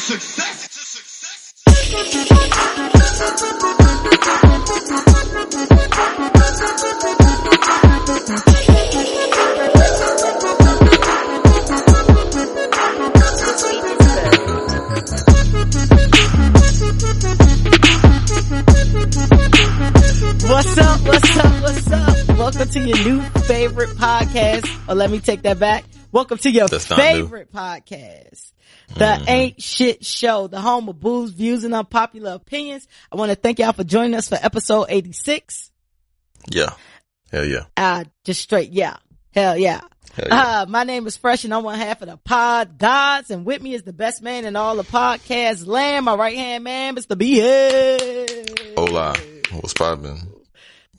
success. What's up? What's up? What's up? Welcome to your new favorite podcast. Or let me take that back. Welcome to your favorite podcast. The Ain't Shit Show, the home of booze, views, and unpopular opinions. I want to thank y'all for joining us for episode 86. Yeah. Hell yeah. Just straight, yeah. Hell yeah. Hell yeah. My name is Fresh and I'm one half of the pod gods, and with me is the best man in all the podcast land, my right hand man, Mr. B. Hola. What's poppin'?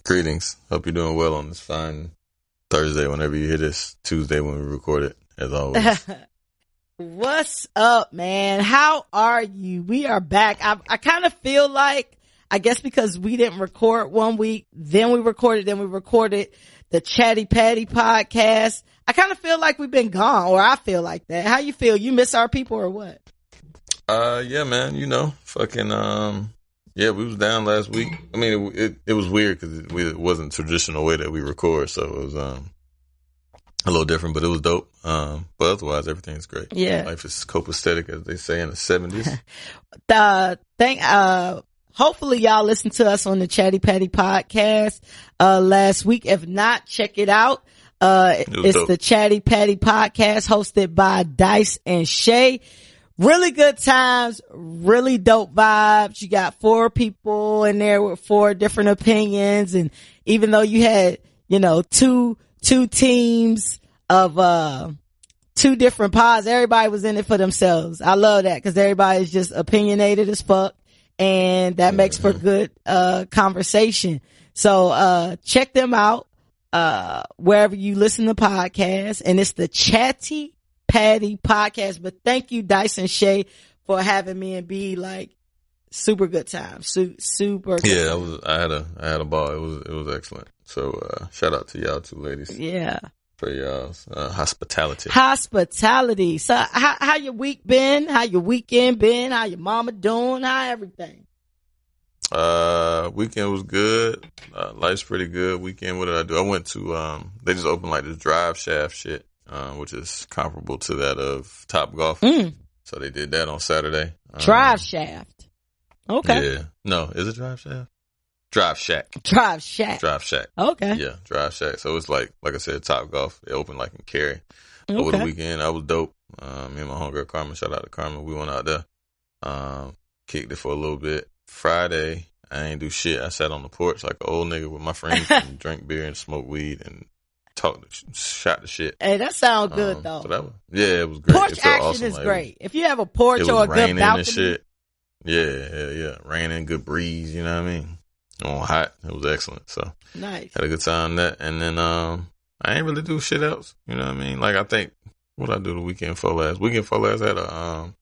Greetings. Hope you're doing well on this fine Thursday whenever you hear this, Tuesday when we record it, as always. What's up, man? How are you? We are back. I kind of feel like, I guess because we didn't record 1 week, then we recorded the Chatty Patty podcast. I kind of feel like we've been gone, or I feel like that. How you feel? You miss our people or what? Yeah, man, yeah, we was down last week. I mean, it was weird because it wasn't traditional way that we record, so it was a little different, but it was dope. But otherwise, everything's great. Yeah, life is copacetic, as they say in the 70s. Hopefully, y'all listened to us on the Chatty Patty podcast last week. If not, check it out. It's dope. The Chatty Patty podcast hosted by Dice and Shay. Really good times, really dope vibes. You got 4 people in there with 4 different opinions. And even though you had, two teams of, 2 different pods, everybody was in it for themselves. I love that because everybody's just opinionated as fuck. And that makes for good, conversation. So, check them out, wherever you listen to podcasts. And it's the Chatty Patty podcast. But thank you, Dyson Shay, for having me and be like super good time. Super good. Yeah, I had a ball. It was excellent. So shout out to y'all 2 ladies. Yeah. For y'all's hospitality. So how your week been? How your weekend been? How your mama doing? How everything? Weekend was good. Life's pretty good. Weekend, what did I do? I went to they just opened like this drive shaft shit. Which is comparable to that of Top Golf. So they did that on Saturday. Drive shaft. Okay. Yeah. No, is it Drive Shaft? Drive Shack. Drive Shack. Drive Shack. Okay. Yeah, Drive Shack. So it's like I said, Top Golf. It opened like in Cary. Over the weekend. That was dope. Me and my homegirl Carmen, shout out to Carmen. We went out there. Kicked it for a little bit. Friday, I ain't do shit. I sat on the porch like an old nigga with my friends and drank beer and smoked weed and shot the shit. Hey, that sounds good though. So it was great. Porch action awesome. is great. If you have a porch or a good balcony. And shit. Yeah. Raining, good breeze, you know what I mean? On hot. It was excellent. So nice. Had a good time that. And then I ain't really do shit else. You know what I mean? Like I think what I do the weekend before last. Weekend before last I had a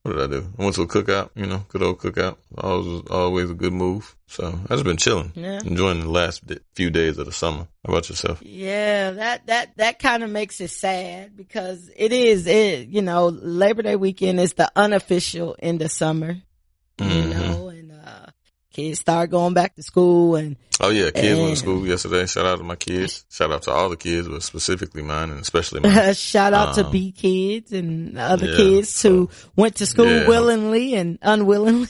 what did I do? I went to a cookout, good old cookout. Always a good move. So I just been chilling, enjoying the last few days of the summer. How about yourself? Yeah, that kind of makes it sad because Labor Day weekend is the unofficial end of summer, and kids start going back to school and kids went to school yesterday. Shout out to my kids. Shout out to all the kids, but specifically mine and especially mine. Shout out to B kids and other kids who went to school willingly and unwillingly.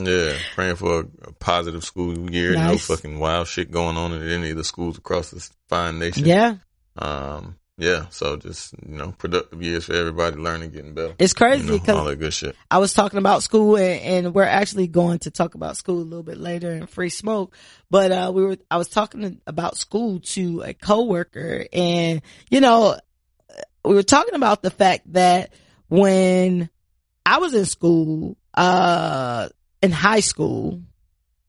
Yeah, praying for a positive school year. Nice. No fucking wild shit going on in any of the schools across this fine nation. Yeah. So just, productive years for everybody, learning, getting better. It's crazy because all that good shit. I was talking about school and we're actually going to talk about school a little bit later in Free Smoke. But, I was talking about school to a coworker and, we were talking about the fact that when I was in school, in high school,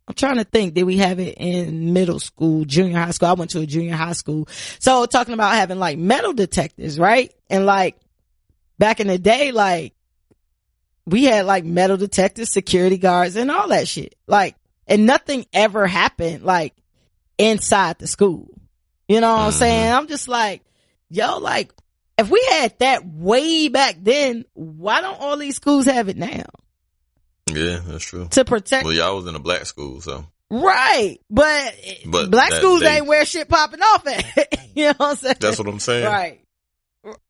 I'm trying to think, did we have it in middle school, junior high school? I went to a junior high school. So talking about having like metal detectors, right? And like back in the day, like we had like metal detectors, security guards and all that shit. Like, and nothing ever happened like inside the school. You know what I'm saying? I'm just like, yo, like, if we had that way back then, why don't all these schools have it now? Yeah, that's true. To protect. Well, y'all was in a black school, so. Right. But black schools ain't where shit popping off at. You know what I'm saying? That's what I'm saying. Right.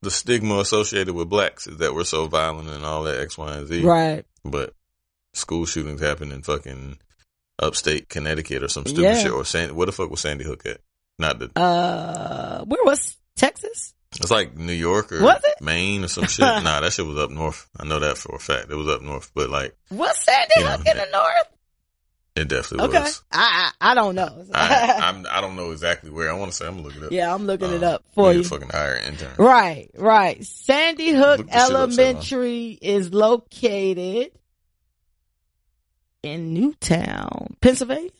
The stigma associated with blacks is that we're so violent and all that X, Y, and Z. Right. But school shootings happen in fucking upstate Connecticut or some stupid shit. Or where the fuck was Sandy Hook at? Not the. Where was Texas? It's like New York or Maine or some shit. Nah, that shit was up north. I know that for a fact. It was up north, but like. Was Sandy Hook in the north? It definitely was. I don't know. I don't know exactly where. I want to say I'm gonna look it up. Yeah, I'm looking it up for you. Fucking hire an intern. Right. Sandy Hook Elementary is located in Newtown, Pennsylvania,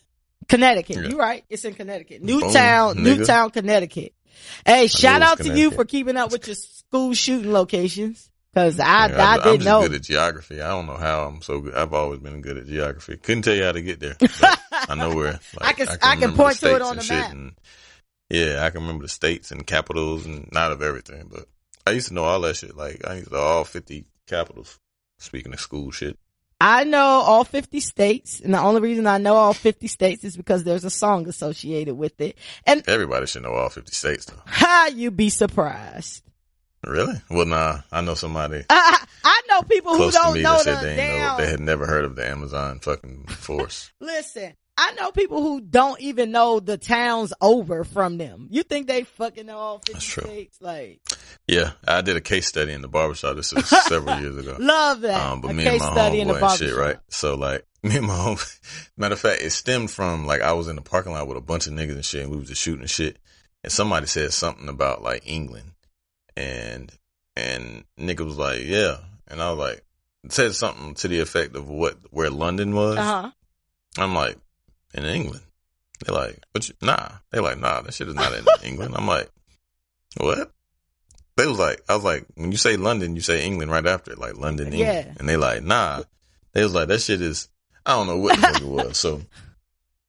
Connecticut. Yeah. You're right. It's in Connecticut. Newtown, Connecticut. Hey, shout out to you for keeping up with your school shooting locations. Cause I didn't know. I'm just good at geography. I don't know how I'm so good. I've always been good at geography. Couldn't tell you how to get there. But I know where. Like, I can point to it on the map. I can remember the states and capitals and not of everything, but I used to know all that shit. Like I used to know all 50 capitals. Speaking of school shit. I know all 50 states, and the only reason I know all 50 states is because there's a song associated with it. And everybody should know all 50 states, though. How you be surprised? Really? Well, nah. I know somebody. I know people who don't know that they had never heard of the Amazon fucking force. Listen, I know people who don't even know the towns over from them. You think they fucking know all 50 states? Like, yeah, I did a case study in the barbershop. This was several years ago. Love that. But me and my homeboy and shit, right? So like, me and my homeboy, matter of fact, it stemmed from like I was in the parking lot with a bunch of niggas and shit, and we was just shooting shit, and somebody said something about like England. And nigga was like, yeah. And I was like, said something to the effect of where London was. I'm like, in England. They're like, nah. They're like, nah, that shit is not in England. I'm like, what? I was like, when you say London, you say England right after it, like London, England. Yeah. And they like, nah. They was like, that shit is, I don't know what the fuck it was. So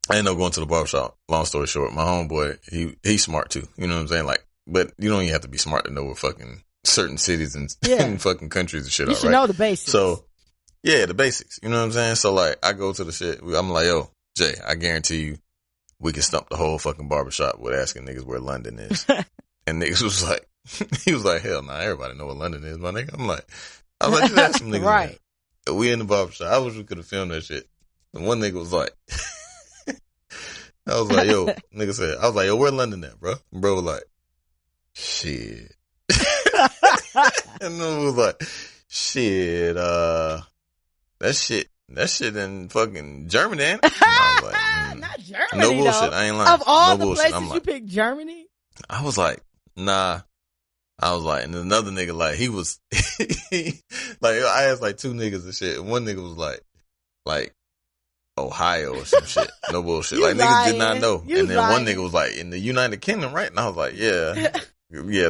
I ended up going to the barbershop. Long story short, my homeboy, he's smart too. You know what I'm saying? Like, but you don't even have to be smart to know where fucking certain cities and fucking countries and shit are, right? You should know the basics. So, yeah, the basics. You know what I'm saying? So, like, I go to the shit. I'm like, yo, Jay, I guarantee you we can stump the whole fucking barbershop with asking niggas where London is. And niggas was like, he was like, hell nah, everybody know what London is, my nigga. I was like, just ask some niggas. Right. We in the barbershop. I wish we could have filmed that shit. And one nigga was like, I was like, yo, nigga said, I was like, yo, where London at, bro? And bro was like, shit. And then it was like, shit, that shit in fucking Germany, ain't it? I was like, not Germany. No bullshit. Though. I ain't lying. Of all the places you picked Germany? I was like, nah. I was like, and another nigga, like, he was, like, I asked like two niggas and shit, and one nigga was like, Ohio or some shit. No bullshit. Like, niggas did not know. And then one nigga was like, in the United Kingdom, right? And I was like, yeah. Yeah,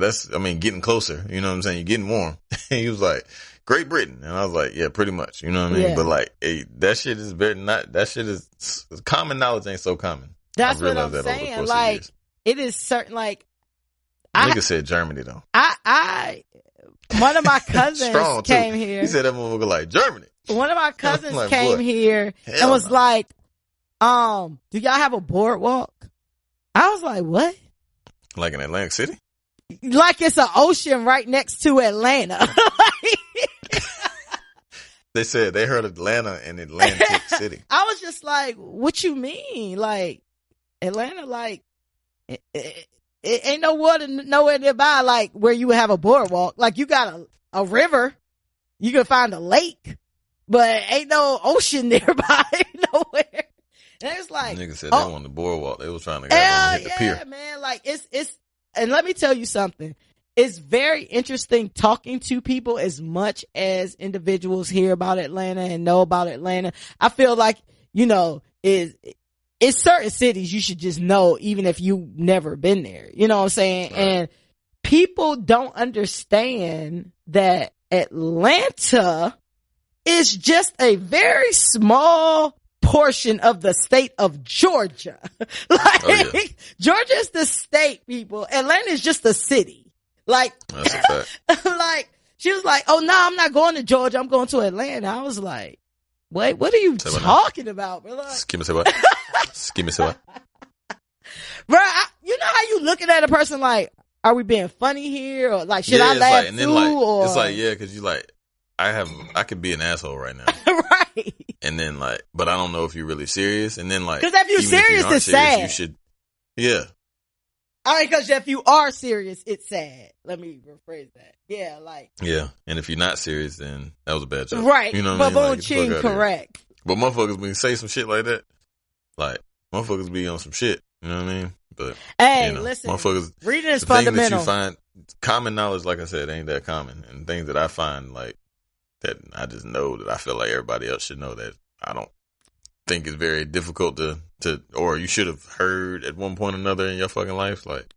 getting closer. You know what I'm saying? You're getting warm. And he was like, Great Britain. And I was like, yeah, pretty much. You know what I mean? Yeah. But like, that shit is common knowledge ain't so common. That's what I'm saying. Like, it is certain, like. Nigga said Germany though. One of my cousins came here. He said that motherfucker like Germany. One of my cousins like, came here and was like, do y'all have a boardwalk? I was like, what? Like in Atlantic City? Like it's an ocean right next to Atlanta. They said they heard Atlanta and Atlantic City. I was just like, what you mean? Like, Atlanta, like, it ain't no water nowhere nearby, like, where you would have a boardwalk. Like, you got a river. You can find a lake. But ain't no ocean nearby nowhere. And it's like. Niggas said they wanted the boardwalk. They was trying to hit the pier. Yeah, man. Like, it's, and let me tell you something. It's very interesting talking to people as much as individuals hear about Atlanta and know about Atlanta. I feel like, you know, it's certain cities you should just know even if you've never been there. You know what I'm saying? Right. And people don't understand that Atlanta is just a very small portion of the state of Georgia. Like, Georgia is the state, people. Atlanta is just a city. Like, that's a fact. like, she was like, oh, no, I'm not going to Georgia. I'm going to Atlanta. I was like, wait, what are you talking about, bro? Like, Give me say what? Give me say what? Bro, you know how you looking at a person like, are we being funny here? Or like, should I laugh like, and then too? Like, or it's like, yeah, cause you like, I could be an asshole right now. Right. And then like, but I don't know if you're really serious. And then like, cause if you're serious, it's sad. You should, yeah. I mean, cause if you are serious, it's sad. Let me rephrase that. Yeah, like. Yeah. And if you're not serious, then that was a bad joke. Right. You know what I mean? Like, correct. But motherfuckers, when you say some shit like that, like, motherfuckers be on some shit. You know what I mean? But, hey, you know, listen, motherfuckers, reading is fundamental. That you find, common knowledge, like I said, ain't that common. And things that I find, like, that I just know that I feel like everybody else should know that I don't think is very difficult to, or you should have heard at one point or another in your fucking life. Like,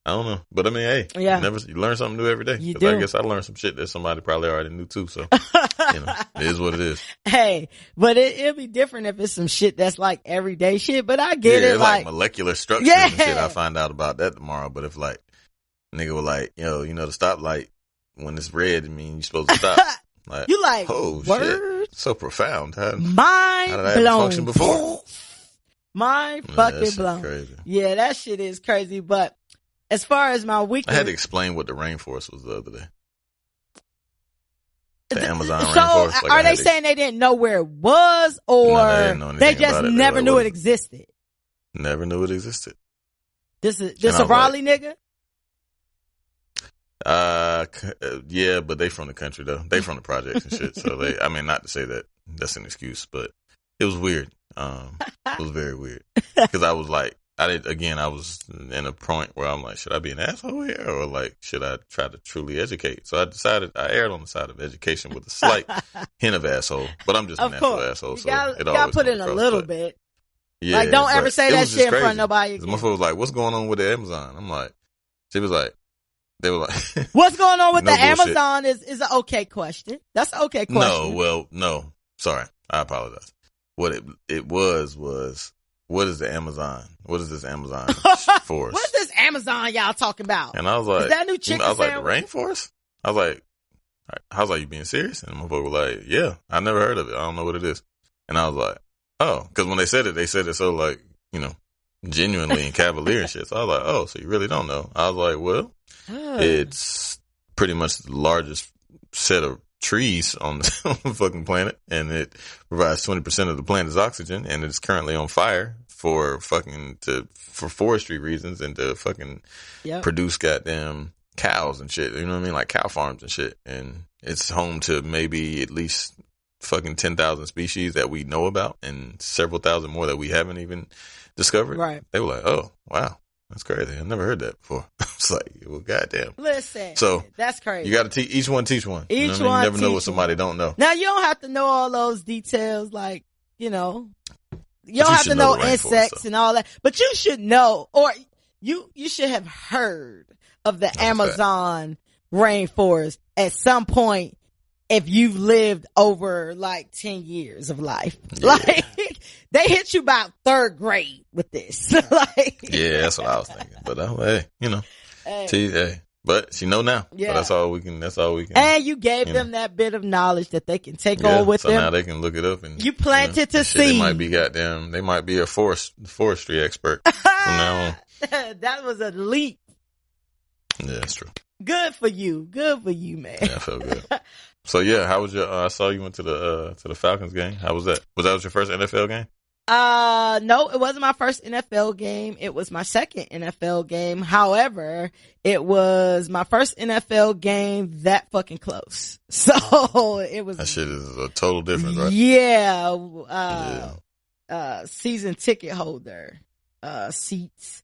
I don't know. But I mean, hey, you learn something new every day. You do. I guess I learned some shit that somebody probably already knew too. So, you know, it is what it is. Hey, but it'll be different if it's some shit that's like everyday shit, but I get it. Like molecular structures and shit. I find out about that tomorrow. But if like, nigga was like, you know, the stoplight, when it's red, it means you're supposed to stop. Like, you like, oh word? Shit. So profound. How did I ever function before? Mind fucking blown. Crazy. Yeah, that shit is crazy. But as far as my weekend, I had to explain what the rainforest was the other day. The Amazon so rainforest. Like are they saying they didn't know where it was, or they just never knew it existed? Never knew it existed. This a Raleigh nigga? Yeah, but they from the country though. They from the projects and shit. So I mean, not to say that that's an excuse, but it was weird. It was very weird because I was like, I was in a point where I'm like, should I be an asshole here or like, should I try to truly educate? So I decided I erred on the side of education with a slight hint of asshole, but I'm just a natural asshole. So you gotta put in a little bit. Yeah, like, don't ever say that shit in front of nobody again. The motherfucker was like, what's going on with the Amazon? I'm like, they were like, what's going on with the Amazon is an okay question. That's an okay question. No. Sorry. I apologize. What it was, what is the Amazon? What is this Amazon forest? What is this Amazon y'all talking about? And I was like, is that new chicken I was sandwich? Like, the rainforest? I was like, you being serious? And my folks were like, yeah, I never heard of it. I don't know what it is. And I was like, oh, because when they said it so like, you know, genuinely and cavalier and shit. So I was like, oh, so you really don't know? I was like, well, it's pretty much the largest set of trees on the fucking planet, and it provides 20% of the planet's oxygen, and it's currently on fire for forestry reasons and to fucking produce goddamn cows and shit. You know what I mean? Like cow farms and shit. And it's home to maybe at least fucking 10,000 species that we know about and several thousand more that we haven't even discovered. Right. They were like, oh, wow. That's crazy. I've never heard that before. I was like, well, goddamn. Listen. So that's crazy. You got to each one teach one. Each you one. You never know what somebody don't know. Now, you don't have to know all those details, like, you know, you don't have to know insects and all that, but you should know, or you should have heard of the Amazon rainforest at some point if you've lived over like 10 years of life. Yeah. Like, they hit you about third grade with this. Like, yeah, that's what I was thinking. But hey, you know, hey. But she know now. Yeah. So that's all we can. And you gave them that bit of knowledge that they can take on with them. So now they can look it up and you planted to see. They might be a forestry expert from now on. That was a leap. Yeah, that's true. Good for you, man. Yeah, I felt good. So yeah, how was your? I saw you went to the Falcons game. How was that? Was that your first NFL game? No, it wasn't my first NFL game. It was my second NFL game. However, it was my first NFL game that fucking close. So it was. That shit is a total difference, right? Yeah. Season ticket holder, seats,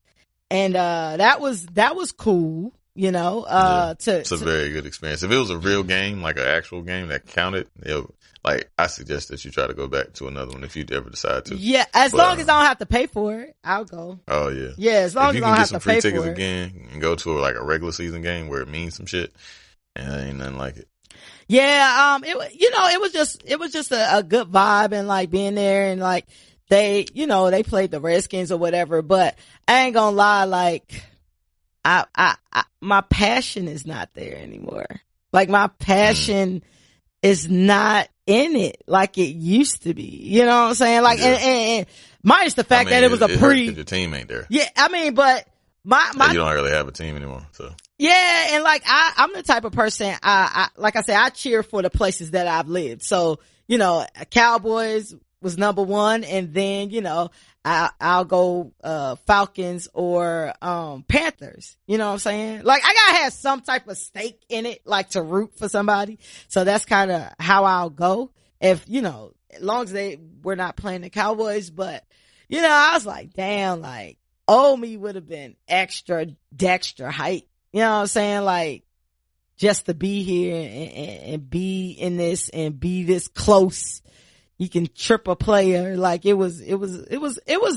and that was cool. You know, it's a very good experience. If it was a real game, like an actual game that counted, like I suggest that you try to go back to another one if you ever decide to. Yeah, as long as I don't have to pay for it, I'll go. Oh yeah, yeah. As long as I don't have to pay for it. If you can get some free tickets again and go to like a regular season game where it means some shit, and ain't nothing like it. Yeah, it was just a good vibe and like being there and like they played the Redskins or whatever. But I ain't gonna lie, like. my passion is not there anymore. Like my passion is not in it like it used to be. You know what I'm saying? Like, and minus the fact that it was a your team ain't there. Yeah, I mean, but my you don't really have a team anymore. So yeah, and like I'm the type of person. Like I said, I cheer for the places that I've lived. So Cowboys was number one, and then I'll go Falcons or Panthers. You know what I'm saying? Like I gotta have some type of stake in it, like to root for somebody. So that's kind of how I'll go. If as long as we're not playing the Cowboys, but I was like, damn, like old me would have been extra hype. You know what I'm saying? Like just to be here and be in this and be this close. You can trip a player. Like it was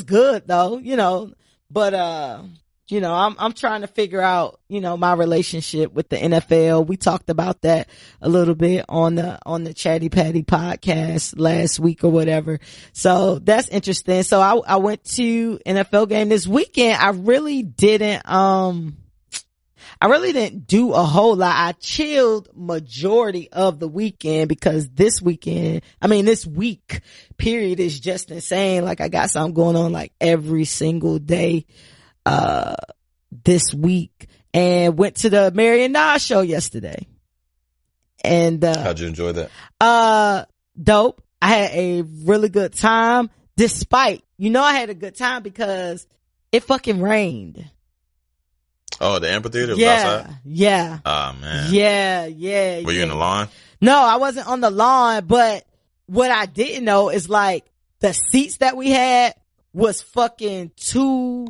good though, but, I'm trying to figure out, my relationship with the NFL. We talked about that a little bit on the Chatty Patty podcast last week or whatever. So that's interesting. So I went to NFL game this weekend. I really didn't do a whole lot. I chilled majority of the weekend because this week period is just insane. Like I got something going on like every single day, this week, and went to the Mary and Nas show yesterday. And, how'd you enjoy that? Dope. I had a really good time despite, I had a good time because it fucking rained. Oh, the amphitheater was outside? Yeah. Oh, man. Yeah. Were you in the lawn? No, I wasn't on the lawn, but what I didn't know is like the seats that we had was fucking 2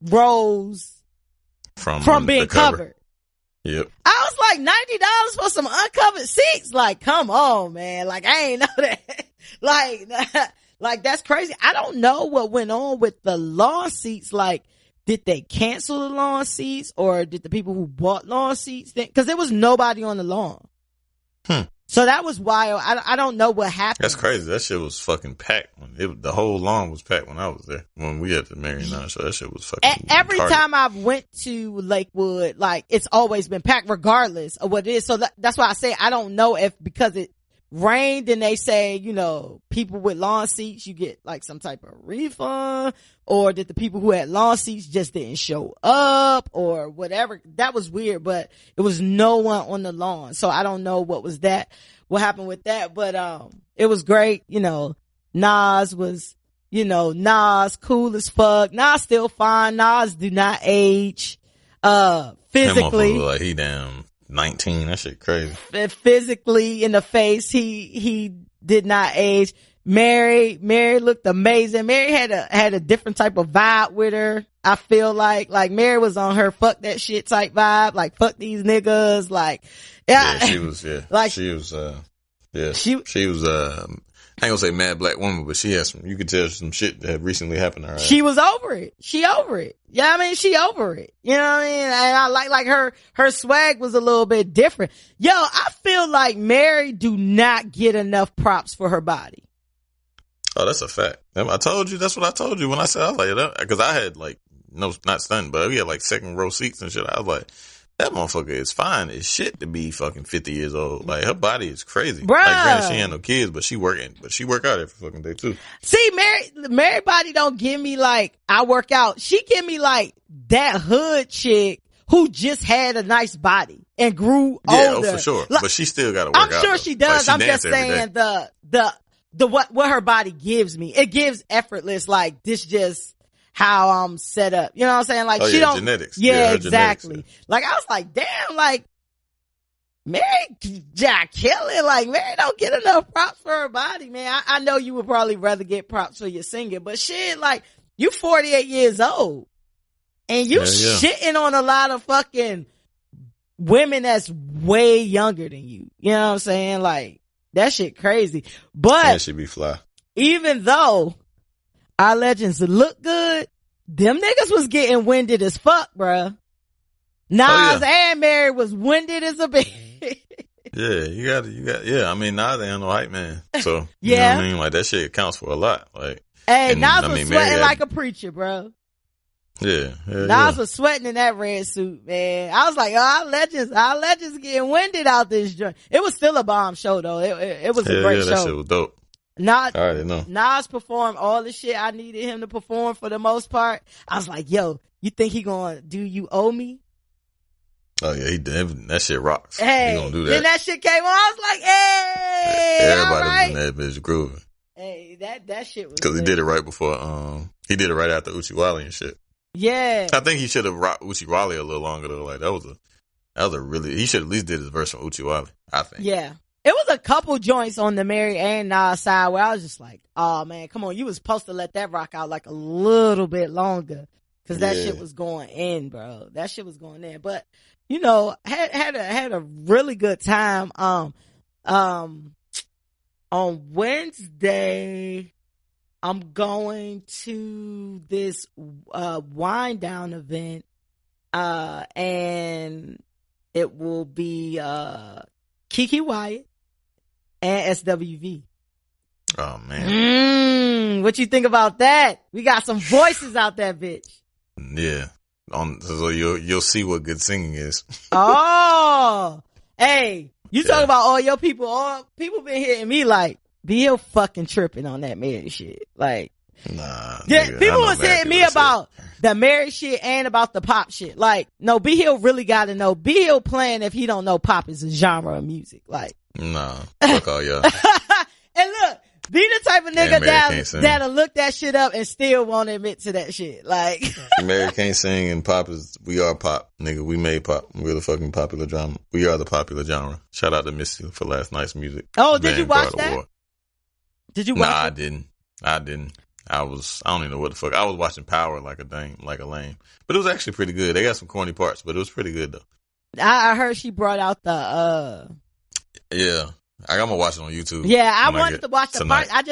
rows from being covered. Yep. I was like $90 for some uncovered seats. Like, come on, man. Like, I ain't know that. like that's crazy. I don't know what went on with the lawn seats. Like, did they cancel the lawn seats, or did the people who bought lawn seats think? Because there was nobody on the lawn. So that was wild. I don't know what happened. That's crazy. That shit was fucking packed. The whole lawn was packed when I was there. When we had the Marion show, that shit was fucking every retarded. time I've went to Lakewood, like it's always been packed regardless of what it is. So that's why I say I don't know if because it rained and they say, people with lawn seats, you get like some type of refund, or did the people who had lawn seats just didn't show up or whatever. That was weird, but it was no one on the lawn. So I don't know what happened with that, but, it was great. Nas was, Nas cool as fuck. Nas still fine. Nas do not age, physically. That like he damn 19. That shit crazy. Physically in the face, he did not age. Mary looked amazing. Mary had a different type of vibe with her. I feel like Mary was on her fuck that shit type vibe. Like fuck these niggas. Like, yeah, she was, yeah. Like, she was, she was, I ain't gonna say mad black woman, but she has you could tell some shit that had recently happened to her. She was over it. She over it. Yeah, I mean, she over it. You know what I mean? And I like her swag was a little bit different. Yo, I feel like Mary do not get enough props for her body. Oh, that's a fact. I told you, that's what I told you when I said, I was like, because I had like, no, not stunned, but we had like second row seats and shit. I was like, that motherfucker is fine as shit to be fucking 50 years old. Like, her body is crazy. Bruh. Like, granted, she ain't no kids, but she work out every fucking day too. See, Mary body don't give me like, I work out. She give me like that hood chick who just had a nice body and grew older. Yeah, oh, for sure. Like, but she still got to work out. I'm sure she does. Like, I'm just saying what her body gives me. It gives effortless, like, this just how I'm set up. You know what I'm saying? Like, she don't. Genetics. Yeah, exactly. Genetics, yeah. Like, I was like, damn, like, Mary kill it. Like, Mary don't get enough props for her body, man. I know you would probably rather get props for your singing, but shit, like, you 48 years old and you shitting on a lot of fucking women that's way younger than you. You know what I'm saying? Like, that shit crazy. But that should be fly. Even though our legends look good, them niggas was getting winded as fuck, bruh. Nas and Mary was winded as a bitch. Yeah, you got. Yeah, I mean, Nas ain't no hype man, so yeah, you know what I mean. Like that shit counts for a lot. Like, hey, Nas was sweating like a preacher, bro. Yeah. Nas was sweating in that red suit, man. I was like, our legends getting winded out this joint. It was still a bomb show though. It was a great show. That shit was dope. Nas performed all the shit I needed him to perform for the most part. I was like, yo, you think he gonna do You Owe Me? Oh yeah, he did. That shit rocks. Hey, he gonna do that. Then that shit came on. I was like, hey, everybody right. was in that bitch grooving. Hey, that shit was because he did it right before. He did it right after Uchiwali and shit. Yeah, I think he should have rocked Uchiwali a little longer though. Like that was a really. He should at least did his verse from Uchiwali. I think. Yeah, it was a couple joints on the Mary and Nas side where I was just like, oh man, come on, you was supposed to let that rock out like a little bit longer because that shit was going in, bro. That shit was going in, but. You know, had a really good time. On Wednesday, I'm going to this wind down event, and it will be Kiki Wyatt and SWV. Oh man, what you think about that? We got some voices out there, bitch. Yeah. So you'll see what good singing is. Oh, hey, you talk about all your people. All people been hitting me like, Bill fucking tripping on that Mary shit. Like, nah, yeah, nigga, people was hitting me about the Mary shit and about the pop shit. Like, no, B Hill really got to know. B Hill playing if he don't know pop is a genre of music. Like, nah, fuck all y'all. And look. Be the type of nigga that'll look that shit up and still won't admit to that shit. Like, Mary can't sing and pop we are pop, nigga. We made pop. We're the fucking popular genre. We are the popular genre. Shout out to Missy for last night's music. Oh, did you watch that? Award. Did you watch it? I didn't. I don't even know what the fuck. I was watching Power like a lame. But it was actually pretty good. They got some corny parts, but it was pretty good though. I heard she brought out the, yeah. I'm gonna watch it on YouTube. Yeah, I wanted to watch the tonight. part.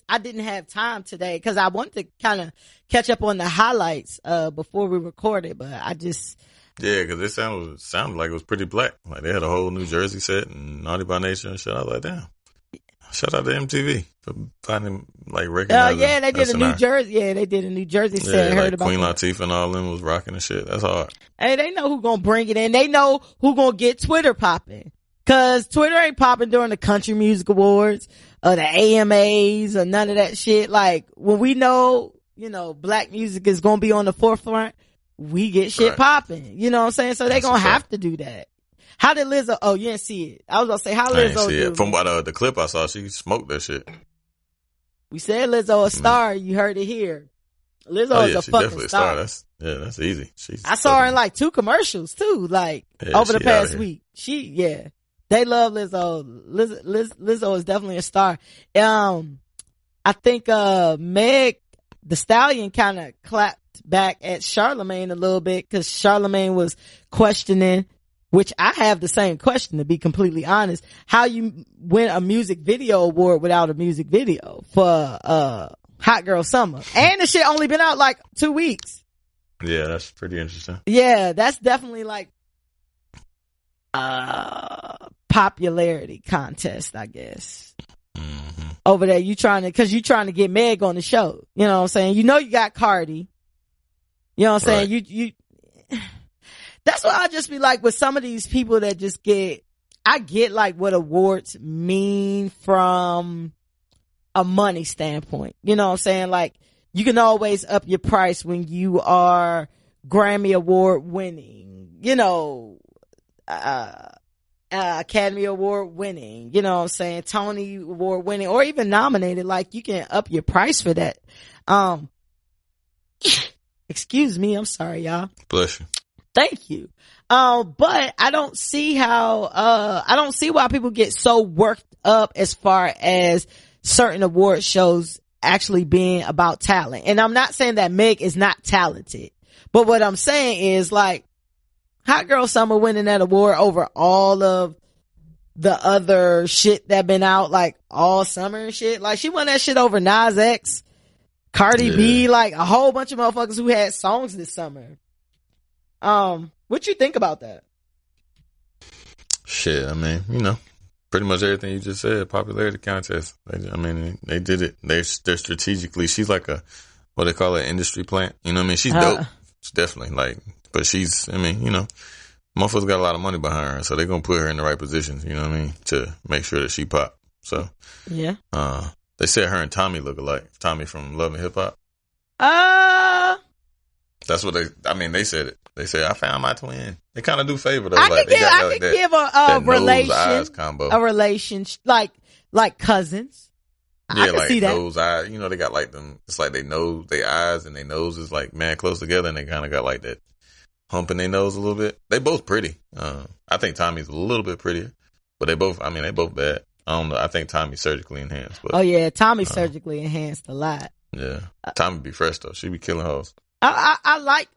I didn't have time today because I wanted to kind of catch up on the highlights, before we recorded, but I just. Yeah, cause it sounded like it was pretty black. Like they had a whole New Jersey set and Naughty by Nature and shit. I was like, damn. Shout out to MTV for finding, like, recognizing. Yeah, they did a New Jersey. Yeah, they did a New Jersey set. I heard about Queen Latifah and all them was rocking and shit. That's hard. Hey, they know who gonna bring it in. They know who gonna get Twitter popping. Cause Twitter ain't popping during the Country Music Awards or the AMAs or none of that shit. Like, when we know, you know, black music is gonna be on the forefront, we get shit popping. You know what I'm saying? So they gonna have to do that. How did Lizzo? Oh, you didn't see it. I was gonna say, how Lizzo do? From what the clip I saw, she smoked that shit. We said Lizzo a star. You heard it here. Lizzo is a fucking star. That's easy. I saw her in like 2 commercials too, like over the past week. They love Lizzo. Lizzo is definitely a star. I think Meg Thee Stallion kind of clapped back at Charlamagne a little bit because Charlamagne was questioning, which I have the same question to be completely honest, how you win a music video award without a music video for Hot Girl Summer. And the shit only been out like 2 weeks. Yeah, that's pretty interesting. Yeah, that's definitely like popularity contest, I guess. Mm-hmm. Over there, you trying to get Meg on the show. You know what I'm saying? You know you got Cardi. You know what I'm saying? You that's why I just be like with some of these people that just I get like what awards mean from a money standpoint. You know what I'm saying? Like, you can always up your price when you are Grammy Award winning, you know, Academy Award winning, you know what I'm saying, Tony Award winning, or even nominated. Like, you can up your price for that. Excuse me, I'm sorry, y'all. Bless you. Thank you. But I don't see why people get so worked up as far as certain award shows actually being about talent. And I'm not saying that Meg is not talented, but what I'm saying is, like, Hot Girl Summer winning that award over all of the other shit that been out like all summer and shit. Like, she won that shit over Nas X, Cardi B, like a whole bunch of motherfuckers who had songs this summer. What you think about that? Shit, I mean, you know, pretty much everything you just said. Popularity contest. They did it. They're strategically. She's like what they call it, industry plant. You know what I mean? She's dope. She's definitely like, but she's, I mean, you know, motherfuckers got a lot of money behind her, so they're gonna put her in the right positions. You know what I mean? To make sure that she pop. So yeah. They said her and Tommy look alike. Tommy from Love and Hip Hop. That's what they said it. They said, I found my twin. They kind of do favor though. I could give a relation, combo. A relation, like cousins. Yeah, I can see that. Those eyes, you know, they got like them. It's like they nose, their eyes and their nose is like mad close together, and they kind of got like that hump in their nose a little bit. They both pretty. I think Tommy's a little bit prettier, but they both bad. I don't know. I think Tommy's surgically enhanced. But, oh yeah, Tommy's surgically enhanced a lot. Yeah, Tommy be fresh though. She be killing hoes. I like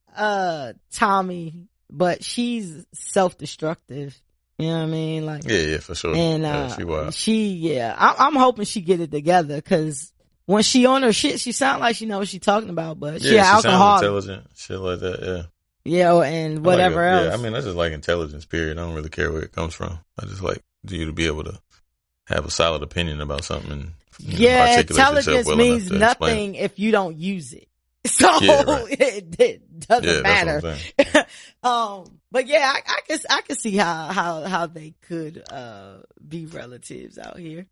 Tommy, but she's self-destructive. You know what I mean? Like, yeah, for sure. And she was. I'm hoping she get it together, because when she on her shit, she sound like she know what she talking about, but she alcoholic, intelligent, shit like that. Yeah, and whatever else. Yeah, I mean, I just like intelligence. Period. I don't really care where it comes from. I just like you to be able to have a solid opinion about something. And, intelligence means nothing if you don't use it. So it doesn't matter. But yeah, I can see how they could be relatives out here.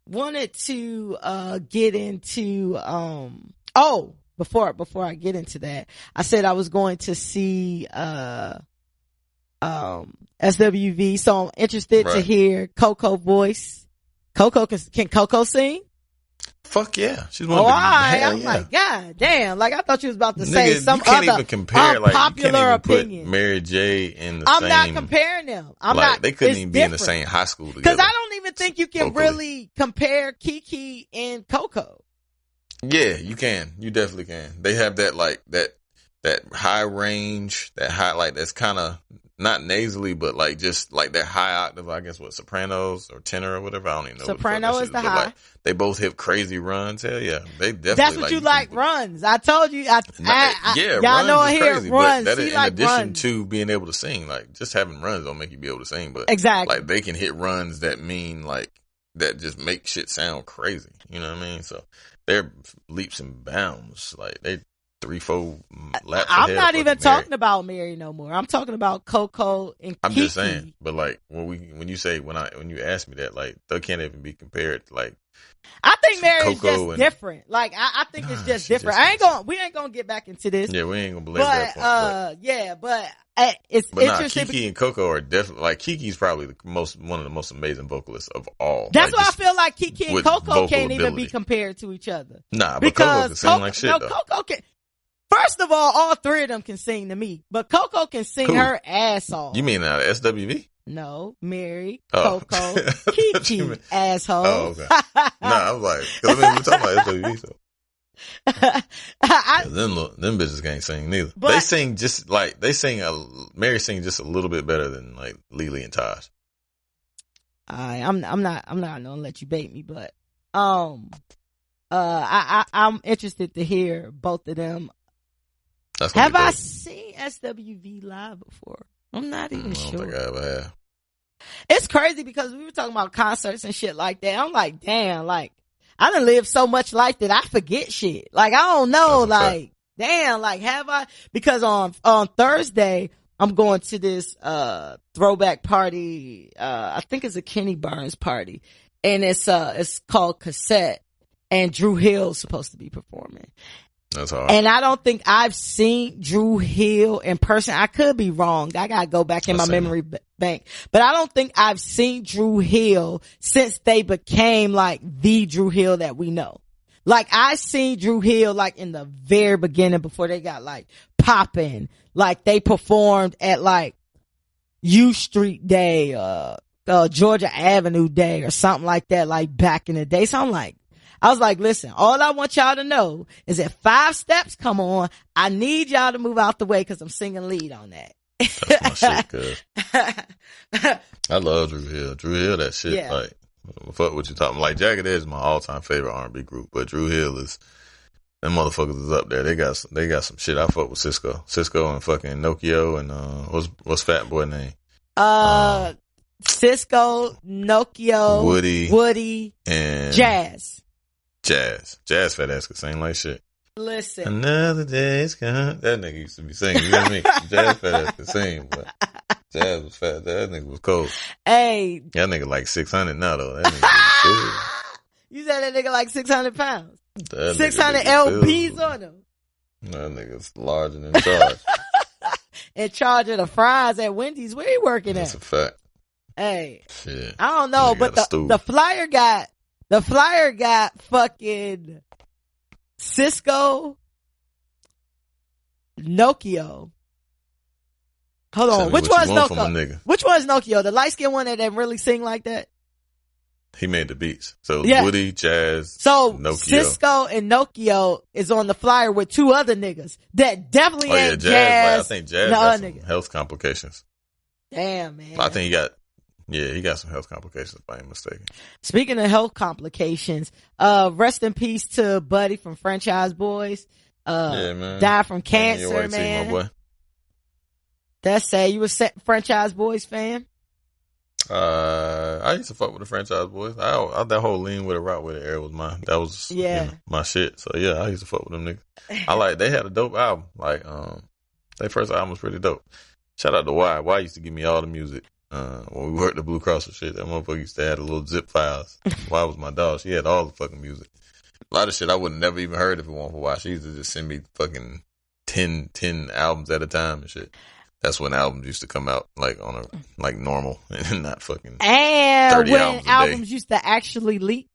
Wanted to get into before I get into that, I said I was going to see SWV, so I'm interested to hear Coco voice. Coco can Coco sing? Fuck yeah, she's one of the. I'm like, God damn! Like I thought you was about to say some other even compare, unpopular opinion. Put Mary J in the I'm same. not comparing them. I'm not. They couldn't even be in the same high school together. Because I don't even think you can really compare Kiki and Coco. Yeah, you can. You definitely can. They have that that high range, that high that's kind of not nasally, but like just like that high octave. I guess what sopranos or tenor or whatever. I don't even know. Soprano is the high. They both hit crazy runs. Hell yeah, they definitely. That's what you like runs. I told you. Y'all runs know is here crazy, runs. But that, in addition runs. to being able to sing, like just having runs don't make you be able to sing. But exactly, like they can hit runs that mean like that just make shit sound crazy. You know what I mean? So they're leaps and bounds. Like they 3-4 laps. I'm not even talking about Mary no more. I'm talking about Coco and Kiki. I'm just saying, but like when you ask me that, like they can't even be compared. Like I think Mary is just different. Like I think it's just different. We ain't gonna get back into this. Yeah, we ain't gonna believe that point. It's interesting. Kiki and Coco are definitely like Kiki's probably one of the most amazing vocalists of all. That's why I feel like Kiki and Coco can't even be compared to each other. Nah, but Coco can sing like shit. No, Coco can. First of all three of them can sing to me, but Coco can sing her ass off. You mean SWV? No, Mary, Coco, Kiki, asshole. Oh, okay. I was like, cause we're talking about SWV, so. Them bitches can't sing neither. But Mary sings just a little bit better than like Lily and Taj. I'm not gonna let you bait me, but I'm interested to hear both of them. Have I seen SWV live before? I'm not even sure. I don't think I ever have. It's crazy because we were talking about concerts and shit like that. I'm like, damn, like I done lived so much life that I forget shit. Like I don't know, like damn, like have I? Because on Thursday I'm going to this throwback party. I think it's a Kenny Burns party, and it's called Cassette, and Drew Hill's supposed to be performing. That's hard. And I don't think I've seen Drew Hill in person. I could be wrong. I gotta go back in my memory bank. But I don't think I've seen Drew Hill since they became like the Drew Hill that we know. Like I seen Drew Hill like in the very beginning before they got like popping. Like they performed at like U Street Day, Georgia Avenue Day or something like that, like back in the day. So I was like, listen, all I want y'all to know is that 5 Steps come on, I need y'all to move out the way because I'm singing lead on that. That's my shit, cuz. I love Drew Hill. Drew Hill, that shit, yeah. Like, fuck what you talking. Like, Jagged Edge is my all-time favorite R&B group, but Drew Hill is, them motherfuckers is up there. They got some shit. I fuck with Cisco and fucking Nokio and, what's Fat Boy name? Cisco, Nokio, Woody, and Jazz. Jazz fat ass could sing like shit. Listen. Another day's come. That nigga used to be singing. You know what I mean? Jazz fat ass could sing, but Jazz was fat. That nigga was cold. Hey. That nigga like 600 now, though. That nigga was You said that nigga like 600 pounds. That 600 LPs on him. That nigga's larger than charge. In charge of the fries at Wendy's. Where he working That's at? a fact. Hey. Shit. I don't know, but the flyer got fucking Cisco, Nokia. Hold on. Which one's Nokia? Which one's Nokia? The light skinned one that didn't really sing like that? He made the beats. So yeah. Woody, Jazz, so Nokia. Cisco and Nokia is on the flyer with two other niggas that definitely ain't Jazz. Like, I think Jazz got some health complications. Damn, man. I think he got some health complications, if I ain't mistaken. Speaking of health complications, rest in peace to Buddy from Franchise Boys. Yeah, man. Died from cancer, man. My boy. That's sad. You a Franchise Boys fan? I used to fuck with the Franchise Boys. That whole Lean With It, Rock With It era was my shit. So yeah, I used to fuck with them niggas. They had a dope album. Like, their first album was pretty dope. Shout out to Y. Y used to give me all the music. When we worked at Blue Cross and shit, that motherfucker used to have the little zip files. Y was my dog. She had all the fucking music. A lot of shit I would have never even heard if it weren't for Y. She used to just send me fucking 10 albums at a time and shit. That's when albums used to come out like on normal and not fucking 30 when albums a albums day. Used to actually leak,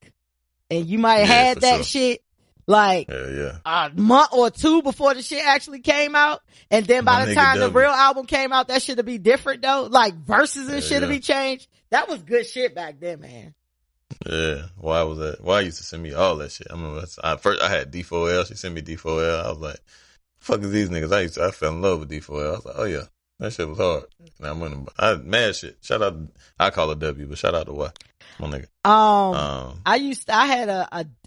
and you might have had that shit like a month or two before the shit actually came out, and then by the time the real album came out, that should be different though. Like verses and shit be changed. That was good shit back then, man. Yeah, why was that? Why used to send me all that shit? I remember first I had D4L. She sent me D4L. I was like, "Fuck is these niggas?" I fell in love with D4L. I was like, "Oh yeah." That shit was hard. Now mad shit. Shout out, I call it W, but shout out to what? My nigga. I had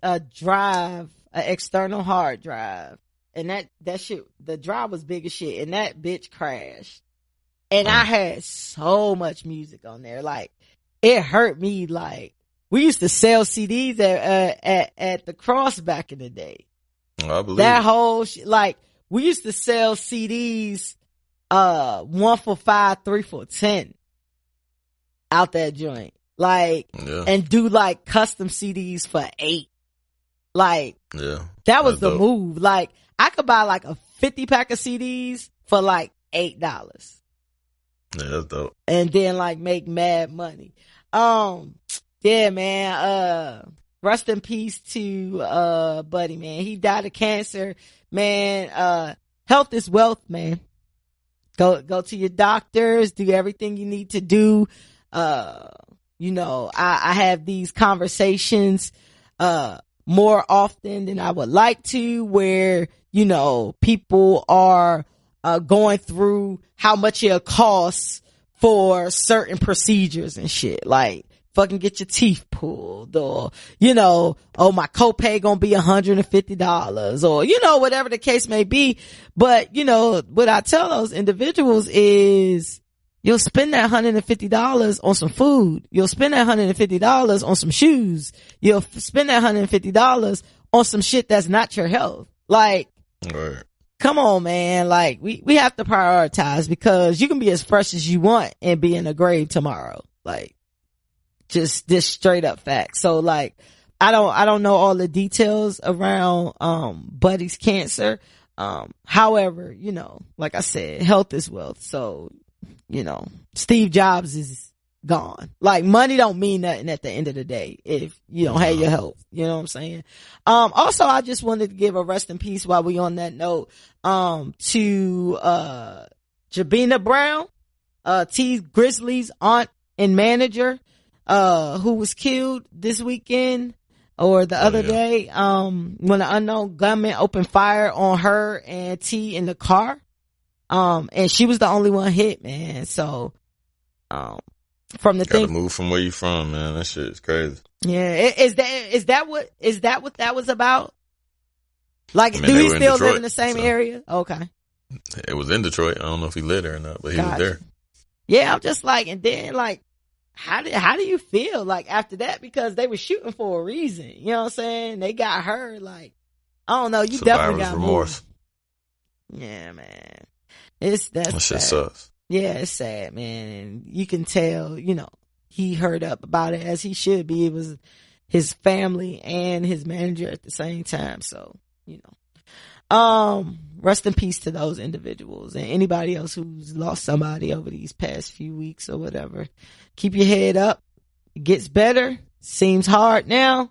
a drive, an external hard drive, and that shit, the drive was big as shit, and that bitch crashed. And I had so much music on there. Like, it hurt me. Like, we used to sell CDs at the Cross back in the day. Oh, I believe that whole shit. Like, we used to sell CDs 1 for $5, 3 for $10 out that joint. Like, and do like custom CDs for $8. Like, that was the move. Like, I could buy like a 50 pack of CDs for like $8. Yeah, that's dope. And then like make mad money. Yeah, man. Rest in peace to Buddy, man. He died of cancer, man. Health is wealth, man. Go to your doctors, do everything you need to do. You know, I have these conversations, more often than I would like to, where, you know, people are, going through how much it costs for certain procedures and shit. Like, fucking get your teeth pulled, or, you know, oh, my copay gonna be $150, or, you know, whatever the case may be. But, you know, what I tell those individuals is, you'll spend that $150 on some food. You'll spend that $150 on some shoes. You'll spend that $150 on some shit that's not your health. Like, come on, man. Like, we have to prioritize, because you can be as fresh as you want and be in a grave tomorrow. Like, just this straight up fact. So like, I don't know all the details around, Buddy's cancer. However, you know, like I said, health is wealth. So, you know, Steve Jobs is gone. Like, money don't mean nothing at the end of the day if you don't have your health. You know what I'm saying? Also, I just wanted to give a rest in peace while we on that note, to, Jabina Brown, T Grizzly's aunt and manager, who was killed this weekend or the other day, when an unknown gunman opened fire on her and T in the car. And she was the only one hit, man. So, from the thing, gotta move from where you from, man. That shit is crazy. Yeah. Is that what that was about? Like, do he still live in the same area? Okay. It was in Detroit. I don't know if he lived there or not, but he was there. Yeah. I'm just like, and then like, how do you feel like after that? Because they were shooting for a reason. You know what I'm saying? They got her. Like, I don't know. You definitely got remorse. Yeah, man. That shit sucks. Yeah, it's sad, man. And you can tell, you know, he hurt up about it as he should be. It was his family and his manager at the same time. So, you know, rest in peace to those individuals and anybody else who's lost somebody over these past few weeks or whatever. Keep your head up. It gets better. Seems hard now.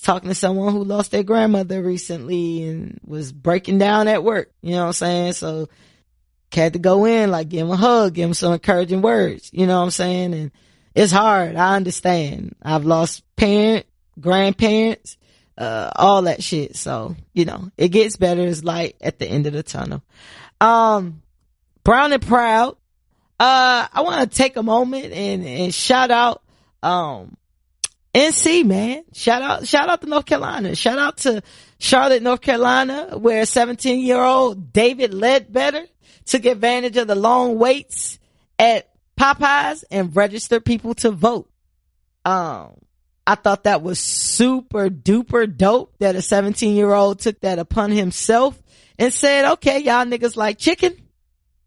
Talking to someone who lost their grandmother recently and was breaking down at work. You know what I'm saying? So had to go in, like, give him a hug, give him some encouraging words. You know what I'm saying? And it's hard. I understand. I've lost grandparents, all that shit. So, you know, it gets better. It's light at the end of the tunnel. Brown and Proud. I want to take a moment and shout out, NC, man. Shout out to North Carolina. Shout out to Charlotte, North Carolina, where 17-year-old David Ledbetter took advantage of the long waits at Popeyes and registered people to vote. I thought that was super duper dope that a 17-year-old took that upon himself and said, okay, y'all niggas like chicken.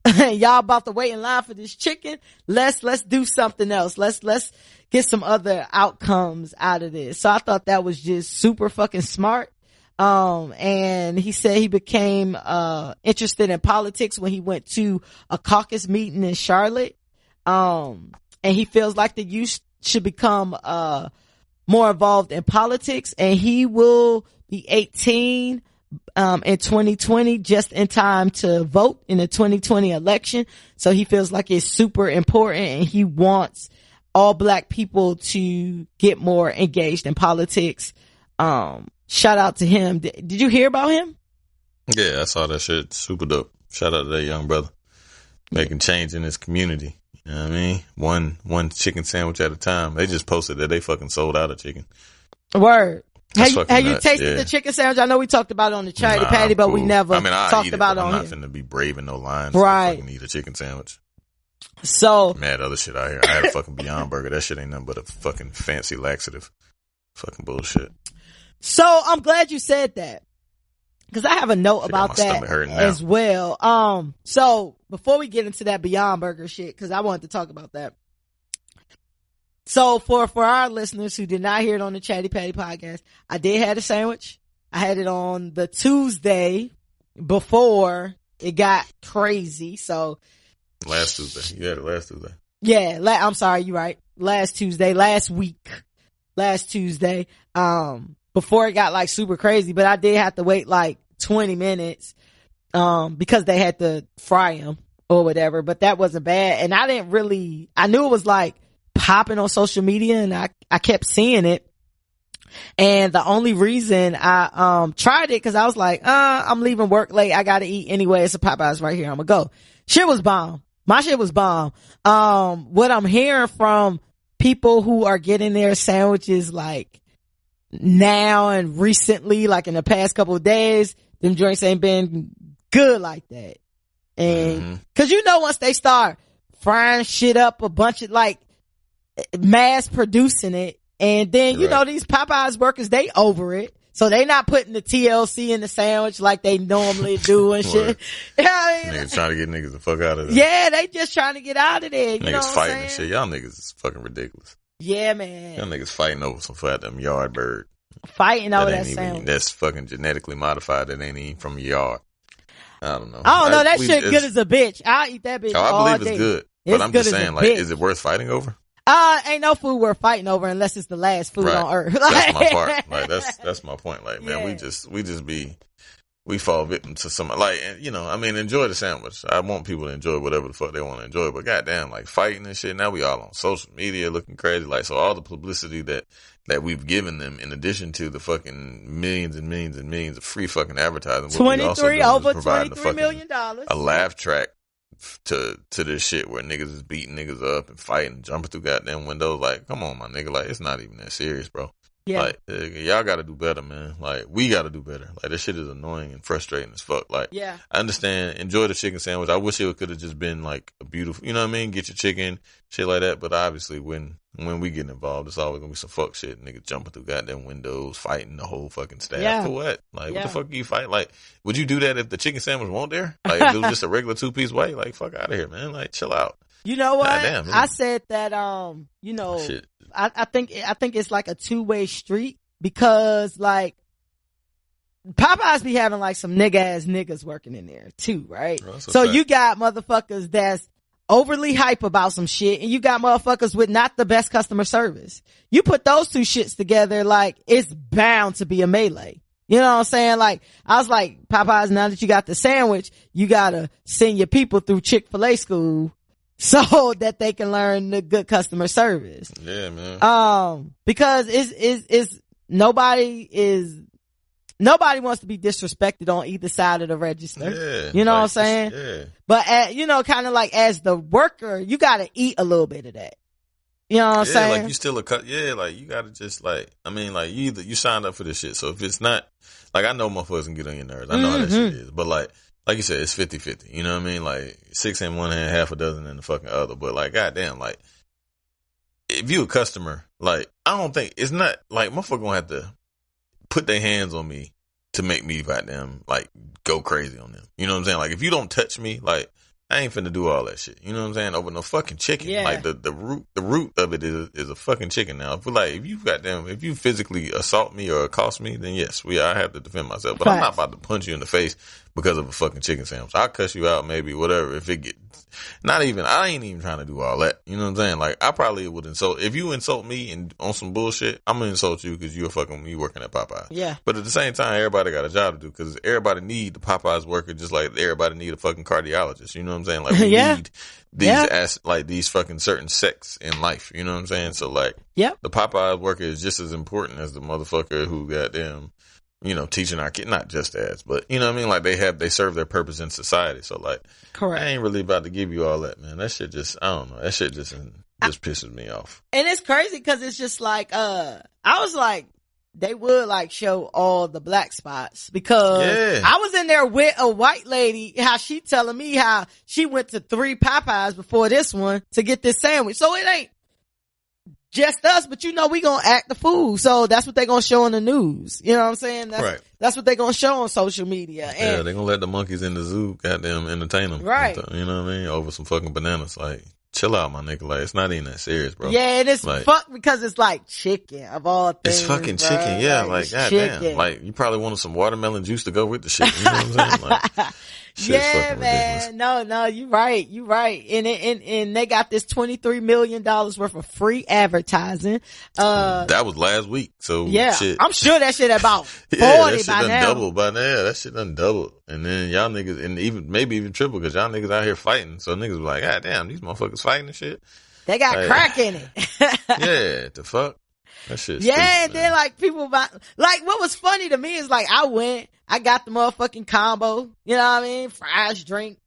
Y'all about to wait in line for this chicken. Let's do something else. Let's get some other outcomes out of this. So I thought that was just super fucking smart. And he said he became, interested in politics when he went to a caucus meeting in Charlotte. And he feels like the youth should become, more involved in politics, and he will be 18, in 2020, just in time to vote in the 2020 election. So he feels like it's super important and he wants all black people to get more engaged in politics. Shout out to him. Did you hear about him? Yeah, I saw that shit. Super dope. Shout out to that young brother making change in his community. You know what I mean? One chicken sandwich at a time. They just posted that they fucking sold out of chicken. Word. Have you tasted the chicken sandwich? I know we talked about it on the Chatty Patty, but we never talked about it on here. I'm not finna be braving no lines. Right. To fucking eat a chicken sandwich. So. Mad other shit out here. I had a fucking Beyond Burger. That shit ain't nothing but a fucking fancy laxative. Fucking bullshit. So I'm glad you said that. Cause I have a note about that as well. So before we get into that Beyond Burger shit, cause I wanted to talk about that. So for our listeners who did not hear it on the Chatty Patty podcast, I did have a sandwich. I had it on the Tuesday before it got crazy. So last Tuesday. You had it last Tuesday. Yeah. I'm sorry. You're right. Last Tuesday, last Tuesday. Before it got like super crazy, but I did have to wait like 20 minutes, because they had to fry them or whatever, but that wasn't bad. And I knew it was like popping on social media and I kept seeing it. And the only reason I, tried it cause I was like, I'm leaving work late. I gotta eat anyway. It's a Popeyes right here. I'm gonna go. Shit was bomb. My shit was bomb. What I'm hearing from people who are getting their sandwiches like now and recently, like in the past couple of days, them joints ain't been good like that. And cause you know, once they start frying shit up, a bunch of like mass producing it, and then you know, these Popeyes workers, they over it. So they not putting the TLC in the sandwich like they normally do and shit. You know what I mean? Niggas trying to get niggas the fuck out of there. Yeah, they just trying to get out of there. You know niggas fighting and shit. Y'all niggas is fucking ridiculous. Yeah, man. Y'all niggas fighting over some fat them yard bird. Fighting over that sandwich. That's fucking genetically modified. That ain't even from a yard. I don't know. I don't know. That shit good as a bitch. I'll eat that bitch all day. I believe it's good. But I'm just saying, like, is it worth fighting over? Ain't no food worth fighting over unless it's the last food on earth. That's my part. Like, that's my point. Like, man, we fall victim to some, like, you know, I mean, enjoy the sandwich. I want people to enjoy whatever the fuck they want to enjoy, but goddamn, like, fighting and shit. Now we all on social media looking crazy. Like, so all the publicity that we've given them, in addition to the fucking millions and millions and millions of free fucking advertising, over $23 million. A laugh track to this shit where niggas is beating niggas up and fighting, jumping through goddamn windows. Like, come on, my nigga. Like, it's not even that serious, bro. Yeah. Like, y'all gotta do better, man. Like, we gotta do better. Like, this shit is annoying and frustrating as fuck. Like, yeah. I understand, enjoy the chicken sandwich. I wish it could have just been like a beautiful, you know what I mean? Get your chicken, shit like that. But obviously, when we get involved, it's always gonna be some fuck shit. Niggas jumping through goddamn windows, fighting the whole fucking staff. For what? Like, what the fuck you fight? Like, would you do that if the chicken sandwich weren't there? Like, if it was just a regular 2-piece white? Like, fuck out of here, man. Like, chill out. You know what? I said that, you know, shit. I think it's like a two-way street. Because, like, Popeyes be having, like, some nigga-ass niggas working in there, too, right? So you got motherfuckers that's overly hype about some shit, and you got motherfuckers with not the best customer service. You put those two shits together, like, it's bound to be a melee. You know what I'm saying? Like, I was like, Popeyes, now that you got the sandwich, you gotta send your people through Chick-fil-A school so that they can learn the good customer service. Yeah, man. Because it's nobody wants to be disrespected on either side of the register. Yeah, you know what I'm saying? Yeah. But you know, kind of like as the worker, you gotta eat a little bit of that. You know what I'm saying? Like you still like you gotta just like, I mean, like you signed up for this shit. So if it's not, like, I know motherfuckers can get on your nerves. I know how that shit is. But like you said, it's 50-50. You know what I mean? Like 6 in one hand, half a dozen in the fucking other. But like, goddamn, like, if you a customer, like, I don't think, it's not, like, motherfucker gonna have to put their hands on me to make me goddamn, like, go crazy on them. You know what I'm saying? Like, if you don't touch me, like, I ain't finna do all that shit. You know what I'm saying? Over no fucking chicken. Yeah. Like, the root of it is a fucking chicken now. If you physically assault me or accost me, then yes, I have to defend myself. But I'm not about to punch you in the face because of a fucking chicken sandwich. I'll cuss you out, maybe, whatever, if it I ain't even trying to do all that. You know what I'm saying? Like, I probably would insult, if you insult me and on some bullshit, I'm gonna insult you because you working at Popeye. Yeah. But at the same time, everybody got a job to do because everybody need the Popeyes worker just like everybody need a fucking cardiologist. You know what I'm saying? Like, we need these fucking certain sects in life. You know what I'm saying? So like, the Popeyes worker is just as important as the motherfucker who got them, you know, teaching our kid, not just ads, but you know what I mean? Like they serve their purpose in society. So like, correct. I ain't really about to give you all that, man. That shit just, I don't know. That shit just pisses me off. And it's crazy because it's just like, I was like, they would like show all the black spots because I was in there with a white lady, how she telling me how she went to 3 Popeyes before this one to get this sandwich. So it ain't just us, but you know, we gonna act the fool. So that's what they gonna show on the news. You know what I'm saying? That's what they gonna show on social media. And they gonna let the monkeys in the zoo goddamn entertain them. Right. You know what I mean? Over some fucking bananas. Like, chill out, my nigga. Like, it's not even that serious, bro. Yeah, and it's like, fuck because it's like chicken of all things. It's fucking chicken. Yeah, like goddamn. Like, you probably wanted some watermelon juice to go with the shit. You know what I'm saying? Like, yeah, man. Ridiculous. No, you right. And they got this $23 million worth of free advertising. That was last week. So yeah, shit. I'm sure that shit about 40 that shit by done now. doubled by now. That shit done doubled. And then y'all niggas, and maybe even triple, cause y'all niggas out here fighting. So niggas be like, God damn, these motherfuckers fighting and shit. They got crack in it. Yeah, the fuck? That shit. Yeah, stupid, and then like people like what was funny to me is like I got the motherfucking combo, you know what I mean? Fries, drink,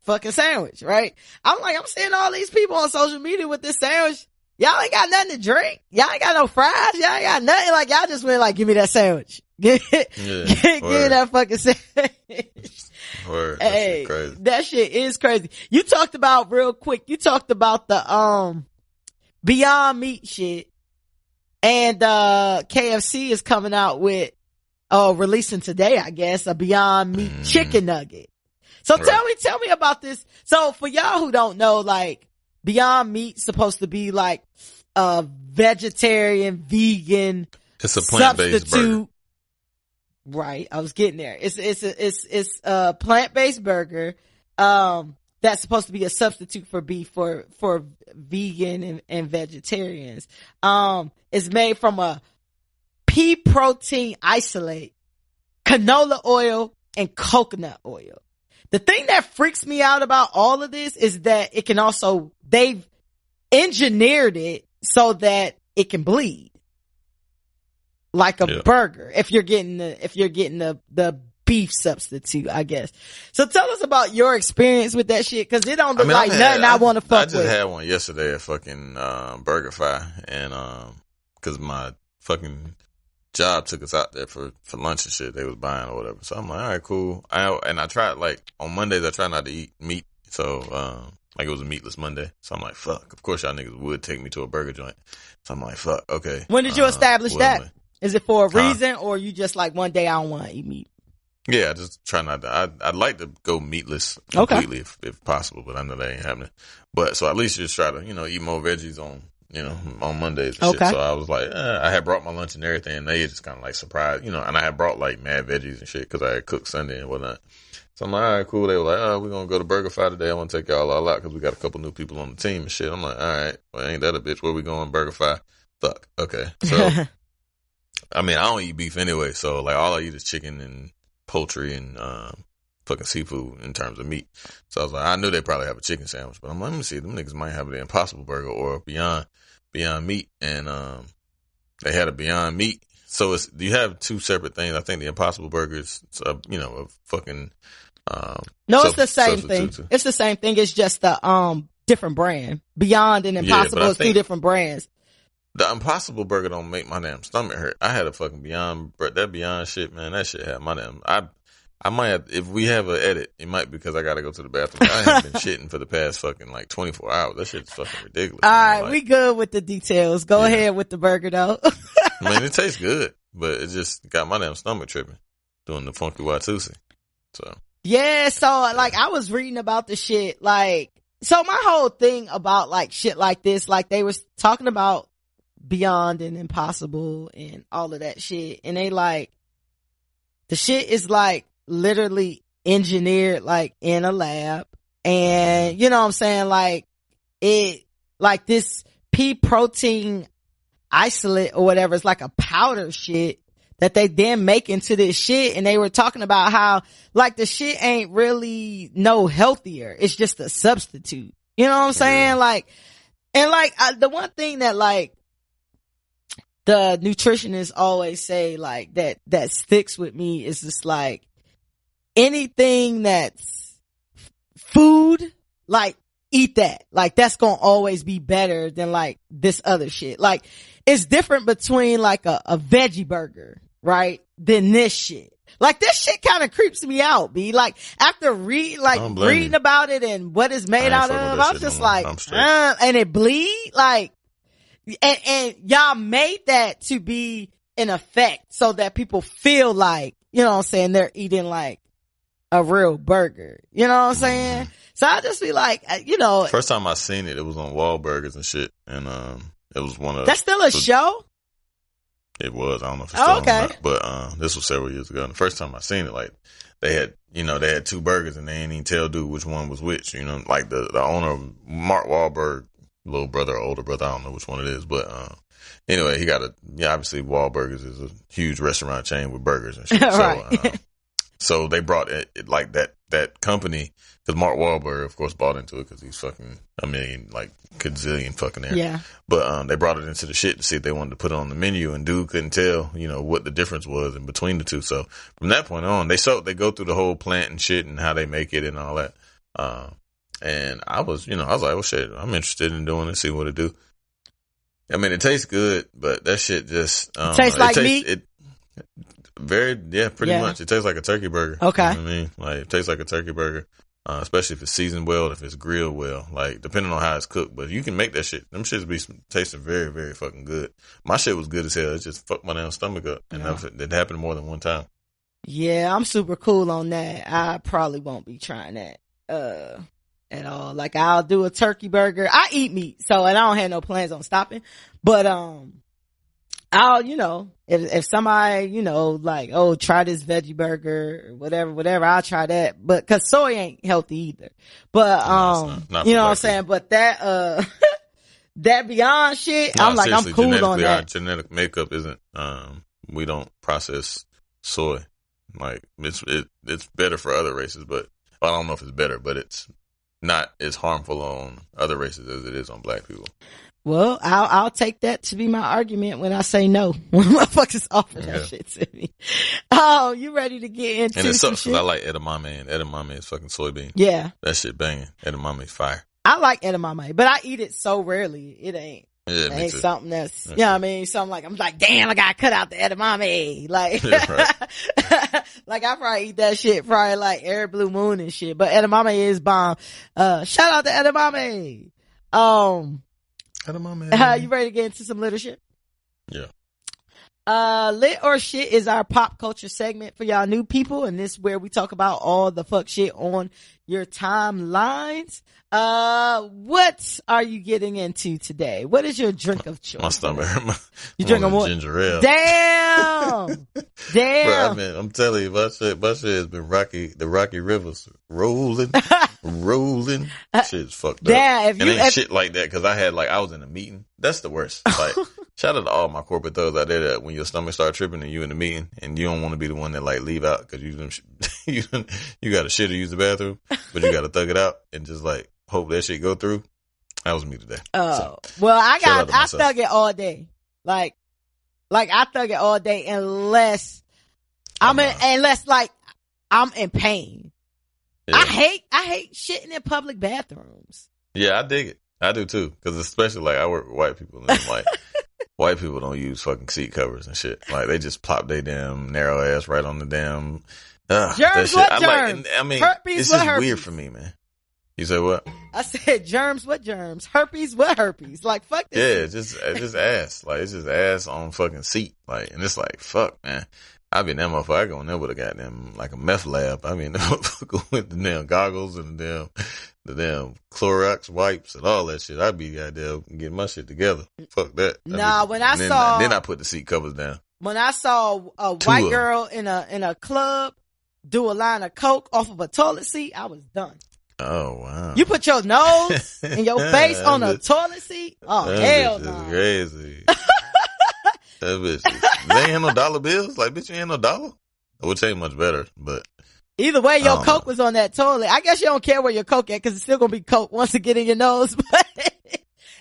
fucking sandwich, right? I'm seeing all these people on social media with this sandwich. Y'all ain't got nothing to drink. Y'all ain't got no fries. Y'all ain't got nothing. Like, y'all just went like, give me that sandwich. Give me that fucking sandwich. Word. Hey, that shit crazy. That shit is crazy. You talked about the Beyond Meat shit. And KFC is coming out with releasing today, I guess, a Beyond Meat chicken nugget. So tell me about this. So for y'all who don't know, like, Beyond Meat's supposed to be like a vegetarian, vegan, it's a plant-based burger. Right. I was getting there. It's a plant-based burger, that's supposed to be a substitute for beef for vegan and vegetarians. It's made from a pea protein isolate, canola oil, and coconut oil. The thing that freaks me out about all of this is that it can also, they've engineered it so that it can bleed like a burger if you're getting the beef substitute, I guess. So tell us about your experience with that shit, cause it don't look like nothing I want to fuck with. I just had one yesterday at fucking BurgerFi, and cause my fucking job took us out there for lunch and shit. They was buying or whatever. So I'm like, all right, cool. I tried, like, on Mondays, I try not to eat meat. So, like, it was a meatless Monday. So I'm like, fuck. Of course, y'all niggas would take me to a burger joint. So I'm like, fuck. Okay. When did you establish that? Is it for a reason, or you just like, one day I don't want to eat meat? Yeah, I just try not to. I'd like to go meatless completely if possible, but I know that ain't happening. But so at least just try to, eat more veggies on Mondays and shit. So I was like, I had brought my lunch and everything, and they just kind of like surprised, and I had brought like mad veggies and shit because I had cooked Sunday and whatnot. So I'm like, all right, cool. They were like, we're going to go to BurgerFi today. I want to take y'all all out because we got a couple new people on the team and shit. I'm like, all right, well, ain't that a bitch? Where we going? BurgerFi? Fuck. Okay. So, I mean, I don't eat beef anyway. So, like, all I eat is chicken and poultry and fucking seafood in terms of meat. So I was like, I knew they probably have a chicken sandwich, but I'm like, let me see. Them niggas might have the Impossible Burger or Beyond Meat. And they had a Beyond Meat. So you have two separate things. I think the Impossible Burger is, a fucking... no, it's the same thing. It's the same thing. It's just the different brand. Beyond and Impossible is two different brands. The Impossible Burger don't make my damn stomach hurt. I had a fucking that Beyond shit, man. That shit had my damn. I might have, if we have an edit, it might be because I gotta go to the bathroom. I have been shitting for the past fucking like 24 hours. That shit's fucking ridiculous. All right, like, we good with the details. Go ahead with the burger though. I mean, it tastes good, but it just got my damn stomach tripping doing the funky Watusi. So. Yeah, so like I was reading about the shit, like, so my whole thing about like shit like this, like they was talking about Beyond and Impossible and all of that shit, and they like, the shit is like literally engineered like in a lab, and you know what I'm saying, like it, like this pea protein isolate or whatever, it's like a powder shit that they then make into this shit. And they were talking about how like the shit ain't really no healthier. It's just a substitute. You know what I'm saying? Like, and like the one thing that like the nutritionists always say like that sticks with me is just like anything that's food, like eat that. Like that's gonna always be better than like this other shit. Like it's different between like a veggie burger, right? Than this shit. Like this shit kind of creeps me out, B. Like after reading about it and what it's made out of, I'm just like, and it bleed, like, and y'all made that to be an effect so that people feel like, you know what I'm saying, they're eating like a real burger. You know what I'm saying? So I just be like, you know. First time I seen it, it was on Wahlburgers and shit, and it was one of. That's still a show? It was. I don't know if it's still on or not, but this was several years ago. And the first time I seen it, like they had two burgers and they ain't even tell dude which one was which. You know, like the owner, Mark Wahlberg, little brother or older brother, I don't know which one it is, but anyway, he got obviously Wahlburgers is a huge restaurant chain with burgers and shit. Right. So they brought it like that company, because Mark Wahlberg, of course, bought into it because he's fucking gazillion fucking there. Yeah. But they brought it into the shit to see if they wanted to put it on the menu, and dude couldn't tell, what the difference was in between the two. So from that point on, they go through the whole plant and shit and how they make it and all that. And I was like, well, shit, I'm interested in doing it, see what it do. I mean, it tastes good, but that shit just tastes like meat. Pretty much. It tastes like a turkey burger. Okay. You know what I mean? Like, it tastes like a turkey burger, especially if it's seasoned well, if it's grilled well, like, depending on how it's cooked. But you can make that shit. Them shits be tasting very, very fucking good. My shit was good as hell. It just fucked my damn stomach up. And it happened more than one time. Yeah, I'm super cool on that. I probably won't be trying that, at all. Like, I'll do a turkey burger. I eat meat, and I don't have no plans on stopping. But, I'll, if somebody, like, oh, try this veggie burger or whatever, I'll try that. But, cause soy ain't healthy either. But, not you know what I'm saying? But that, that Beyond shit, I'm like, I'm cool on that. Our genetic makeup isn't, we don't process soy. Like, it's better for other races, but I don't know if it's better, but it's not as harmful on other races as it is on black people. Well, I'll take that to be my argument when I say no. When motherfuckers offer that shit to me. Oh, you ready to get into and it sucks shit? Because I like edamame, and edamame is fucking soybean. Yeah. That shit banging. Edamame is fire. I like edamame, but I eat it so rarely. It ain't. Yeah, ain't something that's, you know what I mean? Something like, I'm like, damn, I gotta cut out the edamame. Like, like I probably eat that shit probably like every blue moon and shit, but edamame is bomb. Shout out to edamame. Edamame. You ready to get into some leadership? Yeah. Lit or shit is our pop culture segment for y'all new people, and this is where we talk about all the fuck shit on your timelines. What are you getting into today? What is your drink of choice? My stomach hurt. You drinking what? Ginger ale. Damn. Damn. Bro, I'm telling you, my shit has been the Rocky Rivers rolling. Shit's fucked up. Damn, ain't shit like that, cause I was in a meeting. That's the worst. Like, shout out to all my corporate thugs out there that when your stomach start tripping and you in the meeting and you don't want to be the one that like leave out cause you got to shit or use the bathroom, but you got to thug it out and just like hope that shit go through. That was me today. Oh, well, I thug it all day. Like I thug it all day unless I'm in pain. Yeah. I hate shitting in public bathrooms. Yeah, I dig it. I do too. Cause especially like I work with white people and like white people don't use fucking seat covers and shit. Like they just plop their damn narrow ass right on the damn, germs, what germs? Herpes, it's just weird for me, man. You said what? I said germs, what germs? Herpes, what herpes? Like fuck this. Yeah, just ass. Like it's just ass on fucking seat. Like, and it's like, fuck, man. I be in that motherfucker. I go in there with a goddamn, like a meth lab. I mean, that motherfucker with the damn goggles and the damn Clorox wipes and all that shit. I be goddamn getting my shit together. Fuck that. Then I put the seat covers down. When I saw a white girl in a club do a line of coke off of a toilet seat, I was done. Oh wow! You put your nose and your face on a toilet seat? Oh hell no! Crazy. That bitch, they ain't have no dollar bills. Like, bitch, you ain't no dollar. It would ain't much better, but either way, your coke was on that toilet. I guess you don't care where your coke at because it's still gonna be coke once it get in your nose. But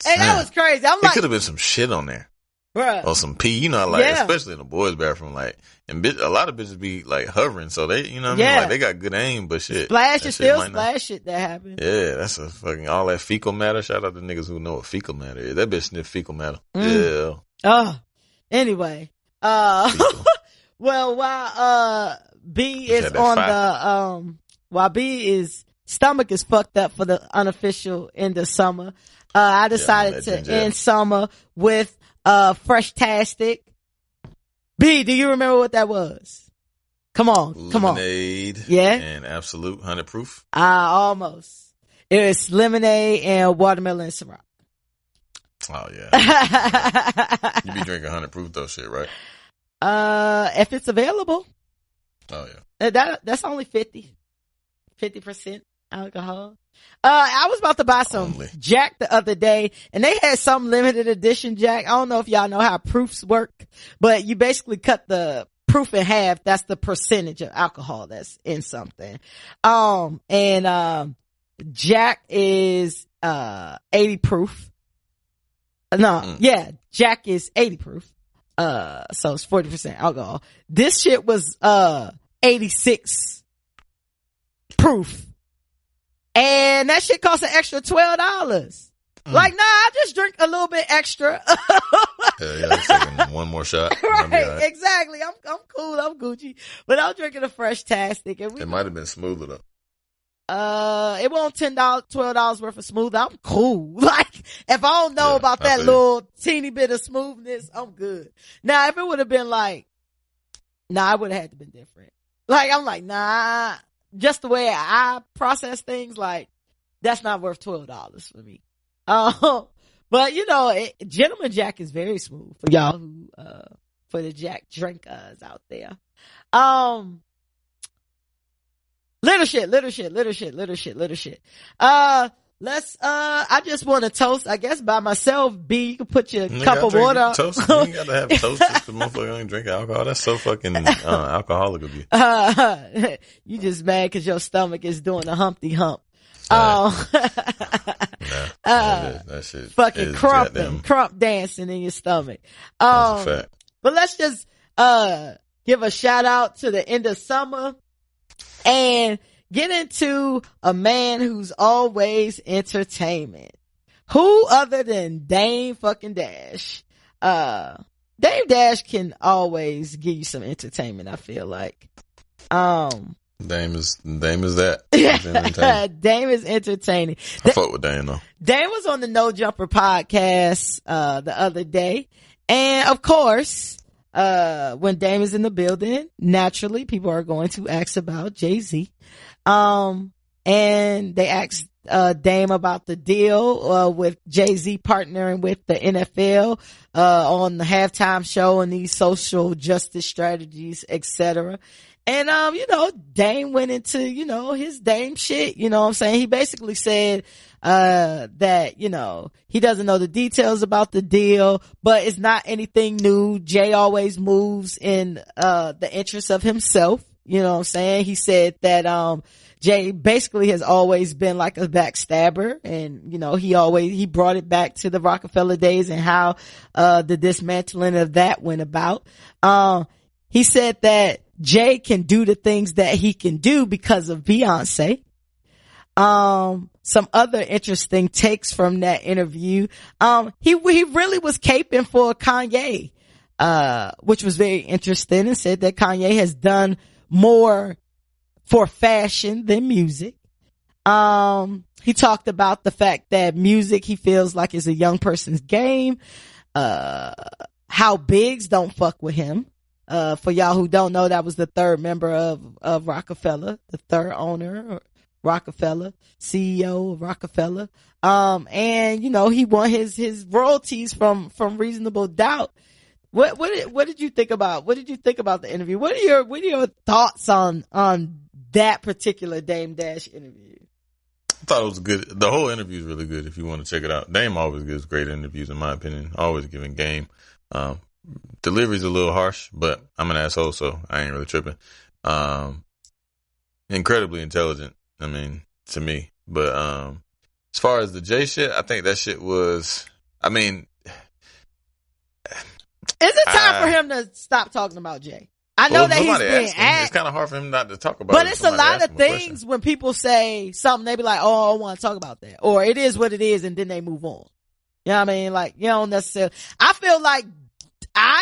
and that was crazy. I'm like, it could have been some shit on there, bruh, or some pee. You know, like especially in the boys' bathroom, like, and a lot of bitches be like hovering, so they, you know what I mean, like they got good aim, but shit, splash is still splash shit that happened. Yeah, that's a fucking all that fecal matter. Shout out to niggas who know what fecal matter is. That bitch sniff fecal matter. Yeah. Oh. Anyway, well, while B is on the while B is stomach is fucked up for the unofficial end of summer, I decided to end summer with Fresh-tastic. B, do you remember what that was? Come on. Lemonade, yeah, and Absolute 100 proof. Almost. It's lemonade and watermelon syrup. Oh yeah. You be drinking 100 proof though shit, right? If it's available. Oh yeah. That's only 50% alcohol. I was about to buy some Jack the other day and they had some limited edition Jack. I don't know if y'all know how proofs work, but you basically cut the proof in half. That's the percentage of alcohol that's in something. Jack is 80 proof. Jack is 80 proof. So it's 40% alcohol. This shit was 86 proof. And that shit cost an extra $12. Like, nah, I just drink a little bit extra. Yeah, I'm taking one more shot. Right, exactly. I'm cool, I'm Gucci. But I'm drinking a Fresh-tastic. It might have been smoother though. It won't $10, $12 worth of smooth. I'm cool. Like, if I don't know about that little teeny bit of smoothness, I'm good. Now, if it would have been like, I would have had to been different. Like, I'm like, nah, just the way I process things, like, that's not worth $12 for me. But you know, Gentleman Jack is very smooth for y'all who, for the Jack drinkers out there. Little shit. I just want to toast, I guess by myself. B, you can put your cup of water. Toast. You ain't gotta have toast just the motherfucker ain't drink alcohol. That's so fucking, alcoholic of you. You just mad cause your stomach is doing a Humpty Hump. That shit fucking crump dancing in your stomach. That's a fact. But let's just, give a shout out to the end of summer and get into a man who's always entertainment. Who other than Dame fucking Dash? Dame Dash can always give you some entertainment, I feel like. Dame is that. Dame is entertaining. I fuck with Dame though. Dame was on the No Jumper podcast, the other day. And of course, when Dame is in the building, naturally people are going to ask about Jay-Z. And they asked Dame about the deal with Jay-Z partnering with the NFL on the halftime show and these social justice strategies, etc. And Dame went into his Dame shit. You know what I'm saying? He basically said that he doesn't know the details about the deal, but it's not anything new. Jay always moves in the interest of himself. You know what I'm saying? He said that Jay basically has always been like a backstabber, and he brought it back to the Rockefeller days and how the dismantling of that went about. He said that Jay can do the things that he can do because of Beyonce. Some other interesting takes from that interview. He really was caping for Kanye, which was very interesting, and said that Kanye has done more for fashion than music. He talked about the fact that music, he feels like, is a young person's game. How bigs don't fuck with him. For y'all who don't know, that was the third member of Rockefeller, the third owner, Rockefeller, CEO of Rockefeller. And he won his royalties from Reasonable Doubt. What did you think about the interview? What are your thoughts on that particular Dame Dash interview? I thought it was good. The whole interview is really good if you want to check it out. Dame always gives great interviews, in my opinion. Always giving game. Delivery's a little harsh, but I'm an asshole, so I ain't really tripping. Incredibly intelligent, to me. But as far as the Jay shit, I think that shit was, is it time for him to stop talking about Jay? I know that he's being asked. It's kind of hard for him not to talk about it. But it's a lot of things when people say something, they be like, oh, I don't want to talk about that. Or it is what it is, and then they move on. You know what I mean? Like, you don't necessarily. I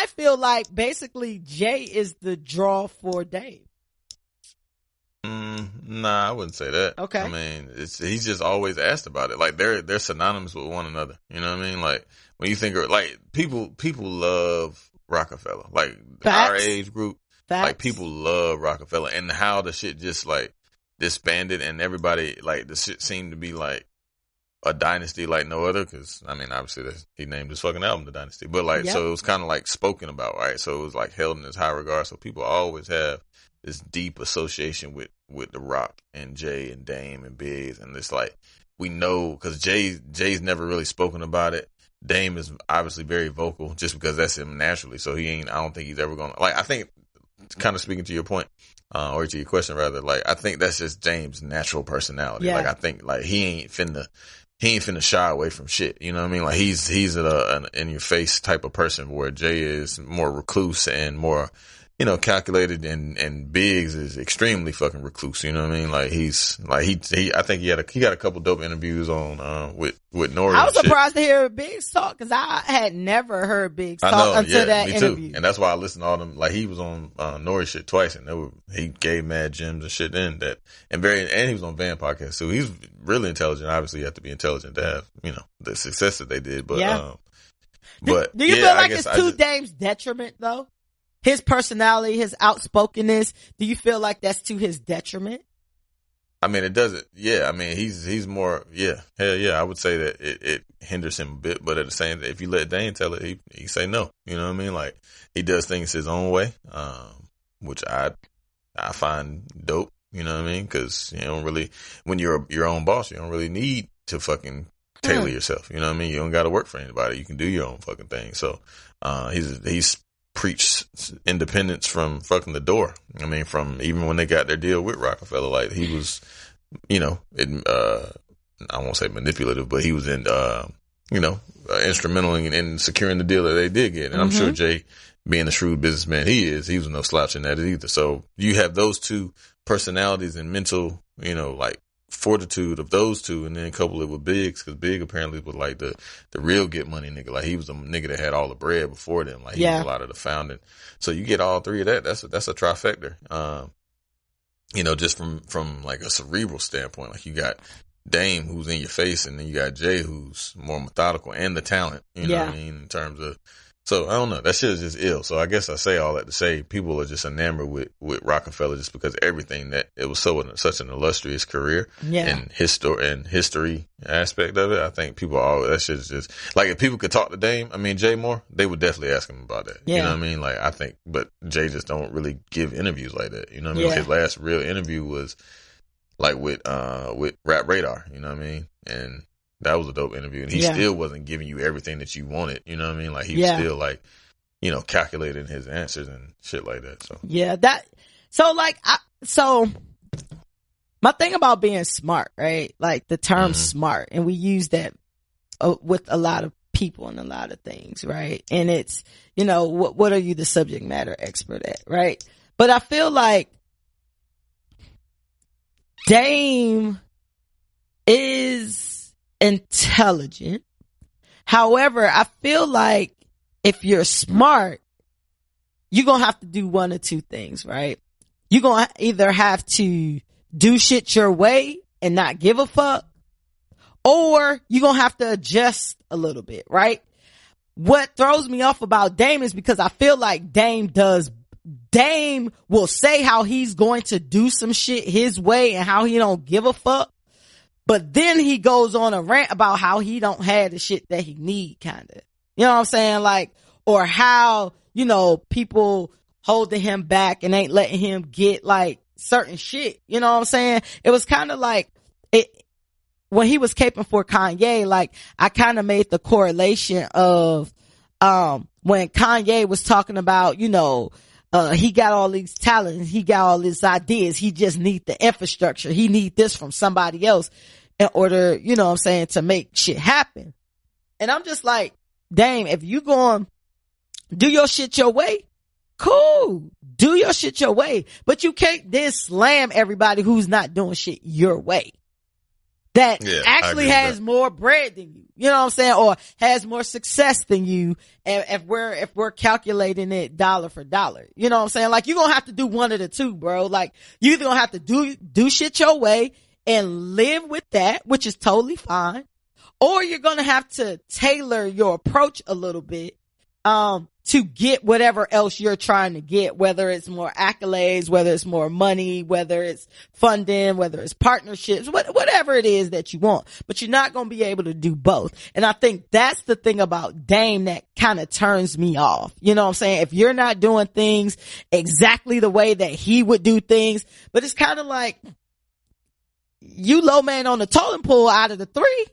feel like basically Jay is the draw for Dave. Nah, I wouldn't say that. Okay. He's just always asked about it. Like they're synonymous with one another. You know what I mean? Like when you think of like people love Rockefeller. Like Facts. Our age group, Facts. Like people love Rockefeller, and how the shit just like disbanded, and everybody like the shit seemed to be like a dynasty like no other, because obviously he named his fucking album The Dynasty, but like, yep. So it was kind of like spoken about, right? So it was like held in this high regard. So people always have this deep association with The Rock and Jay and Dame and Biggs, and it's like we know because Jay's never really spoken about it. Dame is obviously very vocal just because that's him naturally. So I don't think he's ever gonna, like, I think, kind of speaking to your point, or to your question rather, like I think that's just Dame's natural personality. Yeah. Like I think like he ain't finna shy away from shit. You know what I mean? Like he's an in your face type of person, where Jay is more recluse and more, calculated, and Biggs is extremely fucking recluse. You know what I mean? Like I think he got a couple dope interviews on with Nori. I was surprised to hear Biggs talk, because I had never heard Biggs talk until that interview. And that's why I listened to all them. Like he was on Nori shit twice, and he gave mad gems and shit in that, and he was on Van podcast, so he's really intelligent. Obviously, you have to be intelligent to have the success that they did. But yeah. Do you feel like it's to Dame's detriment though? His personality, his outspokenness, do you feel like that's to his detriment? It doesn't. Yeah. He's more, yeah. Hell yeah. I would say that it hinders him a bit, but at the same time, if you let Dane tell it, he say no. You know what I mean? Like he does things his own way, which I find dope. You know what I mean? Cause you don't really, when you're your own boss, you don't really need to fucking tailor yourself. You know what I mean? You don't got to work for anybody. You can do your own fucking thing. So, he's preached independence from fucking the door. From even when they got their deal with Rockefeller, like he was, I won't say manipulative, but he was instrumental in securing the deal that they did get. And I'm sure Jay, being the shrewd businessman he was no slouch in that either. So you have those two personalities and mental, like fortitude of those two, and then couple it with Biggs, because Big apparently was like the real get money nigga. Like, he was the nigga that had all the bread before them. Like, he was a lot of the founding. So you get all three of that. That's a trifecta. You know, just from like a cerebral standpoint, like you got Dame, who's in your face, and then you got Jay, who's more methodical, and the talent, you know what I mean, in terms of, so I don't know, that shit is just ill. So I guess I say all that to say people are just enamored with Rockefeller just because everything that it was such an illustrious career and history aspect of it. I think people that shit is just like, if people could talk to Dame, I mean Jay more, they would definitely ask him about that. You know what I mean? Like, I think, but Jay just don't really give interviews like that. You know what I mean? His last real interview was like with Rap Radar, you know what I mean? And that was a dope interview, and he still wasn't giving you everything that you wanted. You know what I mean? Like, he was still like, you know, calculating his answers and shit like that. So so my thing about being smart, right? Like, the term smart, and we use that with a lot of people and a lot of things, right? And it's, you know, what are you the subject matter expert at, right? But I feel like Dame is intelligent. However, I feel like if you're smart, you're going to have to do one or two things, right? You're going to either have to do shit your way and not give a fuck, or you're going to have to adjust a little bit, right? What throws me off about Dame is because I feel like Dame will say how he's going to do some shit his way and how he don't give a fuck. But then he goes on a rant about how he don't have the shit that he need, kind of. You know what I'm saying? Like, or how, you know, people holding him back and ain't letting him get like certain shit. You know what I'm saying? It was kind of like when he was caping for Kanye, like, I kind of made the correlation of, when Kanye was talking about, you know, he got all these talents, he got all these ideas, he just need the infrastructure, he need this from somebody else in order, you know what I'm saying, to make shit happen. And I'm just like, Dame, if you going do your shit your way, cool, do your shit your way, but you can't then slam everybody who's not doing shit your way, that actually has more bread than you. You know what I'm saying? Or has more success than you. And if we're calculating it dollar for dollar, you know what I'm saying? Like, you're going to have to do one of the two, bro. Like, you either going to have to do shit your way and live with that, which is totally fine. Or you're going to have to tailor your approach a little bit, to get whatever else you're trying to get, whether it's more accolades, whether it's more money, whether it's funding, whether it's partnerships, whatever it is that you want. But you're not going to be able to do both. And I think that's the thing about Dame that kind of turns me off. You know what I'm saying? If you're not doing things exactly the way that he would do things, but it's kind of like you low man on the totem pole out of the three.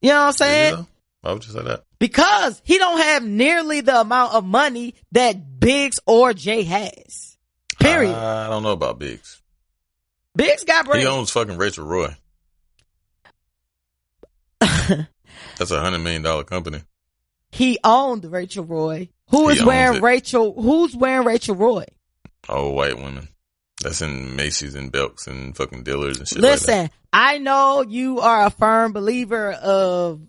You know what I'm saying? Why would you say that? Because he don't have nearly the amount of money that Biggs or Jay has. Period. I don't know about Biggs. Biggs got bread. He owns fucking Rachel Roy. That's $100 million company. He owned Rachel Roy. Who's wearing Rachel Roy? Oh, white women. That's in Macy's and Belks and fucking Dillard's and shit. Listen, like that. I know you are a firm believer of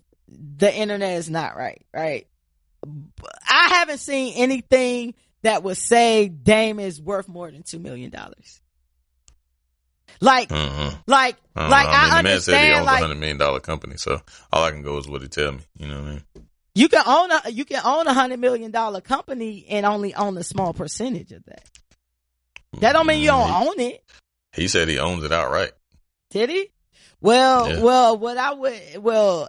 the internet is not right? I haven't seen anything that would say Dame is worth more than $2 million. Like, I understand. The man said he owns $100 million company, so all I can go is what he tell me. You know what I mean? You can own $100 million company and only own a small percentage of that. That don't mean you don't own it. He said he owns it outright. Did he? Well,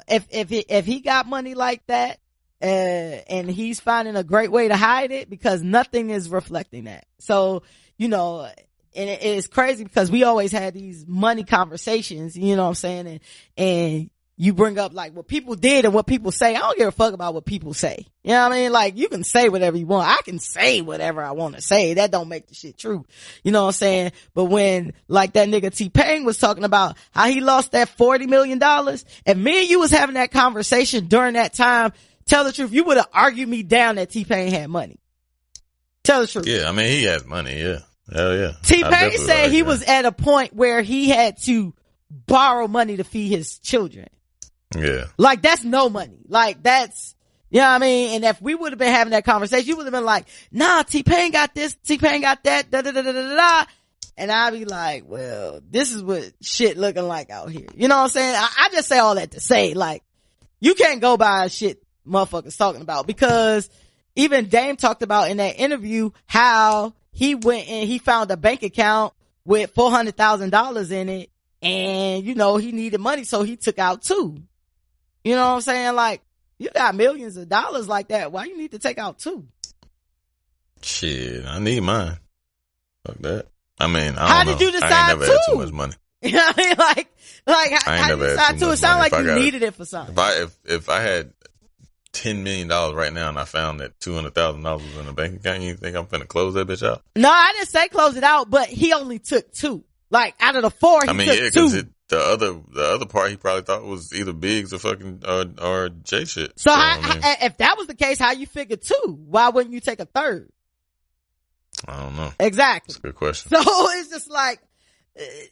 if he got money like that, and he's finding a great way to hide it, because nothing is reflecting that. So, you know, and it is crazy because we always had these money conversations, you know what I'm saying? And you bring up like what people did and what people say. I don't give a fuck about what people say. You know what I mean? Like, you can say whatever you want. I can say whatever I want to say. That don't make the shit true. You know what I'm saying? But when like that nigga T-Pain was talking about how he lost that $40 million, and me and you was having that conversation during that time, tell the truth, you would have argued me down that T-Pain had money. Tell the truth. Yeah, I mean, he has money, yeah. Hell yeah. T-Pain said he was at a point where he had to borrow money to feed his children. Yeah. Like, that's no money. Like, that's, you know what I mean? And if we would have been having that conversation, you would have been like, nah, T-Pain got this, T-Pain got that, da da da da da da. And I'd be like, well, this is what shit looking like out here. You know what I'm saying? I just say all that to say, like, you can't go by shit motherfuckers talking about, because even Dame talked about in that interview how he went and he found a bank account with $400,000 in it, and, you know, he needed money, so he took out two. You know what I'm saying? Like, you got millions of dollars like that. Why you need to take out two? Shit, I need mine. Fuck that. I mean, how did you decide I ain't never had too much money. You know what I mean? Like how you decide two? It sounded like you needed it for something. If I had $10 million right now and I found that $200,000 was in a bank account, you think I'm finna close that bitch out? No, I didn't say close it out, but he only took two. Like, out of the four, he took two. The other part he probably thought was either Biggs or fucking or Jay shit. So if that was the case, how you figure two? Why wouldn't you take a third? I don't know. Exactly. That's a good question. So it's just like,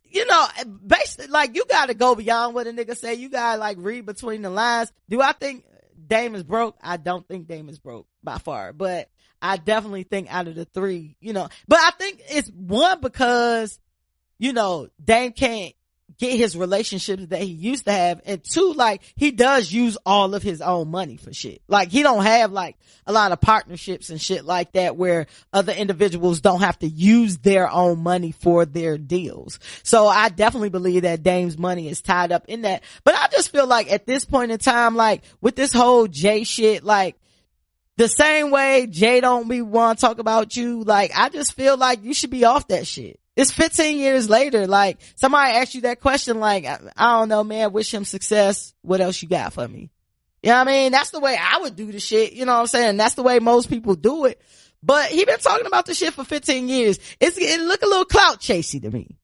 you know, basically, like, you gotta go beyond what a nigga say. You gotta, like, read between the lines. Do I think Dame is broke? I don't think Dame is broke by far, but I definitely think out of the three, you know, but I think it's one because, you know, Dame can't get his relationships that he used to have, and two, like, he does use all of his own money for shit. Like, he don't have like a lot of partnerships and shit like that where other individuals don't have to use their own money for their deals. So I definitely believe that Dame's money is tied up in that. But I just feel like at this point in time, like, with this whole Jay shit, like, the same way Jay don't be want to talk about you, like, I just feel like you should be off that shit. It's 15 years later. Like, somebody asked you that question, like, I don't know, man, wish him success. What else you got for me? You know what I mean? That's the way I would do the shit. You know what I'm saying? That's the way most people do it. But he been talking about the shit for 15 years. It look a little clout chasey to me.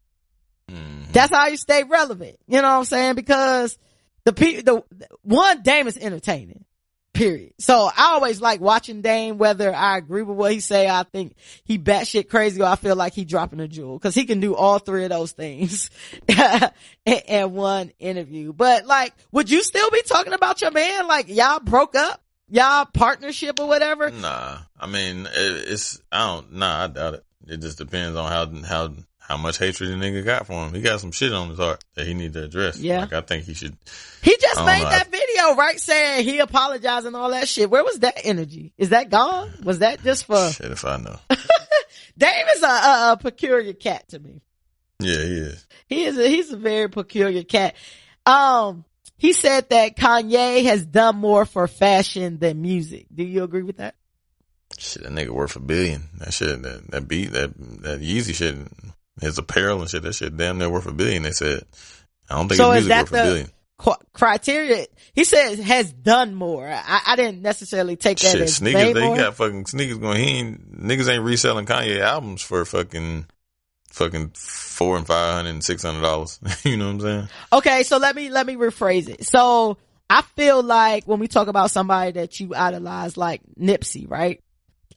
Mm-hmm. That's how you stay relevant. You know what I'm saying? Because the one, Dame is entertaining. Period. So I always like watching Dame, whether I agree with what he say, I think he batshit crazy, or I feel like he dropping a jewel, cause he can do all three of those things in one interview. But like, would you still be talking about your man? Like, y'all broke up, y'all partnership or whatever? Nah, I mean, I doubt it. It just depends on how much hatred the nigga got for him. He got some shit on his heart that he need to address. Yeah. Like, I think he should. He just made that video, right? Saying he apologized and all that shit. Where was that energy? Is that gone? Was that just for? Shit if I know. Dame is a peculiar cat to me. Yeah, he is. He's a very peculiar cat. He said that Kanye has done more for fashion than music. Do you agree with that? Shit, that nigga worth $1 billion. That shit, that beat, that Yeezy shit, his apparel and shit, that shit damn near worth $1 billion, they said. I don't think his music worth $1 billion. Criteria, he says, has done more. I didn't necessarily take that as sneakers. They more. got fucking sneakers going. Niggas ain't reselling Kanye albums for fucking $400 and $500 and $600. You know what I'm saying? Okay, so let me rephrase it. So I feel like when we talk about somebody that you idolize, like Nipsey, right?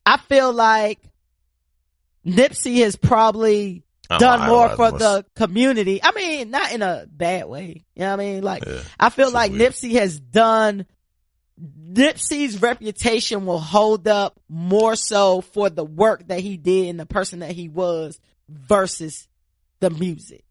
I feel like Nipsey has probably done more for the community. I mean, not in a bad way. You know what I mean? Like, yeah, I feel like weird. Nipsey's reputation will hold up more so for the work that he did and the person that he was versus the music.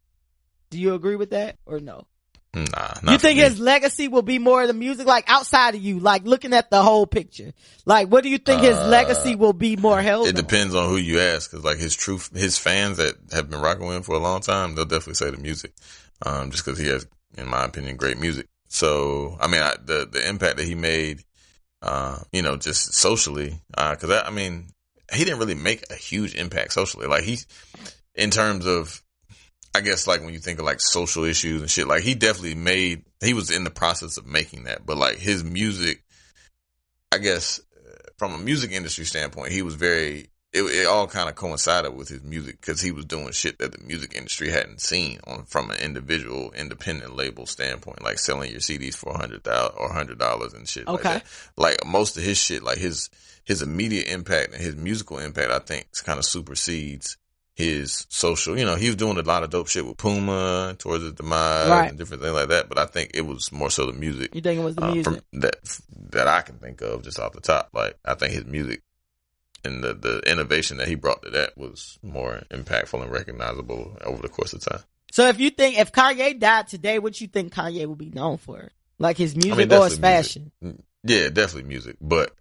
Do you agree with that or no? Nah. You think his legacy will be more of the music, like outside of you, like looking at the whole picture? Like, what do you think his legacy will be more held? It depends on who you ask, because like his fans that have been rocking with him for a long time, they'll definitely say the music, just because he has, in my opinion, great music. So, I mean, the impact that he made, you know, just socially, because I mean, he didn't really make a huge impact socially. Like in terms of, I guess, like when you think of like social issues and shit, like he was in the process of making that, but like his music, I guess from a music industry standpoint, he was it all kind of coincided with his music, because he was doing shit that the music industry hadn't seen from an individual independent label standpoint, like selling your CDs for $100 or $100 and shit like that. Like most of his shit, like his immediate impact and his musical impact, I think kind of supersedes his social, he was doing a lot of dope shit with Puma towards his demise and different things like that. But I think it was more so the music. You think it was the music? That I can think of just off the top. Like, I think his music and the innovation that he brought to that was more impactful and recognizable over the course of time. So if Kanye died today, what you think Kanye would be known for? Like his music or his fashion? Yeah, definitely music. But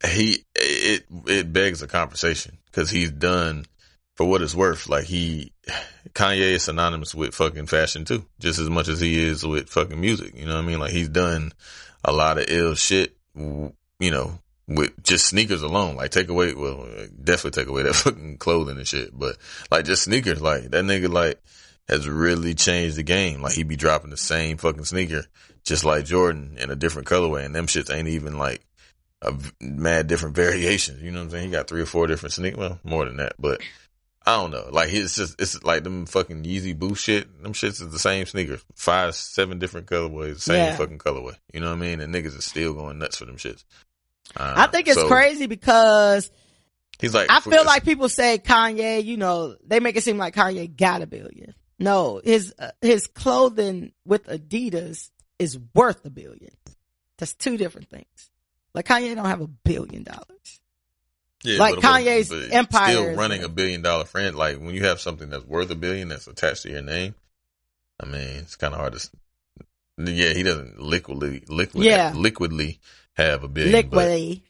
it begs a conversation because he's done, for what it's worth, like Kanye is synonymous with fucking fashion too, just as much as he is with fucking music. You know what I mean? Like, he's done a lot of ill shit, with just sneakers alone. Like, definitely take away that fucking clothing and shit. But like, just sneakers, like, that nigga, like, has really changed the game. Like, he be dropping the same fucking sneaker, just like Jordan, in a different colorway. And them shits ain't even like a mad different variations. You know what I'm saying? He got 3 or 4 different sneakers. Well, more than that, but I don't know. Like, it's like them fucking Yeezy Boost shit. Them shits is the same sneakers. 5, 7 different colorways, same fucking colorway. You know what I mean? And niggas is still going nuts for them shits. I think it's crazy because he's like, I feel like people say Kanye, they make it seem like Kanye got $1 billion. No, his clothing with Adidas is worth $1 billion. That's 2 different things. Like, Kanye don't have $1 billion. Yeah, like, Kanye's empire still running $1 billion friend. Like, when you have something that's worth $1 billion that's attached to your name, I mean, it's kind of hard to. Yeah, he doesn't liquidly have $1 billion. Liquidly.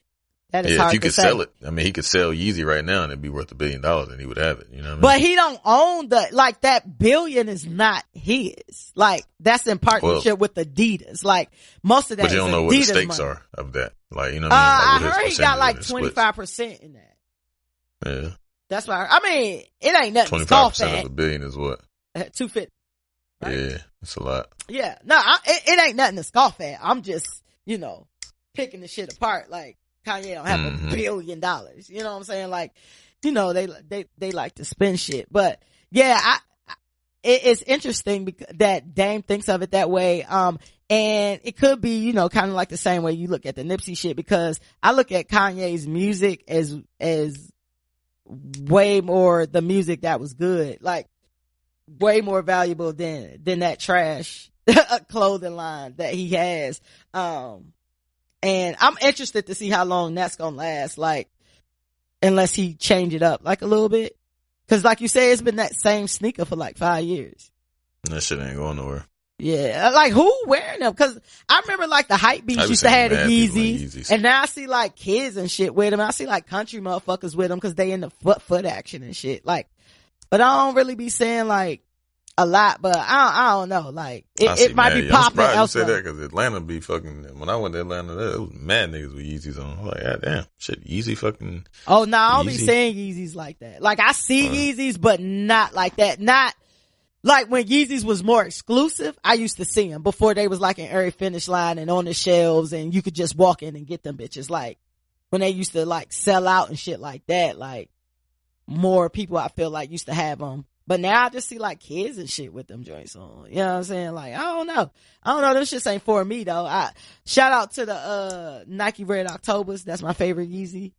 That is hard if you to could say. sell it, I mean, he could sell Yeezy right now and it'd be worth $1 billion and he would have it. You know what I mean? But he don't own that $1 billion is not his. Like, that's in partnership with Adidas. Like, most of that. But you don't know Adidas what the stakes money. are of that. Like, you know what I mean? I heard he got like 25% in that. Yeah. That's why. I mean, it ain't nothing to scoff at. 25% of $1 billion is what? 250. Right? Yeah, it's a lot. Yeah. No, it ain't nothing to scoff at. I'm just, picking the shit apart. Like, Kanye don't have $1 billion. You know what I'm saying? Like, they like to spend shit. But yeah, it's interesting that Dame thinks of it that way. And it could be, kind of like the same way you look at the Nipsey shit, because I look at Kanye's music as way more the music that was good, like way more valuable than that trash clothing line that he has. And I'm interested to see how long that's gonna last, like, unless he change it up like a little bit. Cause like you said, it's been that same sneaker for like 5 years. That shit ain't going nowhere. Yeah. Like, who wearing them? Cause I remember like the hype beats used to have the Yeezys. And now I see like kids and shit with them. I see like country motherfuckers with them cause they in the foot action and shit. Like, but I don't really be saying like a lot, but I don't know. Like, it might be popping elsewhere. I'm surprised you said that because Atlanta be fucking. When I went to Atlanta, there was mad niggas with Yeezys on. I'm like, God damn, shit, Yeezy fucking. Oh no, I don't be saying Yeezys like that. Like, I see Yeezys, but not like that. Not like when Yeezys was more exclusive. I used to see them before they was like in every Finish Line and on the shelves, and you could just walk in and get them bitches. Like when they used to like sell out and shit like that. Like, more people I feel like used to have them. But now I just see like kids and shit with them joints on. You know what I'm saying? Like, I don't know. Them shits ain't for me though. Shout out to the, Nike Red Octobers. That's my favorite Yeezy.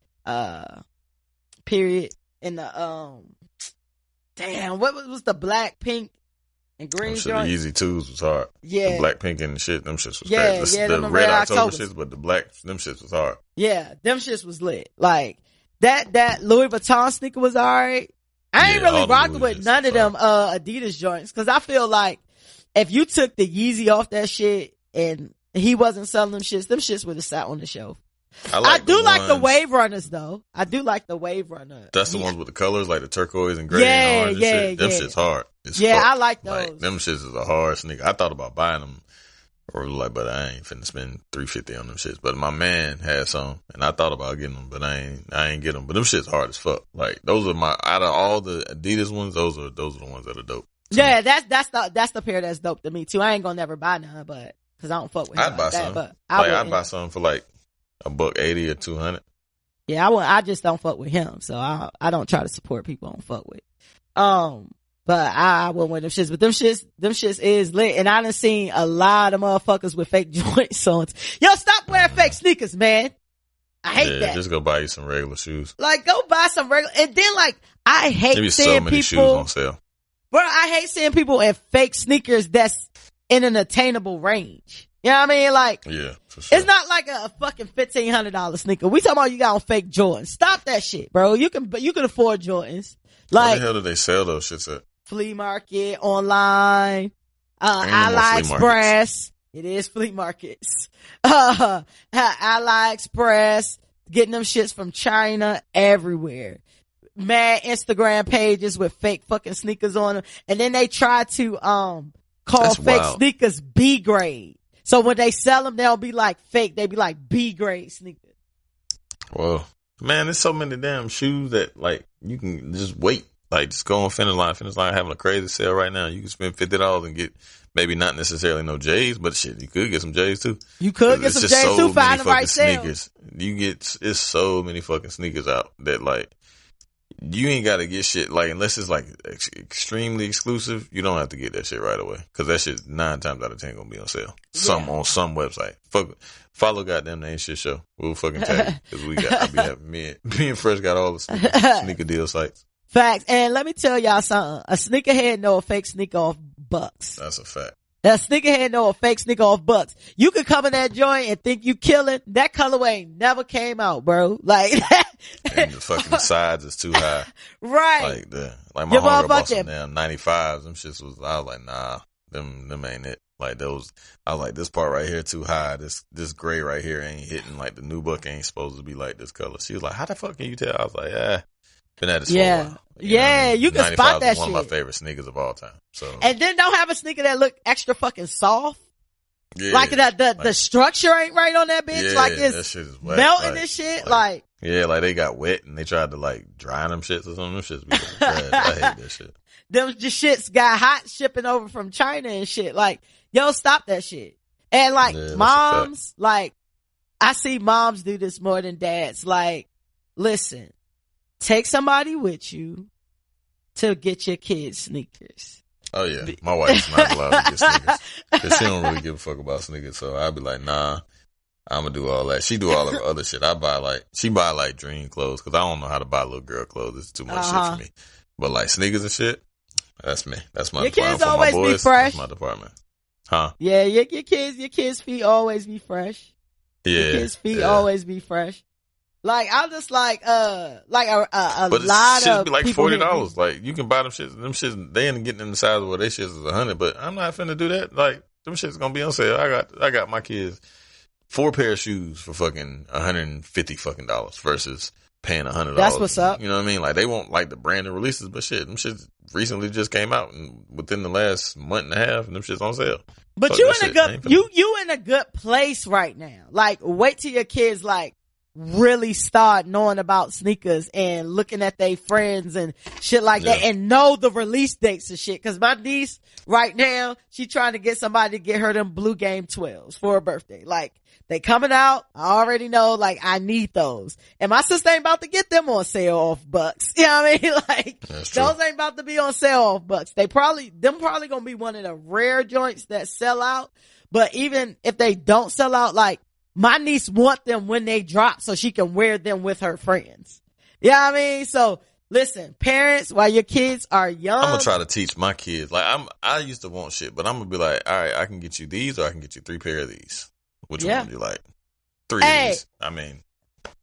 Period. And the, damn, what was the black, pink, and green joint? The Yeezy 2s was hard. Yeah. The black, pink, and shit, them shits was crazy. Yeah, the Red October shits, but the black, them shits was hard. Yeah, them shits was lit. Like, that Louis Vuitton sneaker was alright. I ain't really rocking with none of them Adidas joints, cause I feel like if you took the Yeezy off that shit and he wasn't selling them shits would have sat on the shelf. I do like the Wave Runners though. I do like the Wave Runner. That's the ones with the colors, like the turquoise and gray and orange and shit. Them shit's hard. I like those. Like, them shits is a hard sneaker. I thought about buying them, or like, but I ain't finna spend $350 on them shits. But my man had some, and I thought about getting them, but I ain't get them. But them shits hard as fuck. Like, those are out of all the Adidas ones, those are the ones that are dope. Yeah, that's the pair that's dope to me too. I ain't gonna never buy none, but cause I don't fuck with. I'd buy some. But I'd buy some for like $180 or $200. Yeah, I just don't fuck with him, so I don't try to support people I don't fuck with. But I wouldn't wear them shits. But them shits is lit. And I done seen a lot of motherfuckers with fake joints on. Yo, stop wearing fake sneakers, man. I hate that. Just go buy you some regular shoes. Like, go buy some regular, and then like, I hate seeing so many shoes on sale. Bro, I hate seeing people in fake sneakers that's in an attainable range. You know what I mean? Like, yeah, for sure. It's not like a fucking $1,500 sneaker. We talking about you got on fake Jordans. Stop that shit, bro. You can afford Jordans. Like, where the hell do they sell those shits at? Flea market, online, AliExpress. It is flea markets. AliExpress, getting them shits from China everywhere. Mad Instagram pages with fake fucking sneakers on them. And then they try to, call That's fake wild. sneakers B grade. So when they sell them, they'll be like fake. They be like B grade sneakers. Well, man, there's so many damn shoes that like you can just wait. Like just go on Finish Line. Finish Line having a crazy sale right now. You can spend $50 and get maybe not necessarily no J's, but shit, you could get some J's too. You could get some J's too. Find the right sneakers. It's so many fucking sneakers out that like you ain't got to get shit like unless it's like extremely exclusive. You don't have to get that shit right away because that shit 9 times out of 10 gonna be on sale. On some website. Follow goddamn the Ain't Shit Show. We'll fucking tag you because I be having me and Fresh got all the sneaker deal sites. Facts. And let me tell y'all something. A sneakerhead know a fake sneaker off bucks. That's a fact. A sneakerhead know a fake sneaker off bucks. You could come in that joint and think you killing. That colorway never came out, bro. Like and the fucking sides is too high. Right. Like my homegirl bought some damn 95s. Them shits I was like, nah, them ain't it. Like those, I was like, this part right here too high. This gray right here ain't hitting. Like the new buck ain't supposed to be like this color. She was like, how the fuck can you tell? I was like, been at it for a while. You know what I mean? You can spot that shit. One of my favorite sneakers of all time. So, and then don't have a sneaker that look extra fucking soft. Yeah, like the structure ain't right on that bitch. Yeah, like it's that shit is wet. Melting this shit. Like like they got wet and they tried to like dry them shits or something. Them shits be trash. I hate that shit. Them just shits got hot shipping over from China and shit. Like, yo, stop that shit. And like moms, like I see moms do this more than dads. Like, listen. Take somebody with you to get your kids sneakers. Oh yeah, my wife's not allowed to get sneakers because she don't really give a fuck about sneakers. So I'd be like, nah, I'm gonna do all that. She do all of the other shit. She buy like dream clothes because I don't know how to buy little girl clothes. It's too much shit for me. But like sneakers and shit, that's me. That's my department. Your kids always be fresh. That's my department. Huh? Yeah, your kids' feet always be fresh. Yeah, your kids' feet always be fresh. Like, I'm just like a but lot shit of be like people $40. Like, you can buy them shits. Them shits, they ain't getting in the size where they shits is 100, but I'm not finna do that. Like, them shits gonna be on sale. I got my kids 4 pair of shoes for fucking $150 fucking dollars versus paying $100. That's what's up. You know what I mean? Like, they won't like the brand new releases, but shit, them shits recently just came out and within the last month and a half, and them shits on sale. But you in a good place right now. Like, wait till your kids like really start knowing about sneakers and looking at their friends and shit like that and know the release dates and shit. Cause my niece right now, she trying to get somebody to get her them Blue Game 12s for her birthday. Like, they coming out. I already know, like, I need those. And my sister ain't about to get them on sale off bucks. You know what I mean? Like, those ain't about to be on sale off bucks. Them probably gonna be one of the rare joints that sell out. But even if they don't sell out, like, my niece want them when they drop so she can wear them with her friends. You know what I mean? So listen, parents, while your kids are young. I'm gonna try to teach my kids. Like I used to want shit, but I'm gonna be like, all right, I can get you these or I can get you 3 pair of these. Which one would you like? 3 of these. I mean.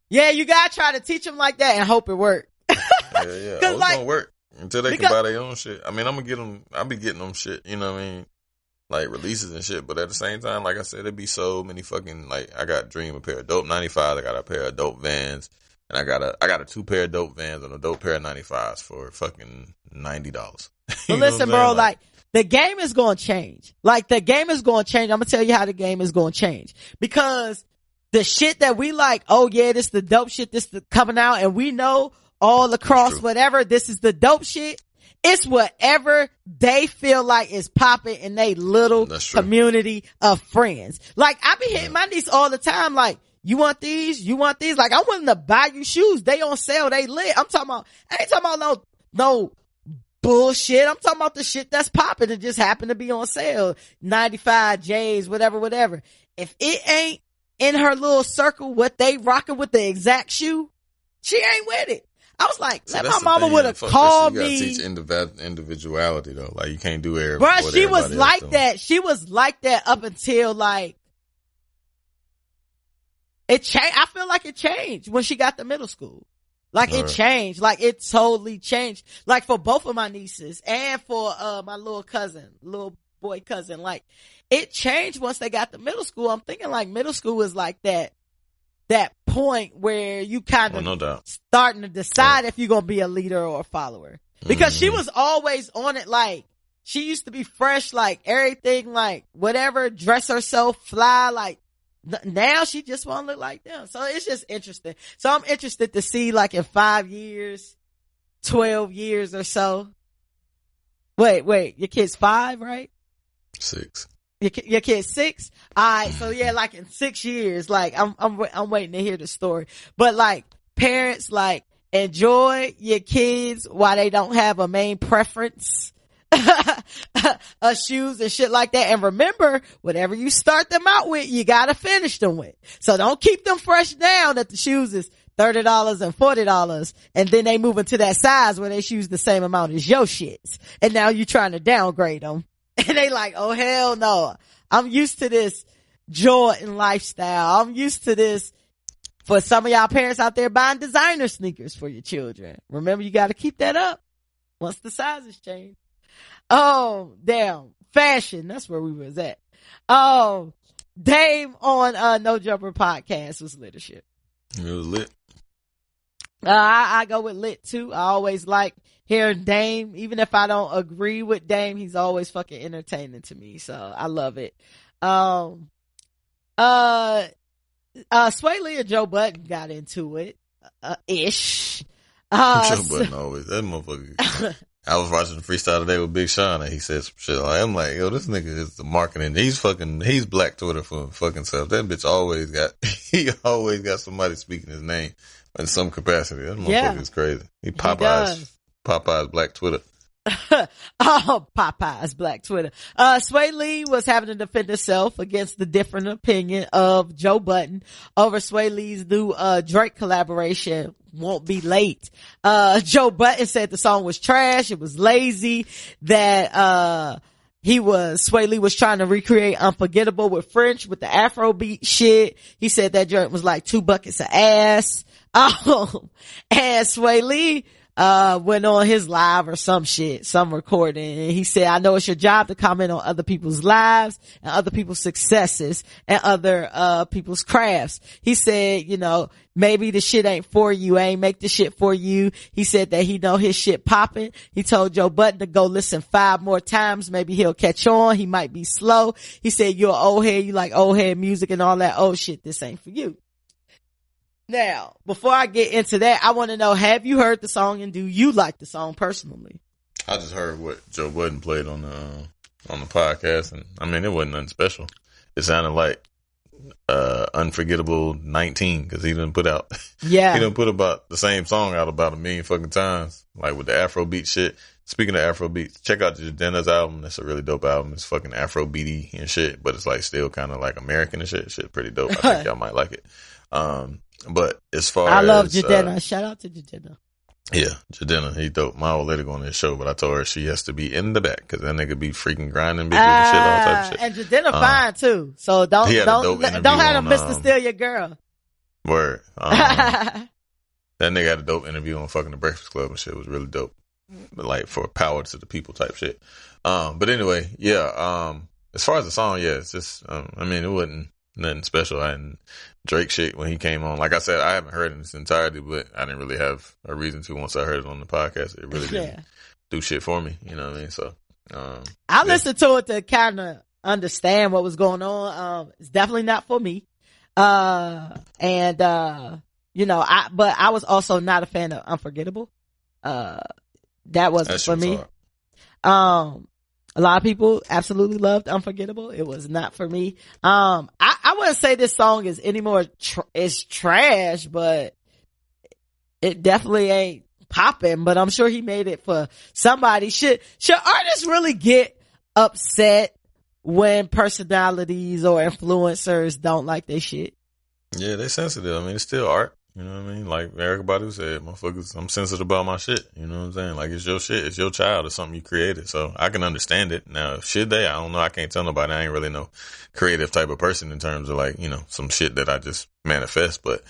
Yeah, you gotta try to teach them like that and hope it works. Yeah. It's gonna work until they can buy their own shit. I mean, I'm gonna get them, I'll be getting them shit, you know what I mean? Like releases and shit, but at the same time, like I said, there'd be so many fucking, like, I got Dream a pair of dope 95s, I got a pair of dope Vans, and I got a 2 pair of dope Vans and a dope pair of 95s for fucking $90. But listen, bro, like the game is gonna change. Like the game is gonna change. I'm gonna tell you how the game is gonna change. Because the shit that we like, oh yeah, this the dope shit, this the coming out, and we know all across whatever, this is the dope shit. It's whatever they feel like is popping in they little community of friends. Like, I be hitting my niece all the time, like, you want these? You want these? Like, I'm willing to buy you shoes. They on sale. They lit. I ain't talking about no bullshit. I'm talking about the shit that's popping and just happen to be on sale. 95 J's, whatever. If it ain't in her little circle what they rocking with the exact shoe, she ain't with it. I was like, so my mama would have called me. You gotta teach individuality though. Like you can't do everything. Bruh, she was like that. She was like that up until like, it changed. I feel like it changed when she got to middle school. Like it changed. Like it totally changed. Like for both of my nieces and for, my little boy cousin, like it changed once they got to middle school. I'm thinking like middle school is like that point where you kind of no doubt. starting to decide if you're going to be a leader or a follower. Because she was always on it. Like she used to be fresh, like everything, like whatever, dress herself, fly, like now she just want to look like them. So it's just interesting. So I'm interested to see like in 5 years, 12 years or so. Wait, your kid's 5, right? 6. Your kid's 6? Alright, so yeah, like in 6 years, like I'm waiting to hear the story. But like parents, like enjoy your kids while they don't have a main preference. Shoes and shit like that. And remember, whatever you start them out with, you gotta finish them with. So don't keep them fresh down that the shoes is $30 and $40 and then they move into that size where they shoes the same amount as your shits. And now you trying to downgrade them. And they like, oh hell no. I'm used to this Jordan lifestyle. I'm used to this. For some of y'all parents out there buying designer sneakers for your children. Remember, you gotta keep that up once the sizes change. Oh, damn. Fashion. That's where we was at. Oh, Dame on, No Jumper podcast was leadership. It was lit. I go with lit too. I always like hearing Dame. Even if I don't agree with Dame, he's always fucking entertaining to me. So I love it. Swae Lee and Joe Budden got into it. Ish. Joe Budden always, that motherfucker. I was watching the freestyle today with Big Sean and he said some shit like, I'm like, yo, this nigga is the marketing. He's Black Twitter for fucking self. That bitch he always got somebody speaking his name in some capacity. That motherfucker is crazy. He Popeye's Black Twitter. Oh, Popeye's Black Twitter. Swae Lee was having to defend herself against the different opinion of Joe Budden over Swae Lee's new, Drake collaboration, Won't Be Late. Joe Budden said the song was trash. It was lazy, that, Swae Lee was trying to recreate Unforgettable with French with the Afrobeat shit. He said that joint was like 2 buckets of ass. And Swae Lee, went on his live or some recording, and he said, I know it's your job to comment on other people's lives and other people's successes and other, people's crafts. He said, maybe the shit ain't for you. I ain't make the shit for you. He said that he know his shit popping. He told Joe Budden to go listen 5 more times. Maybe he'll catch on. He might be slow. He said, you're an old head. You like old head music and all that old shit. This ain't for you. Now, before I get into that, I want to know, have you heard the song and do you like the song personally? I just heard what Joe Budden played on the podcast, and I mean, it wasn't nothing special. It sounded like Unforgettable 19, because he done put about the same song out about 1 million fucking times, like with the Afrobeat shit. Speaking of Afrobeats, check out Jadena's album. That's a really dope album. It's fucking Afrobeaty and shit, but it's like still kind of like American and shit. Shit pretty dope. I think y'all might like it. But as far as... I love Jadena. Shout out to Jadena. Yeah, Jadena. He dope. My old lady going to his show, but I told her she has to be in the back because that nigga be freaking grinding bitches and shit, all type of shit. And Jadena fine too. So don't have him Mr. Steal Your Girl. Word. That nigga had a dope interview on fucking The Breakfast Club and shit. It was really dope. But like for power to the people type shit. But anyway, yeah. As far as the song, yeah, it's just, I mean, it wasn't nothing special. And Drake shit when he came on, like I said, I haven't heard it in its entirety, but I didn't really have a reason to once I heard it on the podcast. It really didn't do shit for me, you know what I mean? So I listened to it to kind of understand what was going on. It's definitely not for me. But I was also not a fan of Unforgettable. That wasn't for me. A lot of people absolutely loved Unforgettable. It was not for me. I wouldn't say this song is any more it's trash, but it definitely ain't popping. But I'm sure he made it for somebody. Should artists really get upset when personalities or influencers don't like their shit? Yeah, they sensitive. I mean, it's still art. You know what I mean? Like Erykah Badu said, motherfuckers, I'm sensitive about my shit. You know what I'm saying? Like, it's your shit. It's your child. It's something you created. So I can understand it. Now, should they? I don't know. I can't tell nobody. I ain't really no creative type of person in terms of like, some shit that I just manifest. But,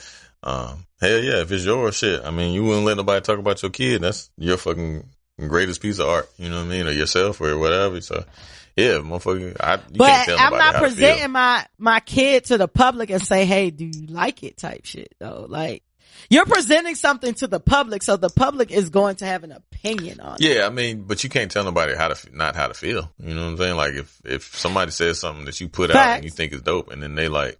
hell yeah, if it's your shit, I mean, you wouldn't let nobody talk about your kid. That's your fucking greatest piece of art. You know what I mean? Or yourself or whatever. So, yeah, motherfucker. You can't tell I'm not how presenting my kid to the public and say, hey, do you like it type shit though. Like, you're presenting something to the public, so the public is going to have an opinion on it. Yeah, I mean, but you can't tell nobody not how to feel. You know what I'm saying? Like, if somebody says something that you put out and you think is dope, and then they like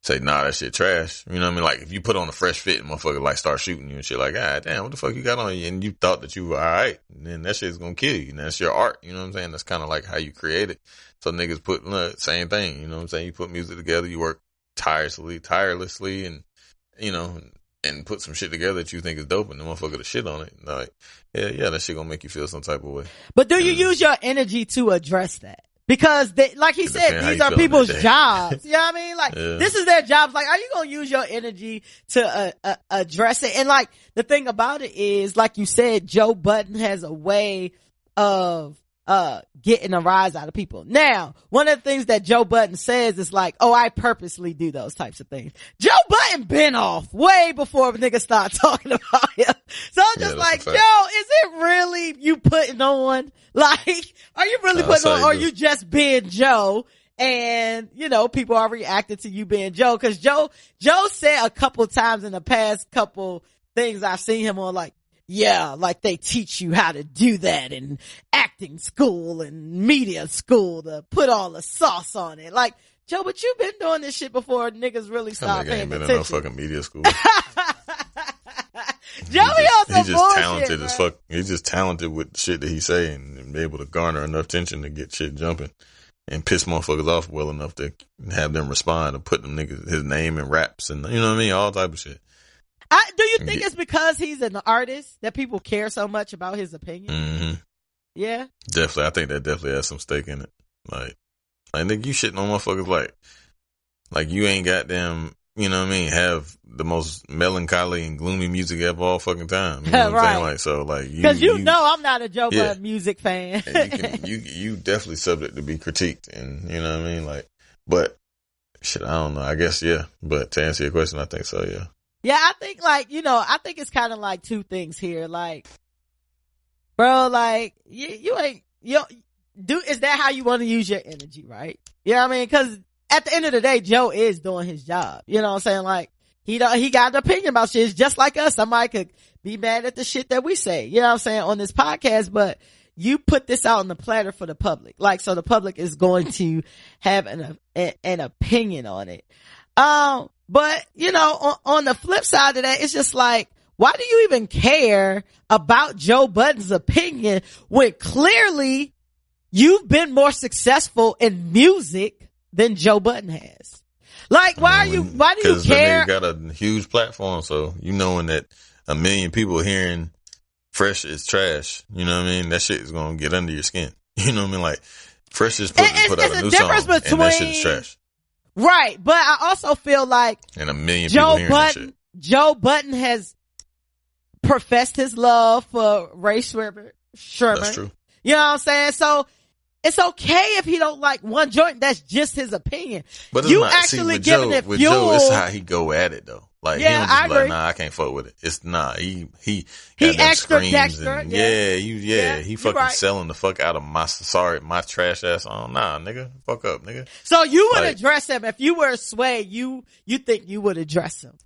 say, nah, that shit trash. You know what I mean? Like, if you put on a fresh fit and motherfucker like start shooting you and shit, like, ah, damn, what the fuck you got on you? And you thought that you were all right, and then that shit's gonna kill you. And that's your art. You know what I'm saying? That's kind of like how you create it. So niggas put same thing. You know what I'm saying? You put music together, you work tirelessly, and and put some shit together that you think is dope, and the motherfucker the shit on it. Like, yeah, that shit gonna make you feel some type of way. But do you use your energy to address that? Because like he said, these are people's jobs. You know what I mean? Like, this is their jobs. Like, are you going to use your energy to address it? And like, the thing about it is, like you said, Joe Budden has a way of getting a rise out of people. Now, one of the things that Joe Budden says is like, oh, I purposely do those types of things. Joe Budden been off way before niggas start talking about him. So I'm just like, Joe, is it really you putting on? Like, are you really putting on, or are you just being Joe? And, people are reacting to you being Joe. Cause Joe said a couple times in the past couple things I've seen him on, like, yeah, like they teach you how to do that in acting school and media school to put all the sauce on it. Like, Joe, but you've been doing this shit before niggas really start paying attention. Ain't been in no fucking media school. Joey also he's just talented as fuck. He's just talented with the shit that he say and be able to garner enough attention to get shit jumping and piss motherfuckers off well enough to have them respond or put them niggas his name in raps and you know what I mean, all type of shit. Do you think it's because he's an artist that people care so much about his opinion? Mm-hmm. Yeah, definitely. I think that definitely has some stake in it. Like nigga, you shitting on motherfuckers like you ain't goddamn. You know what I mean? Have the most melancholy and gloomy music of all fucking time. You know what I'm saying? Like, so like because you know I'm not a Joe Budden music fan. And you definitely subject to be critiqued, and you know what I mean? Like, but shit, I don't know. I guess yeah. But to answer your question, I think so. Yeah. Yeah, I think I think it's kind of like two things here. Like, bro, like you ain't is that how you want to use your energy, right? You know what I mean? Because at the end of the day, Joe is doing his job. You know what I'm saying? Like, he got an opinion about shit. It's just like us. Somebody could be mad at the shit that we say, you know what I'm saying, on this podcast, but you put this out on the platter for the public. Like, so the public is going to have an opinion on it. But, on the flip side of that, it's just like, why do you even care about Joe Budden's opinion when clearly you've been more successful in music than Joe Budden has? Like, why do you care? Because that nigga got a huge platform, so you knowing that 1 million people hearing Fresh is trash, you know what I mean? That shit is gonna get under your skin. You know what I mean? Like, Fresh just put out a new song, and that shit is trash. Right, but I also feel like and 1 million people hearing that shit. Joe Budden has professed his love for Ray Sherman. That's true. You know what I'm saying? So it's okay if he don't like one joint. That's just his opinion. But you actually giving it with fuel. Joe, it's how he go at it though. Like, yeah, he don't just I be agree. like, nah, I can't fuck with it. It's he extra screams Dexter. and he fucking selling the fuck out of my trash ass song. Nah, nigga, fuck up, nigga. So you would address him if you were Swae. You think you would address him?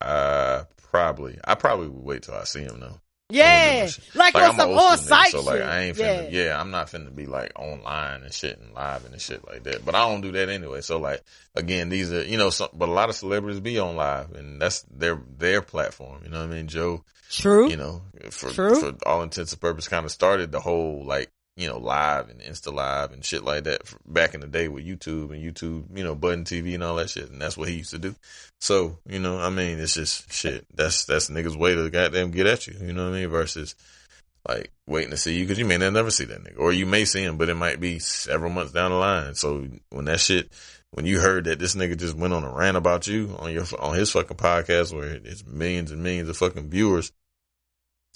Probably. I probably would wait till I see him though. Yeah, like on some on-site so shit. Like, I ain't finna, I'm not finna be like online and shit and live and shit like that. But I don't do that anyway. So like, again, these are, but a lot of celebrities be on live and that's their platform. You know what I mean? Joe, true. For all intents and purposes, kind of started the whole like, live and Insta live and shit like that back in the day with YouTube and YouTube, Budden TV and all that shit. And that's what he used to do. So, I mean, it's just shit. That's niggas way to goddamn get at you. You know what I mean? Versus like waiting to see you because you may never see that nigga, or you may see him, but it might be several months down the line. So when you heard that this nigga just went on a rant about you on his fucking podcast where it's millions and millions of fucking viewers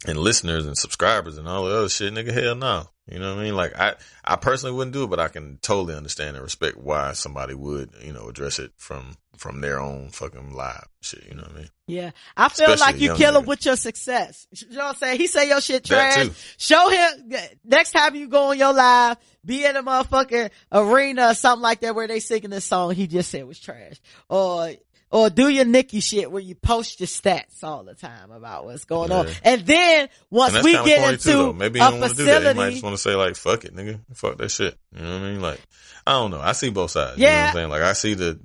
and listeners and subscribers and all the other shit, nigga, hell no. You know what I mean? Like, I personally wouldn't do it, but I can totally understand and respect why somebody would, address it from their own fucking live shit. You know what I mean? Yeah. I feel especially like you kill him with your success. You know what I'm saying? He say your shit trash. Show him next time you go on your live, be in a motherfucking arena or something like that where they singing this song he just said was trash. Or do your Nicki shit where you post your stats all the time about what's going on. And then once we get into maybe he don't want to do that. He might just want to say like, fuck it, nigga. Fuck that shit. You know what I mean? Like, I don't know. I see both sides. Yeah. You know what I'm saying? Like, I see the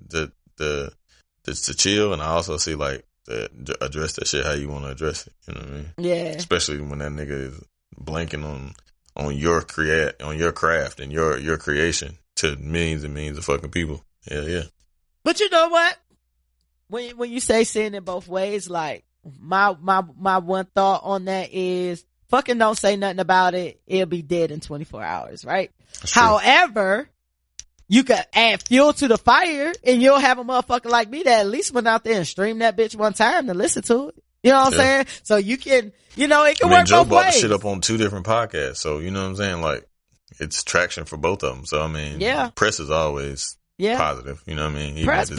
chill, and I also see like the address that shit how you want to address it. You know what I mean? Yeah. Especially when that nigga is blanking on your craft and your creation to millions and millions of fucking people. Yeah. But you know what? When you say seeing it both ways, like my one thought on that is fucking don't say nothing about it. It'll be dead in 24 hours, right? However, you could add fuel to the fire and you'll have a motherfucker like me that at least went out there and streamed that bitch one time to listen to it. You know what I'm saying? So you can, it can work Joe both brought ways. the shit up on 2 different podcasts. So you know what I'm saying? Like it's traction for both of them. So I mean, press is always positive. You know what I mean? Press.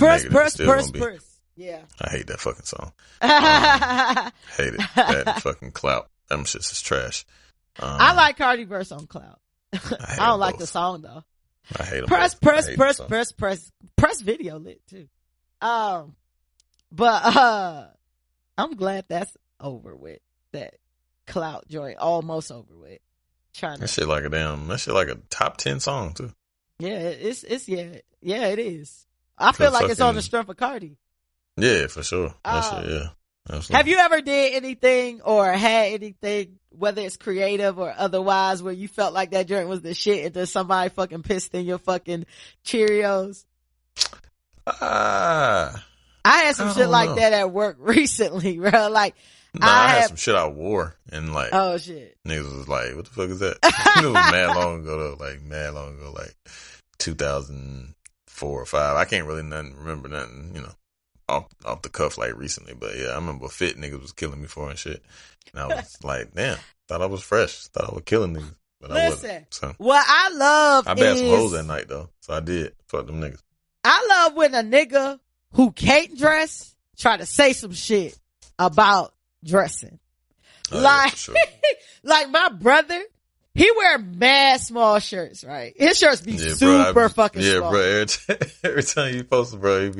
Yeah. I hate that fucking song. Hate it. That fucking Clout. Them shits is trash. I like Cardi verse on Clout. I don't like the song though. I hate them. Press video lit too. But I'm glad that's over with. That Clout joint almost over with. That shit like a top 10 song too. Yeah, it is. I feel like it's on the strength of Cardi. Yeah, for sure. Absolutely. Have you ever did anything or had anything, whether it's creative or otherwise, where you felt like that joint was the shit and then somebody fucking pissed in your fucking Cheerios? I had some shit like that at work recently, bro. Like, I had some shit I wore and like, oh shit. Niggas was like, what the fuck is that? It was mad long ago though, like 2004 or 5. I can't really remember nothing, off the cuff like recently, but yeah, I remember fit niggas was killing me for and shit. And I was like, damn, thought I was fresh, thought I was killing niggas, but I wasn't. So what I love I bagged some hoes that night though, so I did. Fuck them niggas. I love when a nigga who can't dress try to say some shit about dressing. Sure. Like my brother, he wear mad small shirts, right? His shirts be super fucking small. Yeah, bro. Every time you post it, bro,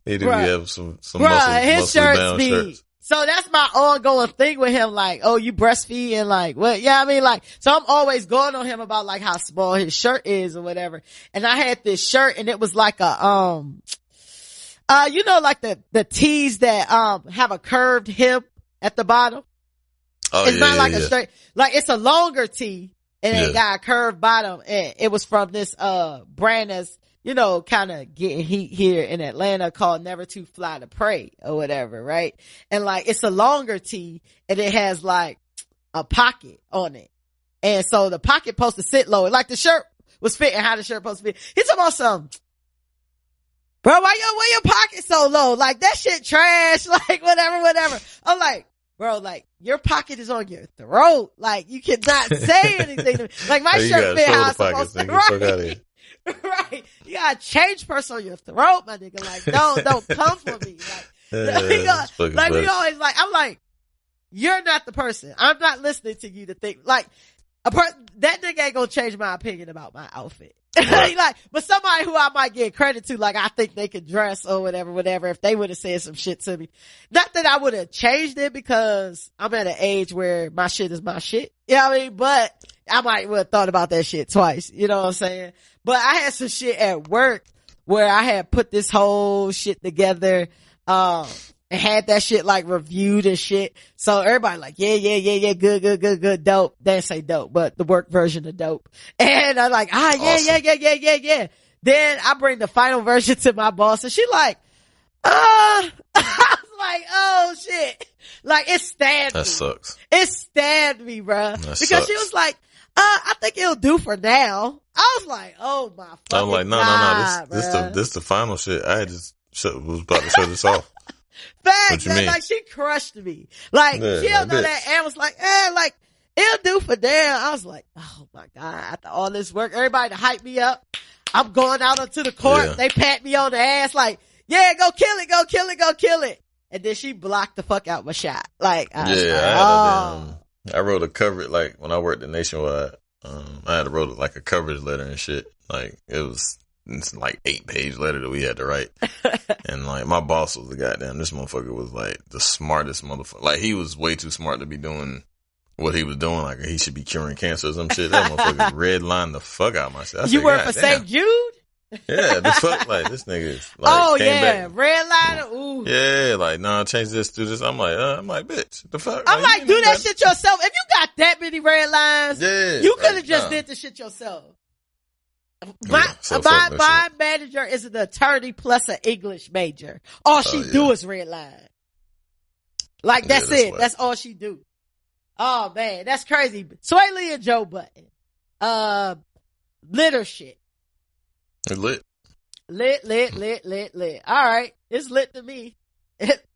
he do have some his shirts be shirts. So that's my ongoing thing with him. Like, oh, you breastfeed and like, what? Yeah, I mean, like, so I'm always going on him about like how small his shirt is or whatever. And I had this shirt and it was like a, like the tees that, have a curved hip at the bottom. Oh, it's not like a straight, like it's a longer tee and it got a curved bottom. And it was from this, brand that's, kind of getting heat here in Atlanta called Never Too Fly to Pray or whatever, right? And like, it's a longer tee and it has like a pocket on it. And so the pocket supposed to sit lower. Like the shirt was fitting how the shirt supposed to fit. He's talking about something. Bro, why your pocket so low? Like that shit trash. Like whatever. I'm like, bro, like your pocket is on your throat. Like you cannot say anything to me. Like my shirt fit how it's supposed to. Right. Right. You gotta change purse on your throat, my nigga. Like, don't come for me. Like, we always like, I'm like, you're not the person. I'm not listening to you to think, like, that nigga ain't gonna change my opinion about my outfit. Right. Like, but somebody who I might give credit to, like, I think they could dress or whatever, if they would have said some shit to me. Not that I would have changed it because I'm at an age where my shit is my shit. You know what I mean? But I might have thought about that shit twice. You know what I'm saying? But I had some shit at work where I had put this whole shit together, and had that shit like reviewed and shit. So everybody like, yeah, good, dope. They didn't say dope, but the work version of dope. And I'm like, awesome. yeah. Then I bring the final version to my boss and she like, I was was like, oh shit. Like, it stabbed me. That sucks. It stabbed me, bruh. Because she was like, I think it'll do for now. I was like, oh my fucking God. I'm like, no. This the final shit. I had just was about to shut this off. Facts, man. Like, she crushed me. Like, yeah, she don't know that. And was like, like, it'll do for now. I was like, oh my God. After all this work, everybody to hype me up. I'm going out onto the court. Yeah. They pat me on the ass like, yeah, go kill it, go kill it, go kill it. And then she blocked the fuck out my shot. Like, I wrote a coverage, like, when I worked at Nationwide, I had to wrote like a coverage letter and shit. Like, it's like 8-page letter that we had to write. And like, my boss was the goddamn, this motherfucker was like the smartest motherfucker. Like, he was way too smart to be doing what he was doing. Like, he should be curing cancer or some shit. That motherfucker redlined the fuck out of my shit. You work for St. Jude? Yeah, the fuck, like, this nigga is like, redliner, ooh. Yeah, like, nah, change this, do this. I'm like, bitch, the fuck? I'm like, do that shit yourself. If you got that many red lines, you could have just did the shit yourself. My manager is an attorney plus an English major. All she do is redline. Like, that's it. That's all she do. Oh man, that's crazy. Swae Lee and Joe Budden. Litter shit. It's lit. Lit. All right. It's lit to me.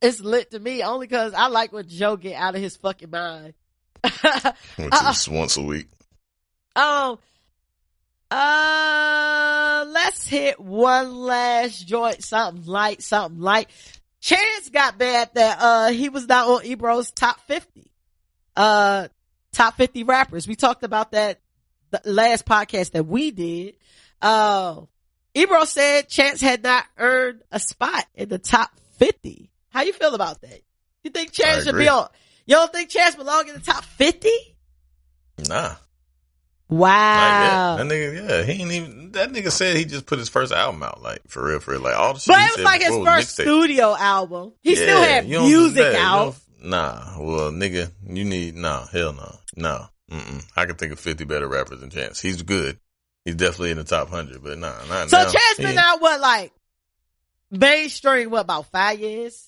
It's lit to me only because I like when Joe get out of his fucking mind. Which is once a week. Let's hit one last joint. Something light. Chance got bad that, he was not on Ebro's top 50. Top 50 rappers. We talked about that the last podcast that we did. Ebro said Chance had not earned a spot in the top 50. How you feel about that? You think Chance should be on? You don't think Chance belong in the top 50? Nah. Wow. That nigga, he ain't even, that nigga said he just put his first album out, like, for real, like, all the shit. But it was like his first studio album. He still had music out. Nah, well, nigga, hell no. I can think of 50 better rappers than Chance. He's good. He's definitely in the top 100, but not so now. Chance been out, like, mainstream, about 5 years?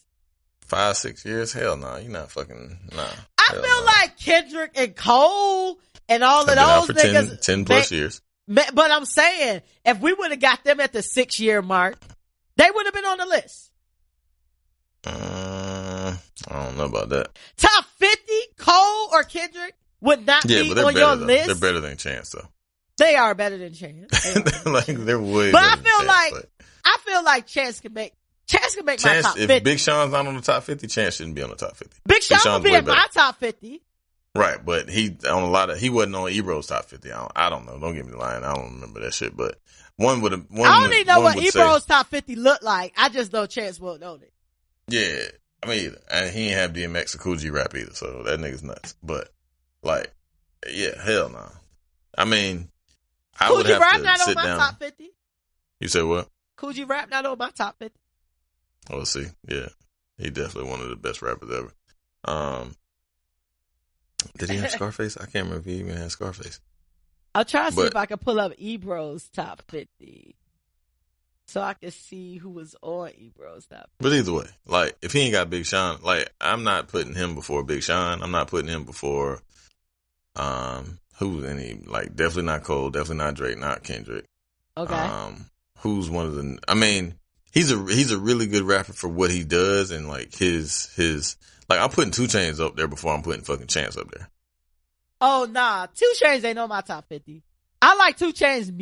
5-6 years? Hell no. You're not fucking, nah. I feel like Kendrick and Cole and all of those niggas. 10 plus years. But I'm saying, if we would have got them at the 6-year mark, they would have been on the list. I don't know about that. Top 50, Cole or Kendrick would not be on your list. They're better than Chance, though. They are better than Chance. Like, they're way but better than Chance. I feel like Chance can make my top 50. If Big Sean's not on the top 50, Chance shouldn't be on the top 50. Big Sean would be in my top 50. Right, but he wasn't on Ebro's top 50. I don't know. Don't get me lying. I don't remember that shit, but I don't even know what Ebro's top 50 looked like. I just know Chance won't know it. Yeah, I mean, and he ain't have DMX or Cool G rap either, so that nigga's nuts. But, like, yeah, hell no. I mean, I would have to sit down. Cool G rap not on my top 50. You said what? Cool G rap not on my top 50. Oh, see, yeah, he definitely one of the best rappers ever. Did he have Scarface? I can't remember if he even had Scarface. I'll try to see if I can pull up Ebro's top 50. So I can see who was on Ebro's top 50. But either way, like, if he ain't got Big Sean, like, I'm not putting him before Big Sean. I'm not putting him before, who's any, like, definitely not Cole, definitely not Drake, not Kendrick. Okay. Who's one of the, I mean, he's a really good rapper for what he does and, like, his, like, I'm putting 2 Chainz up there before I'm putting fucking Chance up there. Oh, nah. 2 Chainz ain't on my top 50. I like 2 Chainz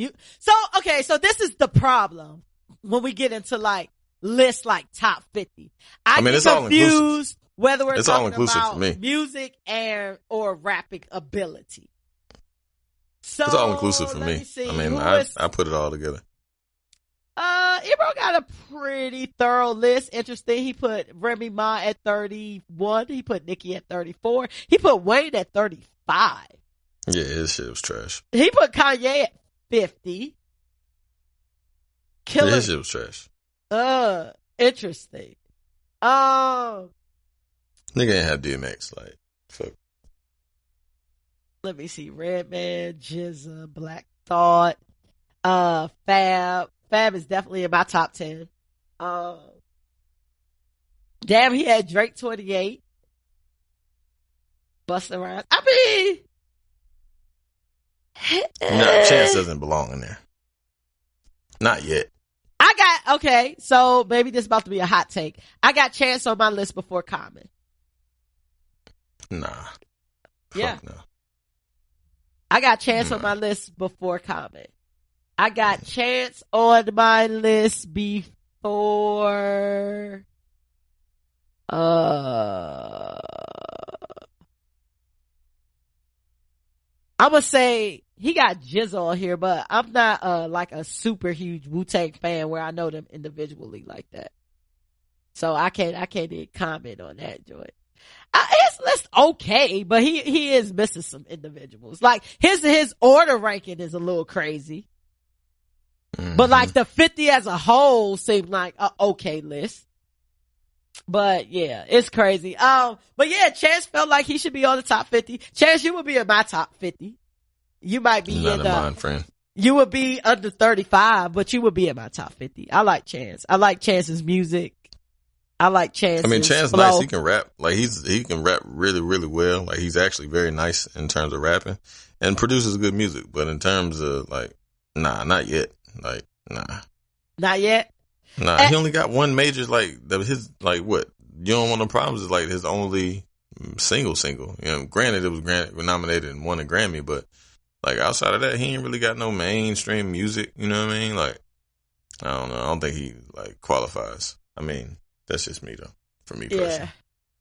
so this is the problem when we get into, like, lists like top 50. I mean, it's all inclusive. Whether we're talking about music or rapping ability. So, it's all inclusive for me. I mean, I put it all together. Ebro got a pretty thorough list. Interesting. He put Remy Ma at 31. He put Nicki at 34. He put Wayne at 35. Yeah, his shit was trash. He put Kanye at 50. Yeah, his shit was trash. Interesting. Nigga ain't have DMX, like, fuck. Let me see. Redman, Jizza, Black Thought, Fab. Fab is definitely in my top 10. Damn, he had Drake 28. Busta Rhymes. I mean, no, Chance doesn't belong in there. Not yet. Okay, so maybe this is about to be a hot take. I got Chance on my list before Common. Nah. Yeah. Fuck no. I got Chance on my list before Common. I got Chance on my list before I'm gonna say he got Jizz on here, but I'm not like a super huge Wu-Tang fan where I know them individually like that. So I can't even comment on that joint. His list okay, but he is missing some individuals. Like his order ranking is a little crazy. But like the 50 as a whole seemed like a okay list. But yeah, it's crazy. But yeah, Chance felt like he should be on the top 50. Chance, you would be in my top 50. You might be not in mine, friend. You would be under 35, but you would be in my top 50. I like Chance. I like Chance's music. I like Chance. I mean, Chance flow. nice. He can rap. Like he can rap really, really well. Like he's actually very nice in terms of rapping and produces good music. But in terms of like, nah, not yet. Like, nah. Not yet? Nah, he only got one major, like, his, like, what? You Don't Want No Problems is, like, his only single. You know, granted, it was nominated and won a Grammy, but, like, outside of that, he ain't really got no mainstream music, you know what I mean? Like, I don't know. I don't think he, like, qualifies. I mean, that's just me, though, for me personally.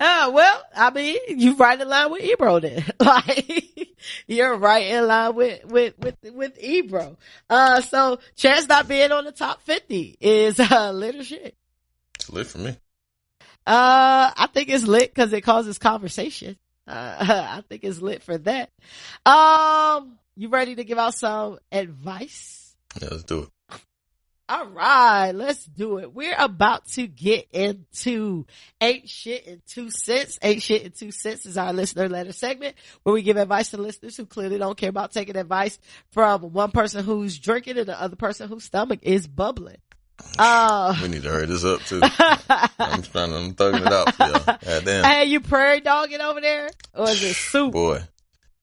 Oh, well, I mean, you right in line with Ebro then. Like, you're right in line with Ebro. So Chance not being on the top 50 is, lit or shit. It's lit for me. I think it's lit cause it causes conversation. I think it's lit for that. You ready to give out some advice? Yeah, let's do it. All right, let's do it. We're about to get into Ain't Shit in 2 Cents. Ain't Shit in 2 Cents is our listener letter segment where we give advice to listeners who clearly don't care about taking advice from one person who's drinking and the other person whose stomach is bubbling. We need to hurry this up too. I'm thugging it out for y'all. God damn. Hey, you prairie dogging over there? Or is it soup? Boy,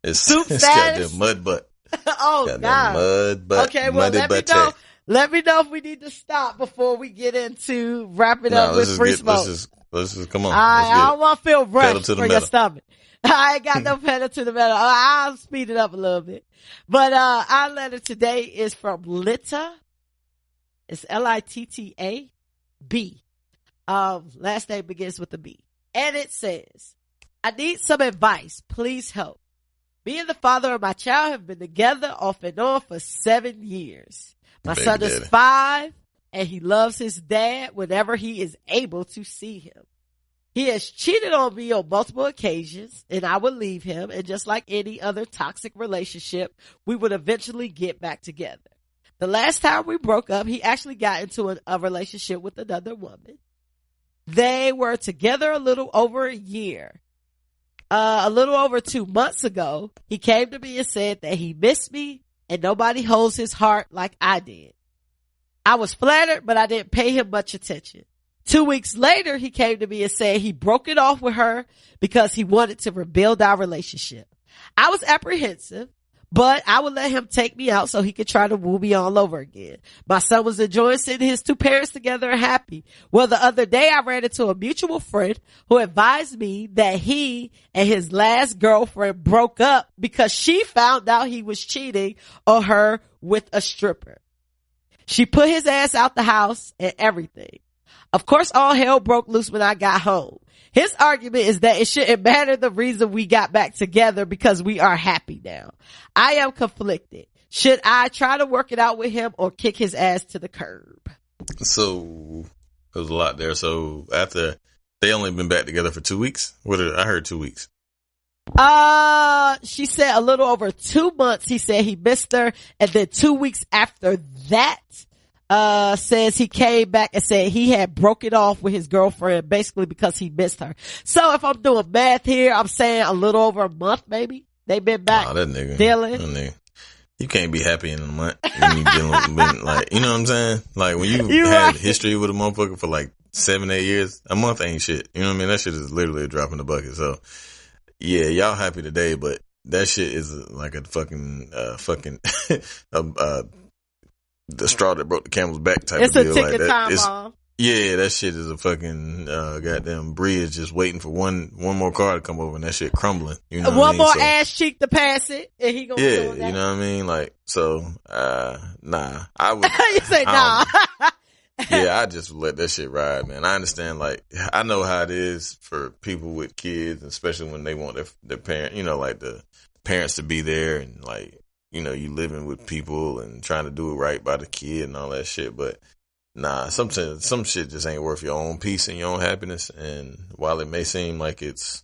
it's soup it's got that mud butt. Oh, God. Mud butt. Okay, well, let me know. Let me know if we need to stop before we get into wrapping up with free smoke. Let's just come on. I don't want to feel rushed for your stomach. I ain't got no pedal to the metal. I'll speed it up a little bit. But, our letter today is from Litta. It's Litta-B. Last name begins with a B. And it says, I need some advice. Please help. Me and the father of my child have been together off and on for 7 years. My son is 5 and he loves his dad whenever he is able to see him. He has cheated on me on multiple occasions and I would leave him. And just like any other toxic relationship, we would eventually get back together. The last time we broke up, he actually got into a relationship with another woman. They were together a little over a year. A little over 2 months ago, he came to me and said that he missed me and nobody holds his heart like I did. I was flattered, but I didn't pay him much attention. 2 weeks later, he came to me and said he broke it off with her because he wanted to rebuild our relationship. I was apprehensive, but I would let him take me out so he could try to woo me all over again. My son was enjoying seeing his 2 parents together and happy. Well, the other day I ran into a mutual friend who advised me that he and his last girlfriend broke up because she found out he was cheating on her with a stripper. She put his ass out the house and everything. Of course, all hell broke loose when I got home. His argument is that it shouldn't matter the reason we got back together because we are happy now. I am conflicted. Should I try to work it out with him or kick his ass to the curb? So there's a lot there. So after they only been back together for 2 weeks. I heard 2 weeks. She said a little over 2 months. He said he missed her. And then 2 weeks after that, says he came back and said he had broken off with his girlfriend basically because he missed her. So if I'm doing math here, I'm saying a little over a month maybe. They've been back that nigga, dealing. That You can't be happy in a month when you dealing with, like, you know what I'm saying? Like, when you had history with a motherfucker for like 7-8 years, a month ain't shit. You know what I mean? That shit is literally a drop in the bucket. So, yeah, y'all happy today, but that shit is like a fucking, the straw that broke the camel's back type of deal. It's a ticket like that. time bomb. Yeah, that shit is a fucking goddamn bridge just waiting for one more car to come over and that shit crumbling. You know one more ass cheek to pass it, and he gonna you know what I mean? Like, so, nah. I would. You say nah. Yeah, I just let that shit ride, man. I understand, like, I know how it is for people with kids, especially when they want their parent, you know, like the parents to be there and like, you know, you living with people and trying to do it right by the kid and all that shit, but. Nah, some shit just ain't worth your own peace and your own happiness. And while it may seem like it's,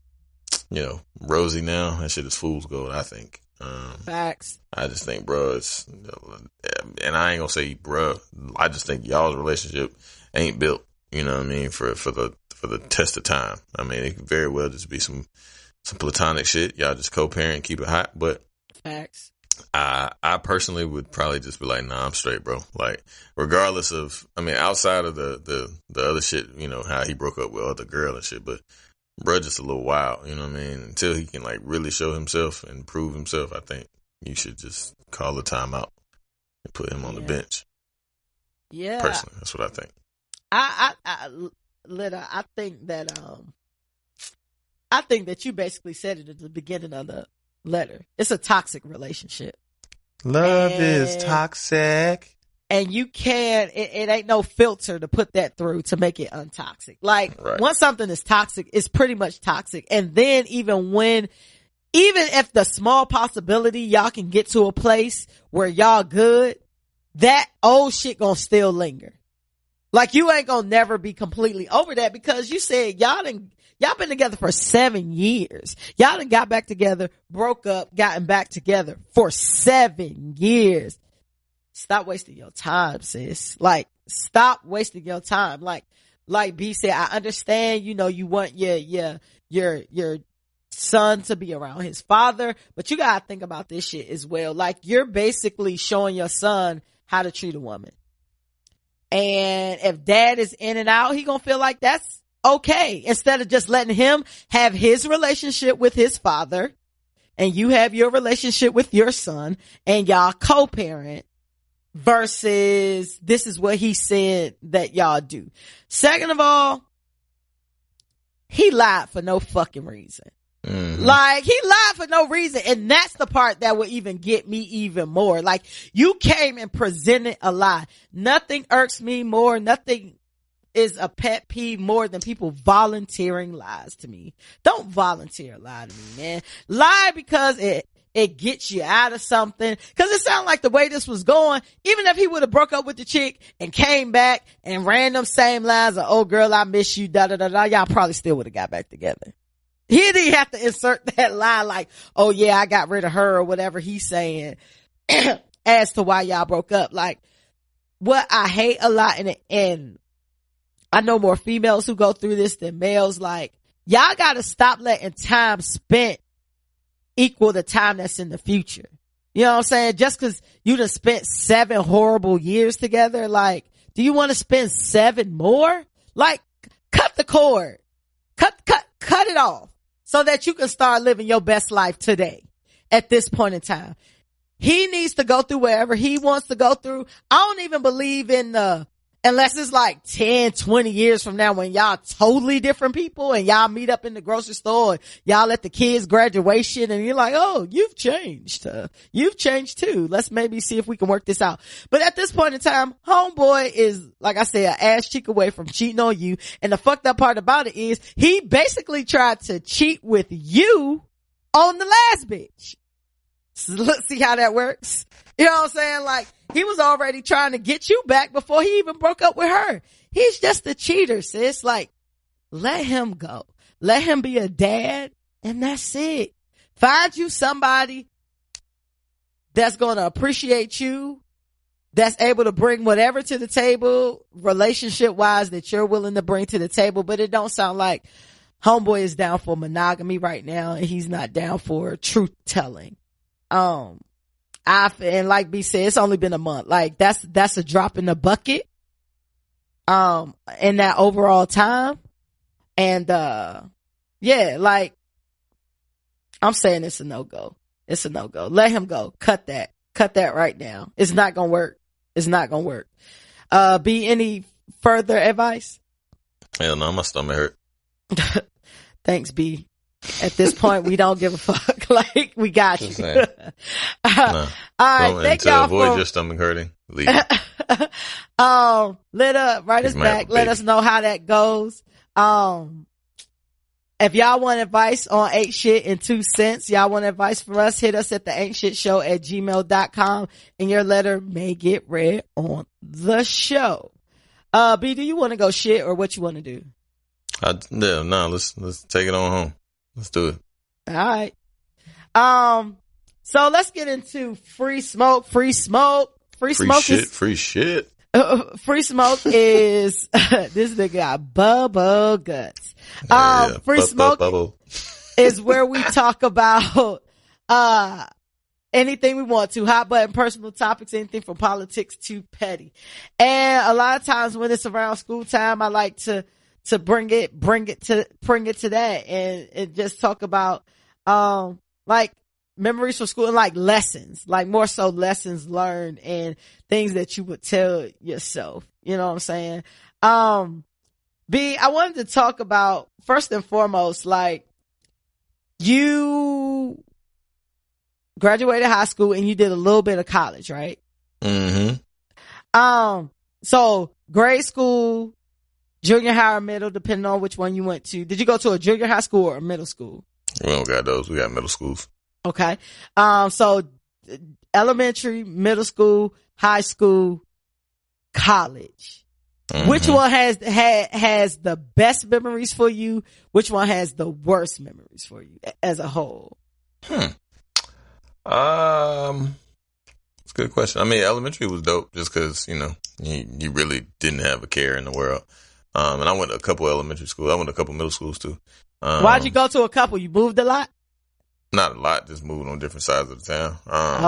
you know, rosy now, that shit is fool's gold, I think. Facts. I just think, bro, it's, and I ain't gonna say, bro, I just think y'all's relationship ain't built, you know what I mean, for the test of time. I mean, it could very well just be some platonic shit. Y'all just co-parent, keep it hot, but. Facts. I personally would probably just be like, nah, I'm straight, bro. Like, regardless of, I mean, outside of the other shit, you know, how he broke up with other girl and shit, but bro, just a little wild, you know what I mean? Until he can like really show himself and prove himself, I think you should just call the timeout and put him on the bench. Yeah. Personally, that's what I think. I think that you basically said it at the beginning of the letter. It's a toxic relationship. Love is toxic. And you can't, it ain't no filter to put that through to make it untoxic. Like, once something is toxic, it's pretty much toxic. And then even if the small possibility y'all can get to a place where y'all good, that old shit gonna still linger. Like, you ain't gonna never be completely over that because you said y'all been together for 7 years. Y'all done got back together, broke up, gotten back together for 7 years. Stop wasting your time, sis. Like, stop wasting your time. Like B said, I understand, you know, you want your son to be around his father, but you gotta think about this shit as well. Like, you're basically showing your son how to treat a woman. And if dad is in and out, he gonna feel like that's okay. Instead of just letting him have his relationship with his father and you have your relationship with your son and y'all co-parent versus this is what he said that y'all do. Second of all, he lied for no fucking reason. Mm-hmm. Like, he lied for no reason. And that's the part that would even get me even more. Like, you came and presented a lie. Nothing irks me more. Nothing is a pet peeve more than people volunteering lies to me. Don't volunteer a lie to me, man. Lie because it gets you out of something. Cause it sounded like the way this was going, even if he would have broke up with the chick and came back and ran them same lies of, oh girl, I miss you, da da da da, y'all probably still would have got back together. He didn't have to insert that lie like, oh yeah, I got rid of her or whatever he's saying as to why y'all broke up. Like, what I hate a lot and I know more females who go through this than males. Like, y'all gotta stop letting time spent equal the time that's in the future. You know what I'm saying? Just cause you done spent 7 horrible years together, like, do you want to spend 7 more? Like, cut the cord. Cut it off so that you can start living your best life today at this point in time. He needs to go through wherever he wants to go through. I don't even believe in unless it's like 10, 20 years from now when y'all totally different people and y'all meet up in the grocery store and y'all at the kids' graduation and you're like, oh, you've changed. You've changed too. Let's maybe see if we can work this out. But at this point in time, homeboy is, like I said, an ass cheek away from cheating on you. And the fucked up part about it is he basically tried to cheat with you on the last bitch. So let's see how that works. You know what I'm saying? Like, he was already trying to get you back before he even broke up with her. He's just a cheater, sis. Like, let him go. Let him be a dad, and that's it. Find you somebody that's going to appreciate you, that's able to bring whatever to the table, relationship-wise, that you're willing to bring to the table. But it don't sound like homeboy is down for monogamy right now, and he's not down for truth-telling. and like B said, it's only been a month. Like that's a drop in the bucket, in that overall time. And, yeah, like, I'm saying it's a no-go. It's a no-go. Let him go. Cut that right now. It's not gonna work. It's not gonna work. B, any further advice? Hell no, my stomach hurt. Thanks, B. At this point, we don't give a fuck. Like, we got you. No. All right, thank y'all avoid your stomach hurting, leave it. Write us back. Let us know how that goes. If y'all want advice on Ain't Shit in 2 cents, y'all want advice from us, hit us at the ain'tshitshow@gmail.com, and your letter may get read on the show. B, do you want to go shit, or what you want to do? Let's take it on home. Let's do it. All right. So let's get into free smoke. Free smoke free shit. Free smoke is this nigga got bubble guts. Free smoke is where we talk about anything we want to, hot button personal topics, anything from politics to petty. And a lot of times when it's around school time, I like to bring it to that and just talk about like memories from school and like lessons, like more so lessons learned and things that you would tell yourself. You know what I'm saying? B, I wanted to talk about first and foremost, like you graduated high school and you did a little bit of college, right? Mm-hmm. So grade school, junior high or middle, depending on which one you went to. Did you go to a junior high school or a middle school? We don't got those. We got middle schools. Okay. So elementary, middle school, high school, college. Mm-hmm. Which one has the best memories for you? Which one has the worst memories for you as a whole? It's a good question. I mean, elementary was dope just because, you know, you really didn't have a care in the world. And I went to a couple elementary schools. I went to a couple middle schools too. Why'd you go to a couple? You moved a lot? Not a lot, just moving on different sides of the town.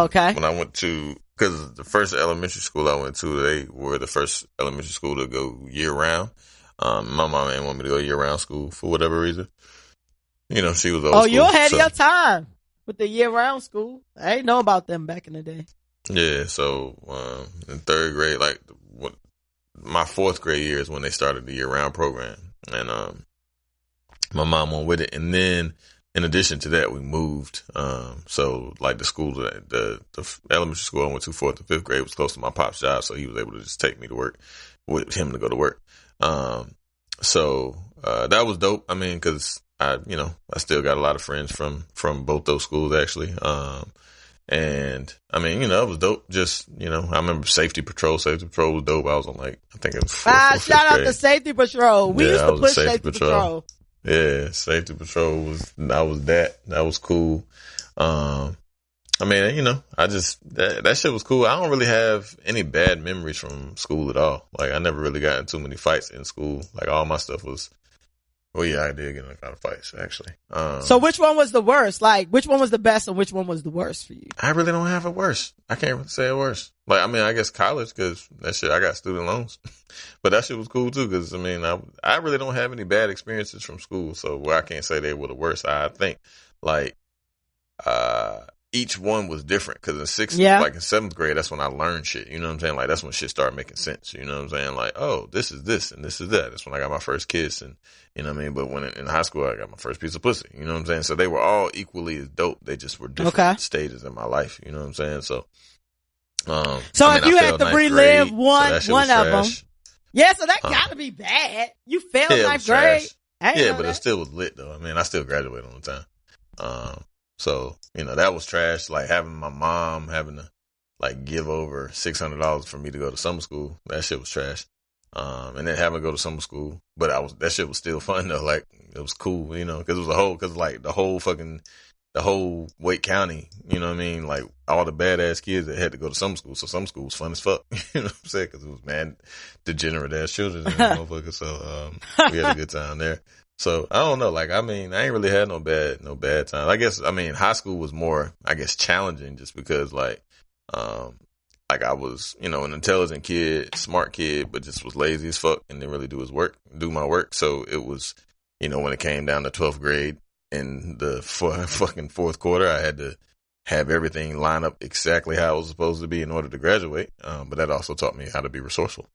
Okay. When I went to, because the first elementary school I went to, they were the first elementary school to go year round. My mom didn't want me to go year round school for whatever reason. You know, she was old school. You ahead of your time with the year round school. I didn't know about them back in the day. Yeah, so in third grade, like my fourth grade year is when they started the year round program, and my mom went with it. And then in addition to that, we moved. So like the school, the elementary school I went to, 4th and 5th grade, was close to my pop's job, so he was able to just take me to work with him to go to work. So that was dope. I mean, because I still got a lot of friends from both those schools actually. And I mean, you know, it was dope. Just, you know, I remember Safety Patrol. Safety Patrol was dope. I was on I think it was 4th or 5th shout out grade. to Safety Patrol. We used to push Safety Patrol. Yeah, Safety Patrol that was cool. I mean, you know, that shit was cool. I don't really have any bad memories from school at all. Like, I never really got in too many fights in school. Like, all my stuff was, well, yeah, I did get in a lot of fights, actually. So which one was the worst? Like, which one was the best and which one was the worst for you? I really don't have a worst. I can't really say a worst. Like, I mean, I guess college, because that shit, I got student loans. But that shit was cool, too, because, I mean, I really don't have any bad experiences from school. So, I can't say they were the worst. I think, like, each one was different, because in 7th grade, that's when I learned shit. You know what I'm saying? Like, that's when shit started making sense. You know what I'm saying? Like, oh, this is this and this is that. That's when I got my first kiss, and you know what I mean? But when in high school, I got my first piece of pussy. You know what I'm saying? So they were all equally as dope. They just were different stages in my life. You know what I'm saying? So, if you had to relive one of them. Yeah, so that gotta be bad. You failed 9th grade. Yeah, but it still was lit though. I mean, I still graduated on time. So, you know, that was trash. Like having my mom having to like give over $600 for me to go to summer school. That shit was trash. And then having to go to summer school, but that shit was still fun though. Like it was cool, you know, cause it was the whole fucking the whole Wake County, you know what I mean? Like all the badass kids that had to go to some schools. So some schools fun as fuck, you know what I'm saying? Cause it was mad degenerate ass children and motherfuckers. So, we had a good time there. So I don't know. Like, I mean, I ain't really had no bad time. I guess, I mean, high school was more, I guess, challenging just because like I was, you know, an intelligent kid, smart kid, but just was lazy as fuck and didn't really do my work. So it was, you know, when it came down to 12th grade in the fucking fourth quarter, I had to have everything line up exactly how it was supposed to be in order to graduate. But that also taught me how to be resourceful.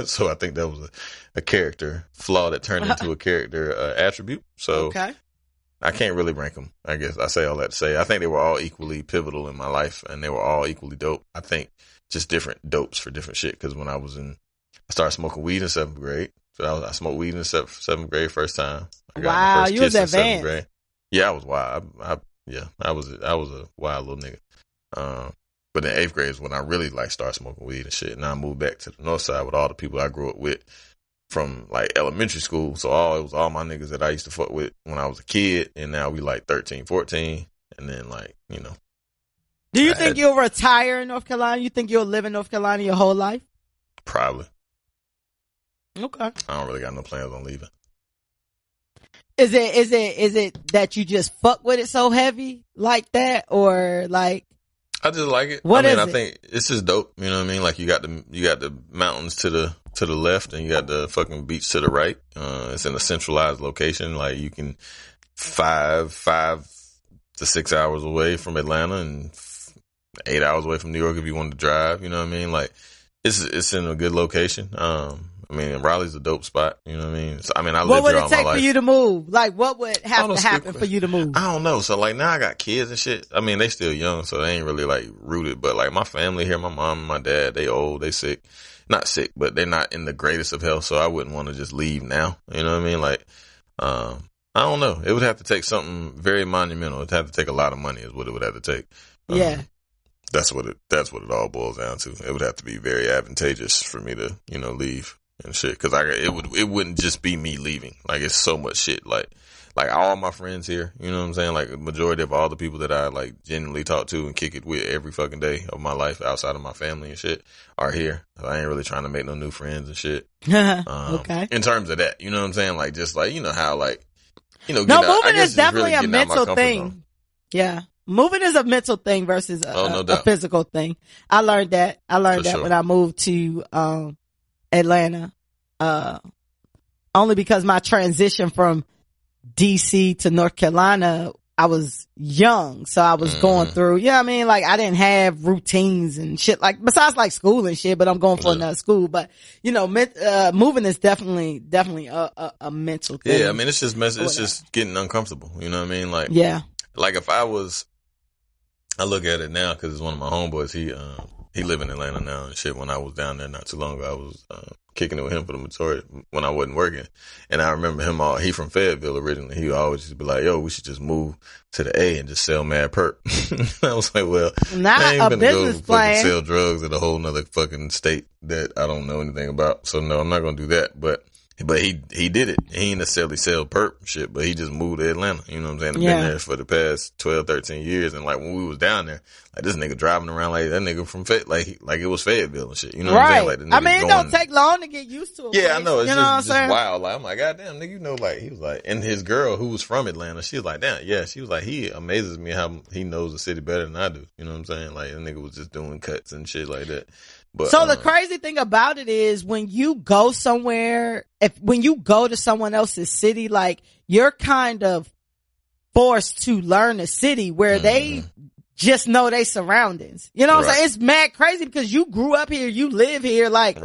So I think that was a character flaw that turned into a character attribute. So okay. I can't really rank them. I guess I say all that to say I think they were all equally pivotal in my life and they were all equally dope. I think just different dopes for different shit. Cause when I started smoking weed in 7th grade. So I smoked weed in 7th grade first time. I got my first you was kiss in 7th advanced. grade. Yeah, I was wild. I was a wild little nigga. But in 8th grade is when I really like started smoking weed and shit. And I moved back to the north side with all the people I grew up with from like elementary school. So it was all my niggas that I used to fuck with when I was a kid. And now we like 13, 14. And then like, you know. Do you think you'll retire in North Carolina? You think you'll live in North Carolina your whole life? Probably. Okay. I don't really got no plans on leaving. Is it that you just fuck with it so heavy like that, or like? I just like it. I think it's just dope. You know what I mean? Like you got the mountains to the left, and you got the fucking beach to the right. It's in a centralized location. Like you can 5 to 6 hours away from Atlanta, and 8 hours away from New York if you wanted to drive. You know what I mean? Like it's in a good location. I mean, Raleigh's a dope spot. You know what I mean? So, I mean, I lived here all my life. What would it take for you to move? Like, what would have to happen for you to move? I don't know. So, like, now I got kids and shit. I mean, they still young, so they ain't really, like, rooted. But, like, my family here, my mom and my dad, they old, they sick. Not sick, but they're not in the greatest of health, so I wouldn't want to just leave now. You know what I mean? Like, I don't know. It would have to take something very monumental. It would have to take a lot of money is what it would have to take. Yeah. That's what it all boils down to. It would have to be very advantageous for me to, you know, leave. And shit, cause it wouldn't just be me leaving. Like it's so much shit. Like all my friends here, you know what I'm saying? Like the majority of all the people that I like genuinely talk to and kick it with every fucking day of my life outside of my family and shit are here. I ain't really trying to make no new friends and shit. Okay. In terms of that, you know what I'm saying? Like just like, you know how like, you know, moving is definitely a mental thing. Yeah. Moving is a mental thing versus a physical thing. I learned that when I moved to, Atlanta, only because my transition from DC to North Carolina, I was young. So I was going through, you know what I mean? Like I didn't have routines and shit like, besides like school and shit, but I'm going for another school. But you know, moving is definitely a mental thing. Yeah. I mean, it's just getting uncomfortable. You know what I mean? Like, yeah. Like if I look at it now cause it's one of my homeboys. He live in Atlanta now and shit. When I was down there not too long ago, I was kicking it with him for the majority when I wasn't working. And I remember he from Fayetteville originally. He always used to be like, yo, we should just move to the A and just sell mad perp. I was like, well, not I ain't a gonna business go plan. fucking sell drugs in a whole nother fucking state that I don't know anything about. So no, I'm not gonna do that. But he did it. He ain't necessarily sell perp shit, but he just moved to Atlanta. You know what I'm saying? I've been there for the past 12, 13 years. And like when we was down there, like this nigga driving around like that nigga from like it was Fayetteville and shit. You know what I'm saying? Like the nigga it don't take long to get used to it. Yeah, I know. It's just wild. Like I'm like, goddamn, nigga, you know, like he was like, and his girl who was from Atlanta, she was like, damn, yeah, she was like, he amazes me how he knows the city better than I do. You know what I'm saying? Like the nigga was just doing cuts and shit like that. But, so the crazy thing about it is when you go somewhere, when you go to someone else's city, like you're kind of forced to learn a city where they just know their surroundings. You know what I'm saying? It's mad crazy because you grew up here, you live here, like,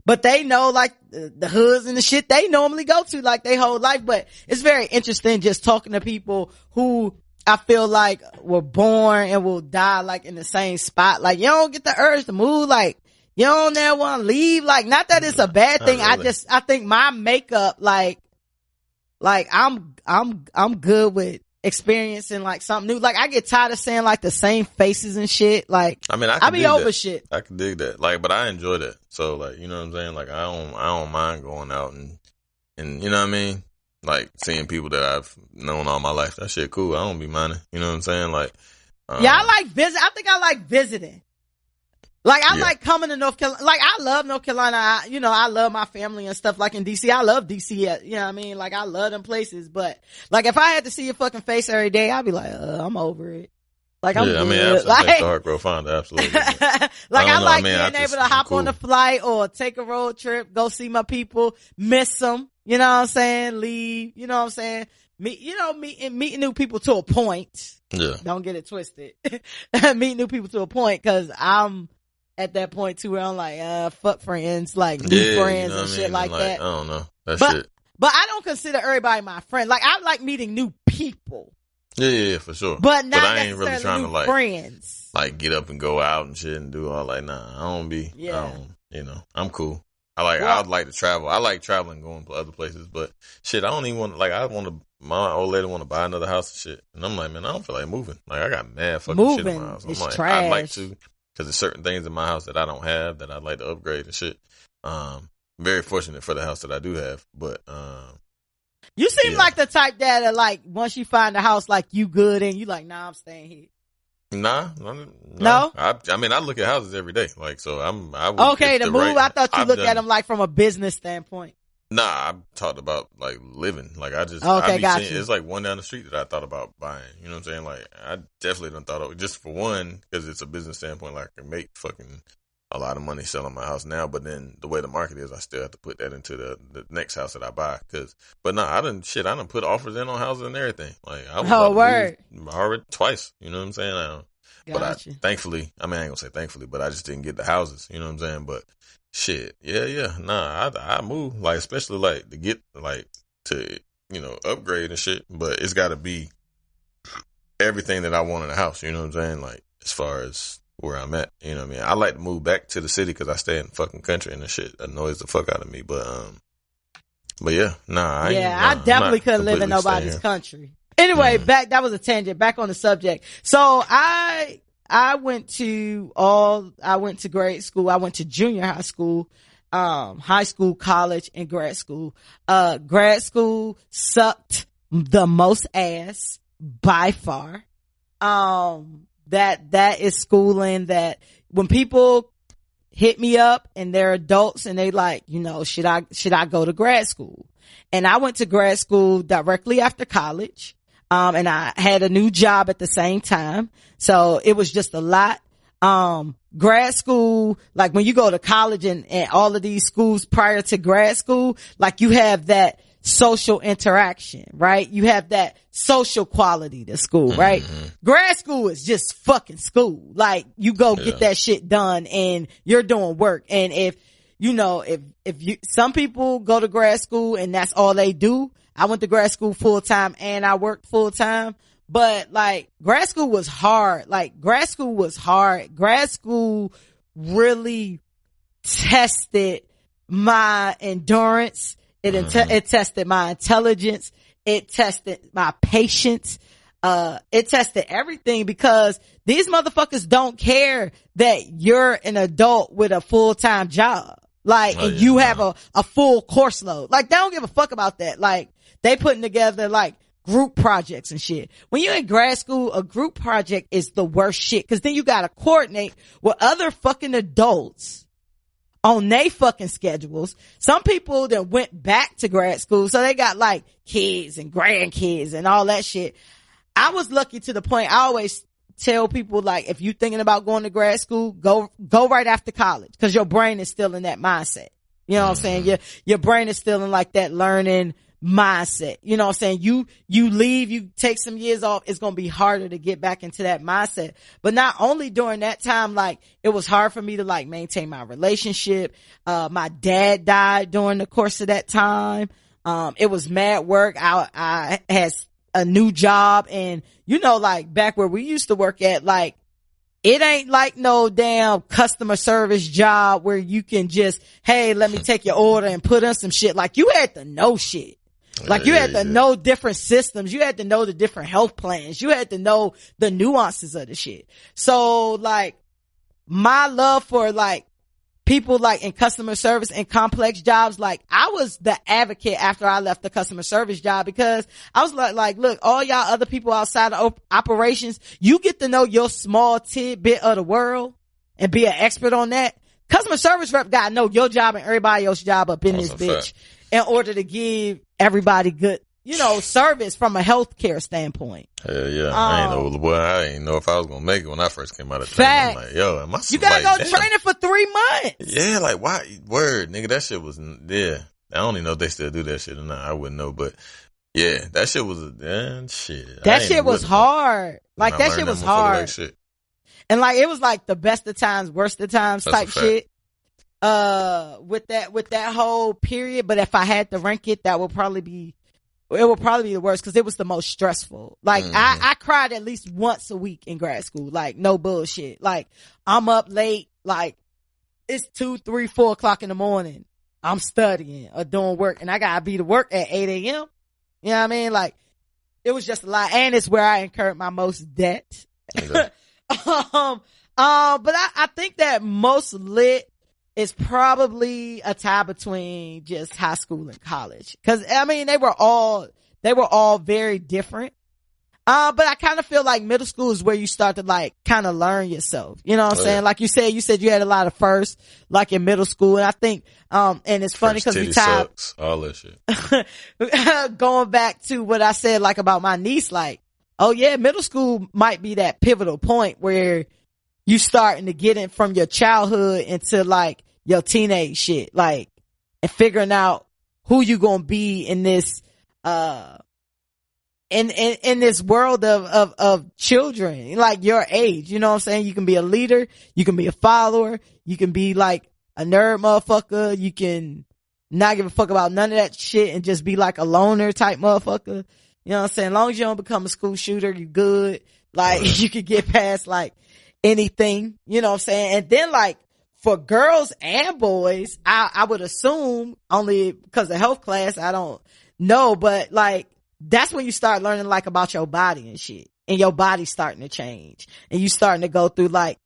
but they know like the hoods and the shit they normally go to like their whole life. But it's very interesting just talking to people who I feel like were born and will die like in the same spot. Like you don't get the urge to move, like you don't ever want to leave. Like not that it's a bad thing. Really. I think my makeup, like I'm good with experiencing like something new. Like I get tired of saying like the same faces and shit. Like I mean, I be over shit. I can dig that. Like, but I enjoy that. So like, you know what I'm saying? Like I don't mind going out and you know what I mean? like seeing people that I've known all my life. That shit cool. I don't be minding. You know what I'm saying? Like, yeah, I like I think I like visiting. Like, I like coming to North Carolina. Like, I love North Carolina. I love my family and stuff. Like in DC, I love DC. You know what I mean? Like, I love them places. But like, if I had to see your fucking face every day, I'd be like, I'm over it. Like, I'm good. I mean, absolutely. Like, the heart grow fond, absolutely. Like, I like being able to hop on the flight or take a road trip, go see my people, miss them. You know what I'm saying? Leave. You know what I'm saying? Meeting new people to a point. Yeah. Don't get it twisted. Meet new people to a point, cause I'm at that point too where I'm like, fuck friends, like new friends and shit like that. I don't know. Shit. But I don't consider everybody my friend. Like, I like meeting new people. Yeah, for sure. But I ain't really trying to like friends. Like get up and go out and shit and do all like, nah, I don't be, I'm cool. I like to travel. I like traveling, going to other places, but shit, I don't even want to, my old lady want to buy another house and shit. And I'm like, man, I don't feel like moving. Like, I got mad fucking shit in my house. I'm like, trash. I'd like to, cause there's certain things in my house that I don't have that I'd like to upgrade and shit. Very fortunate for the house that I do have, but, you seem like the type that like, once you find a house, like you good and you like, nah, I'm staying here. Nah. No? I mean, I look at houses every day. Like, so okay, the move, I thought you looked at them like from a business standpoint. Nah, I talked about like living. Like, I just, it's like one down the street that I thought about buying. You know what I'm saying? Like, I definitely done thought of, just for one, cause it's a business standpoint, like I can make fucking a lot of money selling my house now, but then the way the market is, I still have to put that into the next house that I buy. I done put offers in on houses and everything. Like, I was already twice. You know what I'm saying? Thankfully, I ain't gonna say thankfully, but I just didn't get the houses. You know what I'm saying? But shit, I move, like, especially like to get like to, upgrade and shit, but it's gotta be everything that I want in a house. You know what I'm saying? Like, as far as where I'm at, you know what I mean? I like to move back to the city because I stay in the fucking country and the shit annoys the fuck out of me. But yeah, I definitely couldn't live in nobody's country. Anyway, that was a tangent. Back on the subject. So I went to grade school. I went to junior high school, high school, college, and grad school. Grad school sucked the most ass by far. That is schooling that when people hit me up and they're adults and they like, should I go to grad school? And I went to grad school directly after college. And I had a new job at the same time. So it was just a lot. Grad school, like when you go to college and all of these schools prior to grad school, like you have that social interaction, right? You have that social quality to school, right? Mm-hmm. Grad school is just fucking school. Like, you go get that shit done and you're doing work. And if some people go to grad school and that's all they do. I went to grad school full time and I worked full time, but like grad school was hard. Grad school really tested my endurance. It tested my intelligence. It tested my patience. It tested everything because these motherfuckers don't care that you're an adult with a full-time job. You have a full course load. Like, they don't give a fuck about that. Like, they putting together like group projects and shit. When you're in grad school, a group project is the worst shit because then you gotta coordinate with other fucking adults on they fucking schedules. Some people that went back to grad school, so they got like kids and grandkids and all that shit. I was lucky to the point I always tell people, like, if you thinking about going to grad school, go right after college because your brain is still in that mindset. You know what I'm saying? Your brain is still in like that learning mindset. You know what I'm saying? You leave, you take some years off, it's going to be harder to get back into that mindset. But not only during that time, like, it was hard for me to like maintain my relationship. My dad died during the course of that time. It was mad work. I had a new job and, like back where we used to work at, like, it ain't like no damn customer service job where you can just, hey, let me take your order and put in some shit. Like, you had to know shit. Like, you had to know different systems. You had to know the different health plans. You had to know the nuances of the shit. So, like, my love for, like, people like in customer service and complex jobs, like I was the advocate after I left the customer service job, because I was like, look, all y'all other people outside of operations, you get to know your small tidbit of the world and be an expert on that. Customer service rep got to know your job and everybody else's job up in this bitch in order to give everybody good, service from a healthcare standpoint. Hell yeah. I ain't know if I was going to make it when I first came out of training. I'm like, yo, am I You got to go training for 3 months. Yeah, like, why? Word, nigga, that shit was, yeah. I don't even know if they still do that shit or not. I wouldn't know, but yeah, that shit was, shit. That shit was hard. Like, that shit was hard. And like, it was like the best of times, worst of times type shit. With that whole period. But if I had to rank it, it would probably be the worst, because it was the most stressful. Like, I cried at least once a week in grad school. Like, no bullshit. Like, I'm up late. Like, it's 2, 3, 4 o'clock in the morning. I'm studying or doing work, and I gotta be to work at 8 a.m. You know what I mean? Like, it was just a lot. And it's where I incurred my most debt. Okay. But I think that most lit is probably a tie between just high school and college. Cause I mean, they were all very different. But I kind of feel like middle school is where you start to like kind of learn yourself. You know what I'm saying? Yeah. Like you said you had a lot of firsts like in middle school. And I think, and it's funny cause we tied all that shit. Going back to what I said like about my niece, like, oh yeah, middle school might be that pivotal point where you starting to get in from your childhood into like your teenage shit, like, and figuring out who you gonna be in this, in this world of children, like your age. You know what I'm saying? You can be a leader. You can be a follower. You can be like a nerd motherfucker. You can not give a fuck about none of that shit and just be like a loner type motherfucker. You know what I'm saying? As long as you don't become a school shooter, you good. Like, you could get past like anything, you know what I'm saying? And then like for girls and boys, I would assume, only because of health class, I don't know, but like that's when you start learning like about your body and shit, and your body's starting to change, and you starting to go through like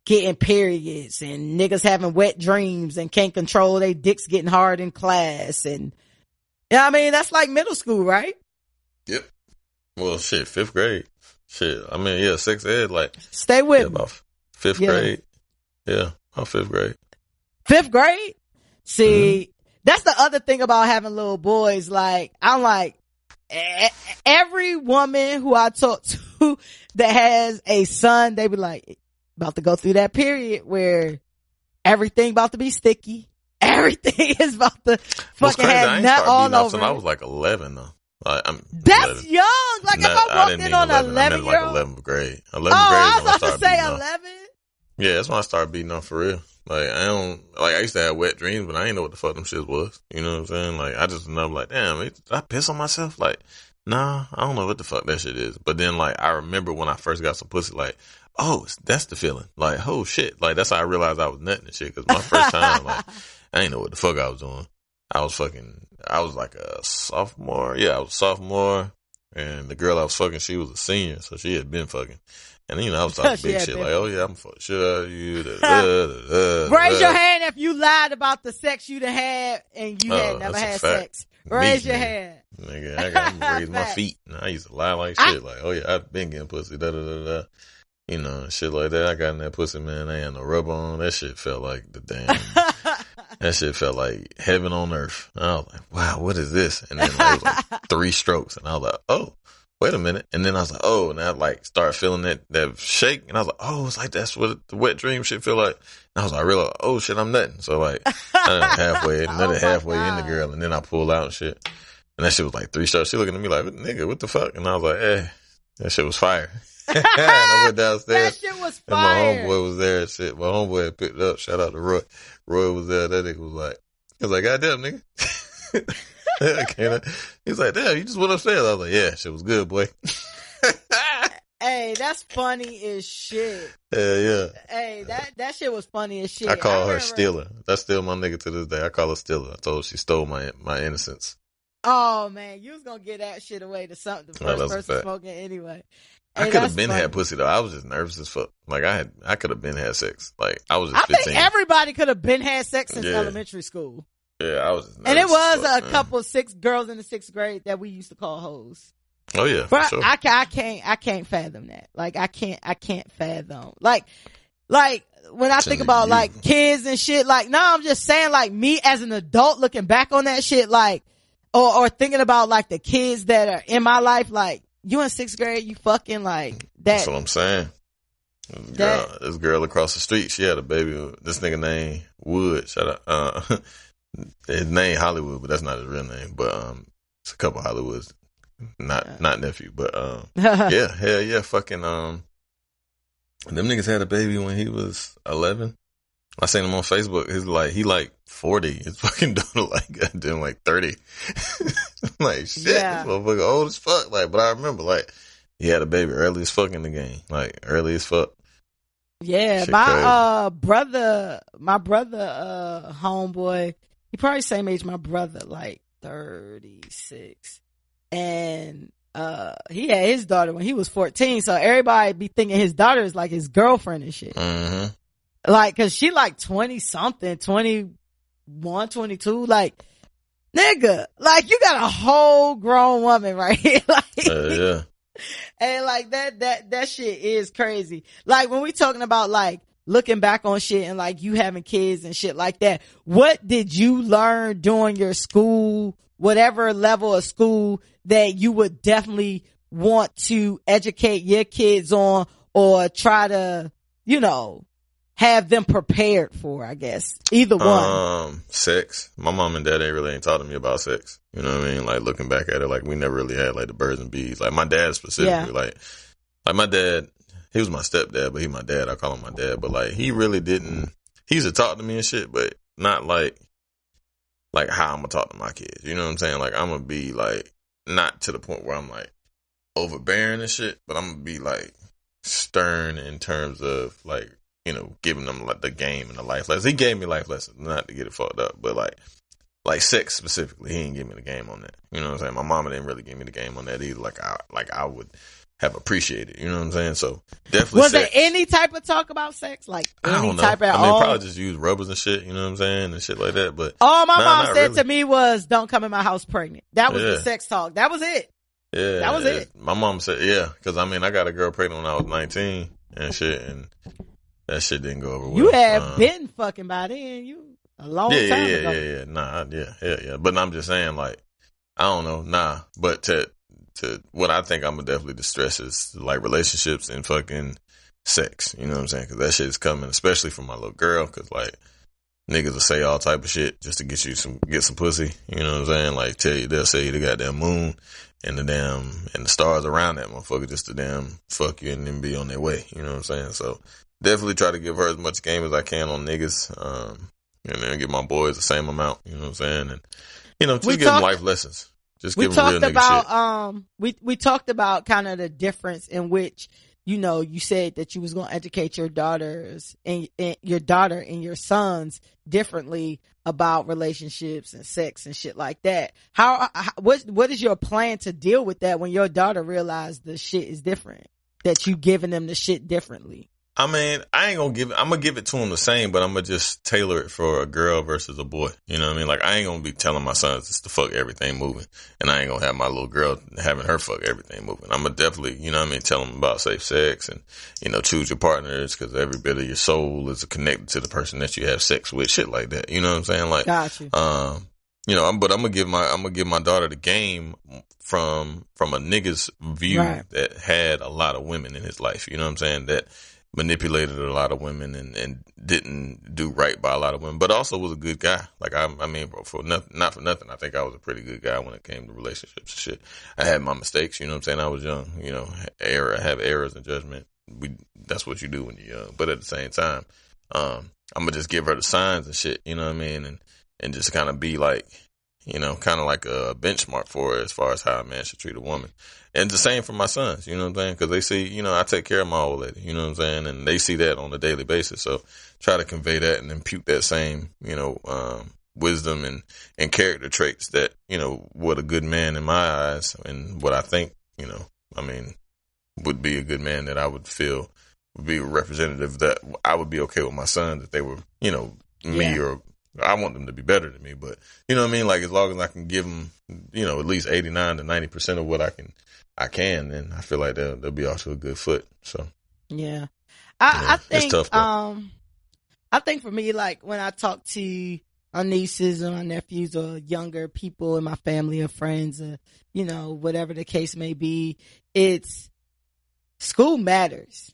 getting periods and niggas having wet dreams and can't control their dicks getting hard in class. And you know what I mean? That's like middle school, right? Yep. Well, shit, 5th grade. Shit, I mean, yeah, 6th ed, like. Stay with me. About 5th grade. Yeah, about 5th grade. 5th grade? See, that's the other thing about having little boys. Like, I'm like, every woman who I talk to that has a son, they be like, about to go through that period where everything about to be sticky. Everything is about to fucking have nut all over. I was like 11 though. That's 11. Young. Like if I walked in on 11 year old. Like 11th grade. 11th grade. I was about to say 11. Yeah, that's when I started beating up for real. Like I used to have wet dreams, but I didn't know what the fuck them shit was. You know what I'm saying? Like I just know, like, damn, did I piss on myself? Like, nah, I don't know what the fuck that shit is. But then like I remember when I first got some pussy, like, oh, that's the feeling. Like, oh shit. Like that's how I realized I was nutting and shit. Cause my first time, like, I didn't know what the fuck I was doing. I was like a sophomore. Yeah, I was a sophomore. And the girl I was fucking, she was a senior. So she had been fucking. And I was talking big shit. Like, oh yeah, I'm fucking shit out of you. Raise your hand if you lied about the sex you done had and you had never had sex. Raise your hand. Nigga, I got to raise my feet. And I used to lie like shit. Like, oh yeah, I've been getting pussy. You know, shit like that. I got in that pussy, man. I ain't no rub on. That shit felt like the damn. That shit felt like heaven on earth. And I was like, wow, what is this? And then like, it was like 3 strokes. And I was like, oh, wait a minute. And then I was like, oh, and I like started feeling that shake. And I was like, oh, it's like that's what the wet dream shit feel like. And I was like, I realized, oh shit, I'm nutting. So like, I halfway in the girl. And then I pulled out and shit. And that shit was like 3 strokes. She looking at me like, nigga, what the fuck? And I was like, that shit was fire. And I went downstairs. That shit was fire. And my homeboy was there and shit. My homeboy had picked it up. Shout out to Roy. Roy was there. That nigga was like, goddamn, nigga. He's like, damn, you just went upstairs. I was like, yeah, shit was good, boy. Hey, that's funny as shit. Yeah. Hey, that shit was funny as shit. I call her Stealer. That's still my nigga to this day. I call her Stealer. I told her she stole my innocence. Oh man, you was gonna get that shit away to something. The first person smoking anyway. I could have been had pussy though. I was just nervous as fuck. Like I could have been had sex. Like I was just 15. I think everybody could have been had sex since elementary school. Yeah, I was just nervous. And it was a couple 6 girls in the 6th grade that we used to call hoes. Oh yeah, for sure. I can't fathom that. Like I can't fathom. Like when I think about like kids and shit, like no, I'm just saying like me as an adult looking back on that shit, like or thinking about like the kids that are in my life, like you in 6th grade, you fucking like that. That's what I'm saying. This girl across the street, she had a baby with this nigga named Wood. Shout out. His name Hollywood, but that's not his real name. But it's a couple Hollywoods, not nephew. But yeah, hell yeah, fucking them niggas had a baby when he was 11. I seen him on Facebook. He like 40. His fucking daughter like goddamn like 30. I'm like shit, this motherfucker old as fuck. Like, but I remember like he had a baby early as fuck in the game, like early as fuck. Yeah, shit my brother, homeboy, he probably same age my brother, like 36, and he had his daughter when he was 14. So everybody be thinking his daughter is like his girlfriend and shit. Mm-hmm. Like, cause she like 20 something, 21, 22. Like, nigga, like you got a whole grown woman right here. Like, yeah. And like that shit is crazy. Like when we talking about like looking back on shit and like you having kids and shit like that, what did you learn during your school, whatever level of school that you would definitely want to educate your kids on or try to, you know, have them prepared for, I guess. Either one. Sex. My mom and dad ain't taught me about sex. You know what I mean? Like looking back at it, like we never really had like the birds and bees. Like my dad specifically, like my dad, he was my stepdad, but he my dad. I call him my dad. But like he really didn't, he used to talk to me and shit, but not like how I'm gonna talk to my kids. You know what I'm saying? Like I'm gonna be like, not to the point where I'm like overbearing and shit, but I'm gonna be like stern in terms of like, you know, giving them like the game and the life lessons. He gave me life lessons, not to get it fucked up, but like sex specifically, he didn't give me the game on that. You know what I'm saying? My mama didn't really give me the game on that either. Like I would have appreciated. You know what I'm saying? So definitely. Was there any type of talk about sex? Like any type at all? Probably just use rubbers and shit. You know what I'm saying? And shit like that. But all my mom said to me was, "Don't come in my house pregnant." That was the sex talk. That was it. Yeah, that was it. My mom said, because I mean, I got a girl pregnant when I was 19 and shit, and that shit didn't go over well. You had been fucking by then. You a long time ago. Yeah. Nah, yeah. But I'm just saying, like, I don't know, But to what I think I'm gonna definitely distress is like relationships and fucking sex. You know what I'm saying? Because that shit is coming, especially for my little girl. Because like niggas will say all type of shit just to get some pussy. You know what I'm saying? Like they'll say the goddamn moon and the stars around that motherfucker just to damn fuck you and then be on their way. You know what I'm saying? So definitely try to give her as much game as I can on niggas. And then give my boys the same amount. You know what I'm saying? And you know, just give them life lessons. Just give them real nigga shit. We talked about kind of the difference in which, you know, you said that you was going to educate your daughters and your daughter and your sons differently about relationships and sex and shit like that. What is your plan to deal with that when your daughter realized the shit is different, that you giving them the shit differently? I mean, I'm going to give it to them the same, but I'm going to just tailor it for a girl versus a boy. You know what I mean? Like, I ain't going to be telling my sons just to fuck everything moving. And I ain't going to have my little girl having her fuck everything moving. I'm going to definitely, you know what I mean, tell them about safe sex and, you know, choose your partners because every bit of your soul is connected to the person that you have sex with. Shit like that. You know what I'm saying? Like, got you. You know, but I'm gonna give my daughter the game from a nigga's view that had a lot of women in his life. You know what I'm saying? That manipulated a lot of women and didn't do right by a lot of women, but also was a good guy. Like I mean, bro, not for nothing, I think I was a pretty good guy when it came to relationships and shit. I had my mistakes, you know what I'm saying? I was young, you know, have errors in judgment. That's what you do when you're young. But at the same time, I'm gonna just give her the signs and shit, you know what I mean? And just kind of be like, you know, kind of like a benchmark for her as far as how a man should treat a woman. And the same for my sons, you know what I'm saying? Because they see, you know, I take care of my old lady, you know what I'm saying? And they see that on a daily basis. So try to convey that and impute that same, you know, wisdom and character traits that, you know, what a good man in my eyes and what I think, you know, I mean, would be a good man that I would feel would be representative, that I would be okay with my son, that they were, you know, me, or I want them to be better than me, but you know what I mean? Like, as long as I can give them, you know, at least 89 to 90% of what I can, then I feel like they'll be off to a good foot. So, yeah. I think, it's tough, I think for me, like, when I talk to my nieces or my nephews or younger people in my family or friends, or, you know, whatever the case may be, it's school matters.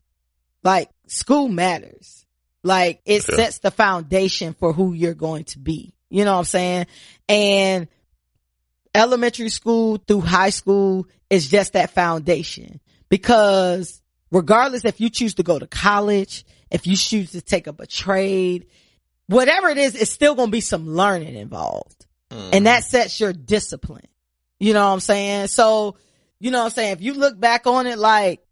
Like, school matters. Like, it sets the foundation for who you're going to be. You know what I'm saying? And elementary school through high school is just that foundation, because regardless if you choose to go to college, if you choose to take up a trade, whatever it is, it's still going to be some learning involved. And that sets your discipline. You know what I'm saying? So, you know what I'm saying? If you look back on it, like,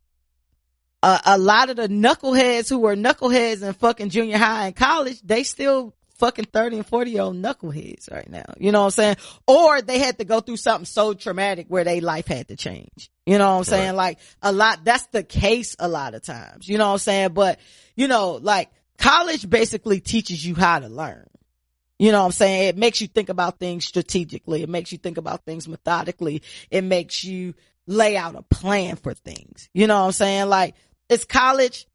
a lot of the knuckleheads who were knuckleheads in fucking junior high and college, they still fucking 30 and 40-year-old knuckleheads right now. You know what I'm saying? Or they had to go through something so traumatic where their life had to change. You know what I'm saying? Like, that's the case a lot of times. You know what I'm saying? But, you know, like, college basically teaches you how to learn. You know what I'm saying? It makes you think about things strategically. It makes you think about things methodically. It makes you lay out a plan for things. You know what I'm saying? Like, is college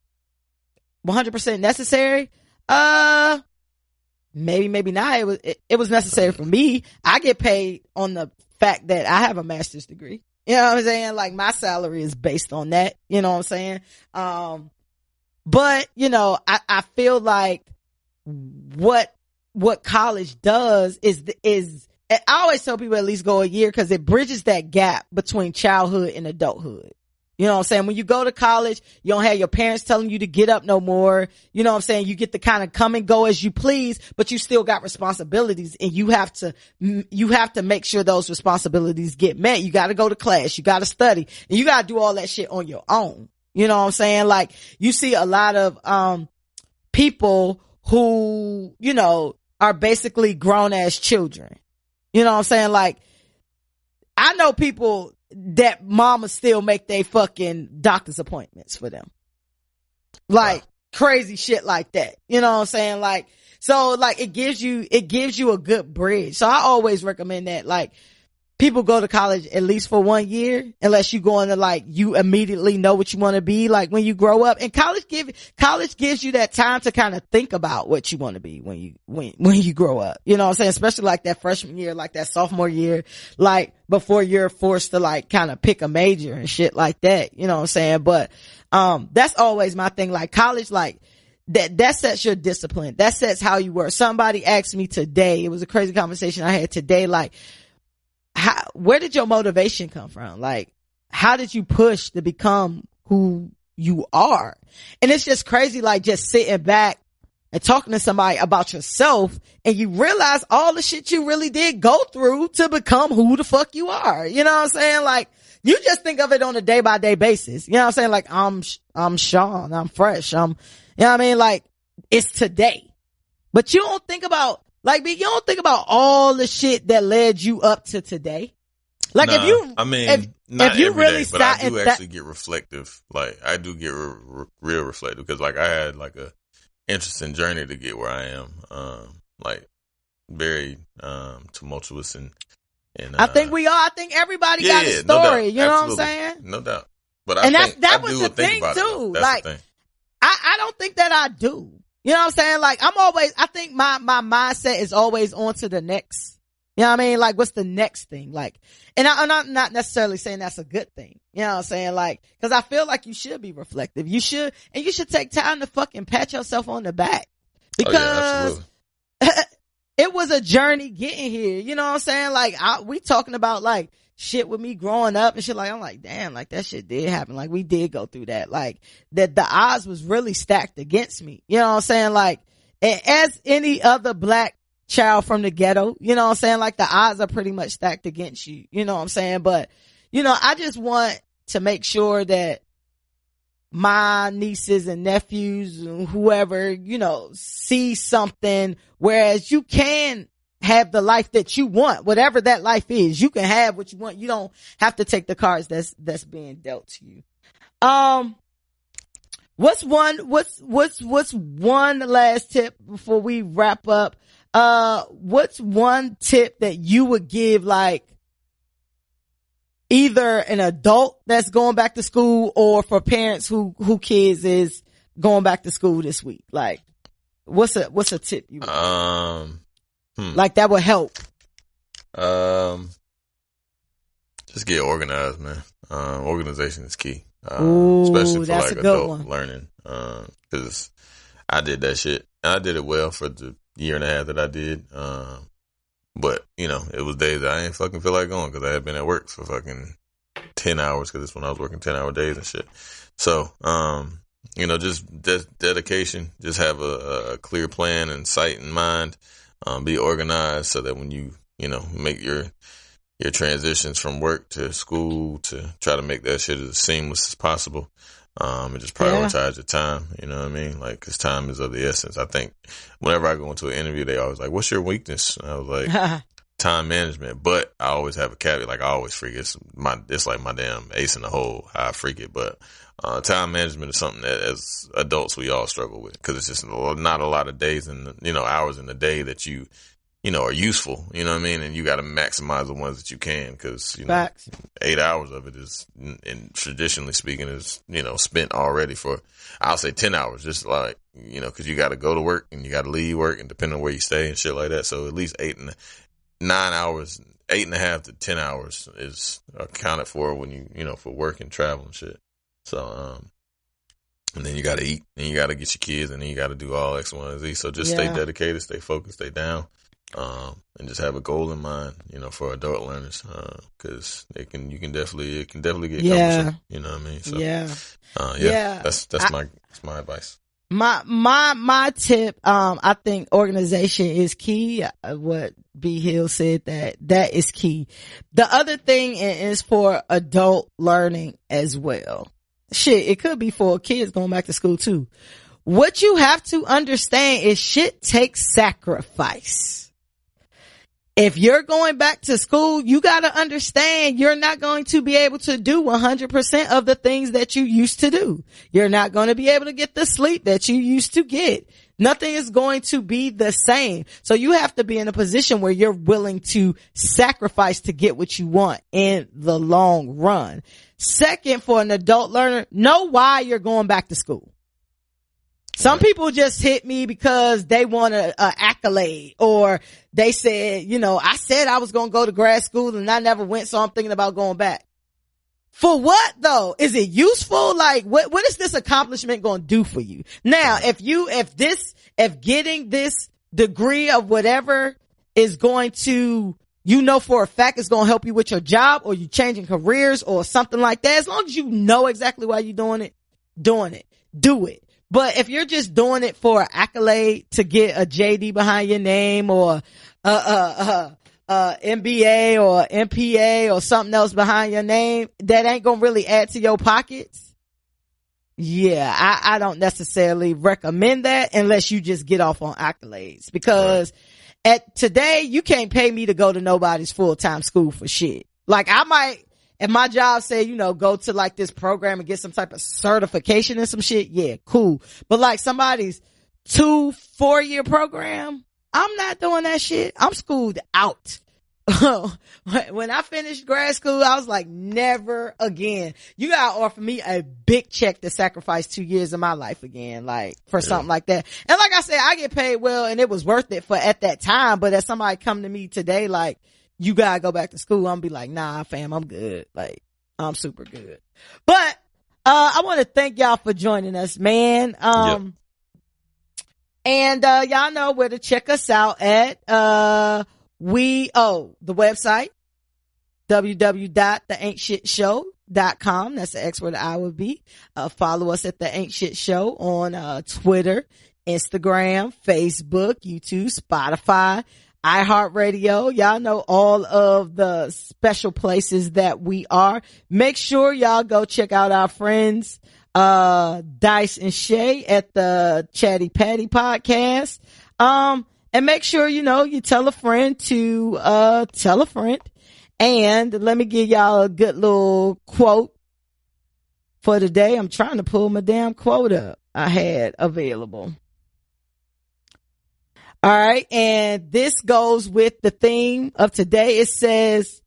100% necessary? Maybe not. It was necessary for me. I get paid on the fact that I have a master's degree. You know what I'm saying? Like, my salary is based on that. You know what I'm saying? But, you know, I feel like what college does is I always tell people at least go a year, because it bridges that gap between childhood and adulthood. You know what I'm saying? When you go to college, you don't have your parents telling you to get up no more. You know what I'm saying? You get to kind of come and go as you please, but you still got responsibilities, and you have to make sure those responsibilities get met. You got to go to class. You got to study, and you got to do all that shit on your own. You know what I'm saying? Like, you see a lot of, people who, you know, are basically grown as children. You know what I'm saying? Like, I know people that mamas still make they fucking doctor's appointments for them. Like, crazy shit like that. You know what I'm saying? Like, so, like, it gives you a good bridge. So I always recommend that, like, people go to college at least for 1 year, unless you go into, like, you immediately know what you want to be, like, when you grow up. And college gives you that time to kind of think about what you want to be when you grow up. You know what I'm saying? Especially like that freshman year, like that sophomore year, like, before you're forced to, like, kind of pick a major and shit like that. You know what I'm saying? But, that's always my thing. Like, college, like, that sets your discipline. That sets how you work. Somebody asked me today, it was a crazy conversation I had today, like, where did your motivation come from? Like, how did you push to become who you are? And it's just crazy, like, just sitting back and talking to somebody about yourself, and you realize all the shit you really did go through to become who the fuck you are. You know what I'm saying? Like, you just think of it on a day by day basis. You know what I'm saying? Like, I'm Sean, I'm fresh. You know what I mean? Like, it's today, but you don't think about, like, you don't think about all the shit that led you up to today. Like, if you really day, but I do actually get reflective. Like, I do get real reflective, because, like, I had, like, a interesting journey to get where I am. Like, very tumultuous and I think everybody got a story. No doubt. You know what I'm saying? No doubt. But that was the thing too. Like, I don't think that I do. You know what I'm saying? Like, I think my mindset is always on to the next. You know what I mean? Like, what's the next thing? Like, and I'm not necessarily saying that's a good thing. You know what I'm saying? Like, cause I feel like you should be reflective. You should take time to fucking pat yourself on the back, because it was a journey getting here. You know what I'm saying? Like, we talking about, like, shit with me growing up and shit. Like, I'm like, damn, like, that shit did happen. Like, we did go through that. Like, that the odds was really stacked against me. You know what I'm saying? Like, as any other black child from the ghetto, you know what I'm saying? Like, the odds are pretty much stacked against you. You know what I'm saying? But, you know, I just want to make sure that my nieces and nephews and whoever, you know, see something, whereas you can have the life that you want, whatever that life is. You can have what you want. You don't have to take the cards that's being dealt to you. What's one last tip before we wrap up? What's one tip that you would give, like, either an adult that's going back to school or for parents who kids is going back to school this week? Like, what's a tip you would like that would help? Just get organized, man. Organization is key. Ooh, especially for that's like a good adult one. learning. Cause I did that shit. And I did it well for the year and a half that I did. But you know, it was days that I ain't fucking feel like going cause I had been at work for fucking 10 hours cause it's when I was working 10-hour days and shit. So, you know, just dedication, just have a clear plan and sight in mind, be organized so that when you know, make your transitions from work to school to try to make that shit as seamless as possible. And just prioritize your time. You know what I mean? Like, cause time is of the essence. I think whenever I go into an interview, they always like, what's your weakness? And I was like, time management. But I always have a caveat. Like, I always freak. It's like my damn ace in the hole. How I freak it. But, time management is something that as adults, we all struggle with. Cause it's just not a lot of days and, you know, hours in the day that you know, are useful, you know what I mean? And you got to maximize the ones that you can because, you know, Facts. 8 hours of it is, and traditionally speaking, is, you know, spent already for, I'll say 10 hours, just like, you know, because you got to go to work and you got to leave work and depending on where you stay and shit like that. So at least 9 hours, 8.5 to 10 hours is accounted for when you know, for work and travel and shit. So, and then you got to eat and you got to get your kids and then you got to do all X, Y, and Z. So just stay dedicated, stay focused, stay down. And just have a goal in mind, you know, for adult learners, cause it can definitely get cumbersome, you know what I mean? So, that's my advice. My tip, I think organization is key. What B Hill said that is key. The other thing is for adult learning as well. Shit, it could be for kids going back to school too. What you have to understand is shit takes sacrifice. If you're going back to school, you got to understand you're not going to be able to do 100% of the things that you used to do. You're not going to be able to get the sleep that you used to get. Nothing is going to be the same. So you have to be in a position where you're willing to sacrifice to get what you want in the long run. Second, for an adult learner, know why you're going back to school. Some people just hit me because they want a accolade, or they said, you know, I said I was going to go to grad school and I never went, so I'm thinking about going back. For what though? Is it useful? Like, what is this accomplishment going to do for you? Now, if getting this degree of whatever is going to, you know, for a fact it's going to help you with your job, or you changing careers or something like that, as long as you know exactly why you're doing it, do it. But if you're just doing it for an accolade to get a JD behind your name, or MBA or MPA or something else behind your name that ain't gonna really add to your pockets, yeah, I don't necessarily recommend that unless you just get off on accolades, because at today you can't pay me to go to nobody's full-time school for shit. Like, I might, if my job say, you know, go to like this program and get some type of certification and some shit, yeah, cool. But like somebody's 2-4 year program, I'm not doing that shit. I'm schooled out. When I finished grad school, I was like, never again. You gotta offer me a big check to sacrifice 2 years of my life again, like for something like that. And like I said, I get paid well and it was worth it for at that time. But if somebody come to me today, like, you gotta go back to school, I'm gonna be like, nah, fam, I'm good. Like, I'm super good. But, I want to thank y'all for joining us, man. And, y'all know where to check us out at, the website, www.theaintshitshow.com. That's the X where the I would be. Follow us at The Ain't Shit Show on, Twitter, Instagram, Facebook, YouTube, Spotify, iHeartRadio. Y'all know all of the special places that we are. Make sure y'all go check out our friends, Dice and Shay at the Chatty Patty podcast. And make sure, you know, you tell a friend to, tell a friend. And let me give y'all a good little quote. for today. I'm trying to pull my damn quote up I had available. All right. And this goes with the theme of today. It says,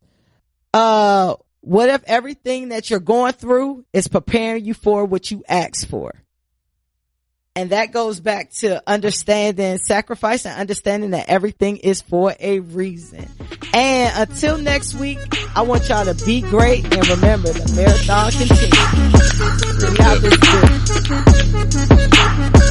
what if everything that you're going through is preparing you for what you asked for? And that goes back to understanding sacrifice and understanding that everything is for a reason. And until next week, I want y'all to be great and remember the marathon continues. We out this good.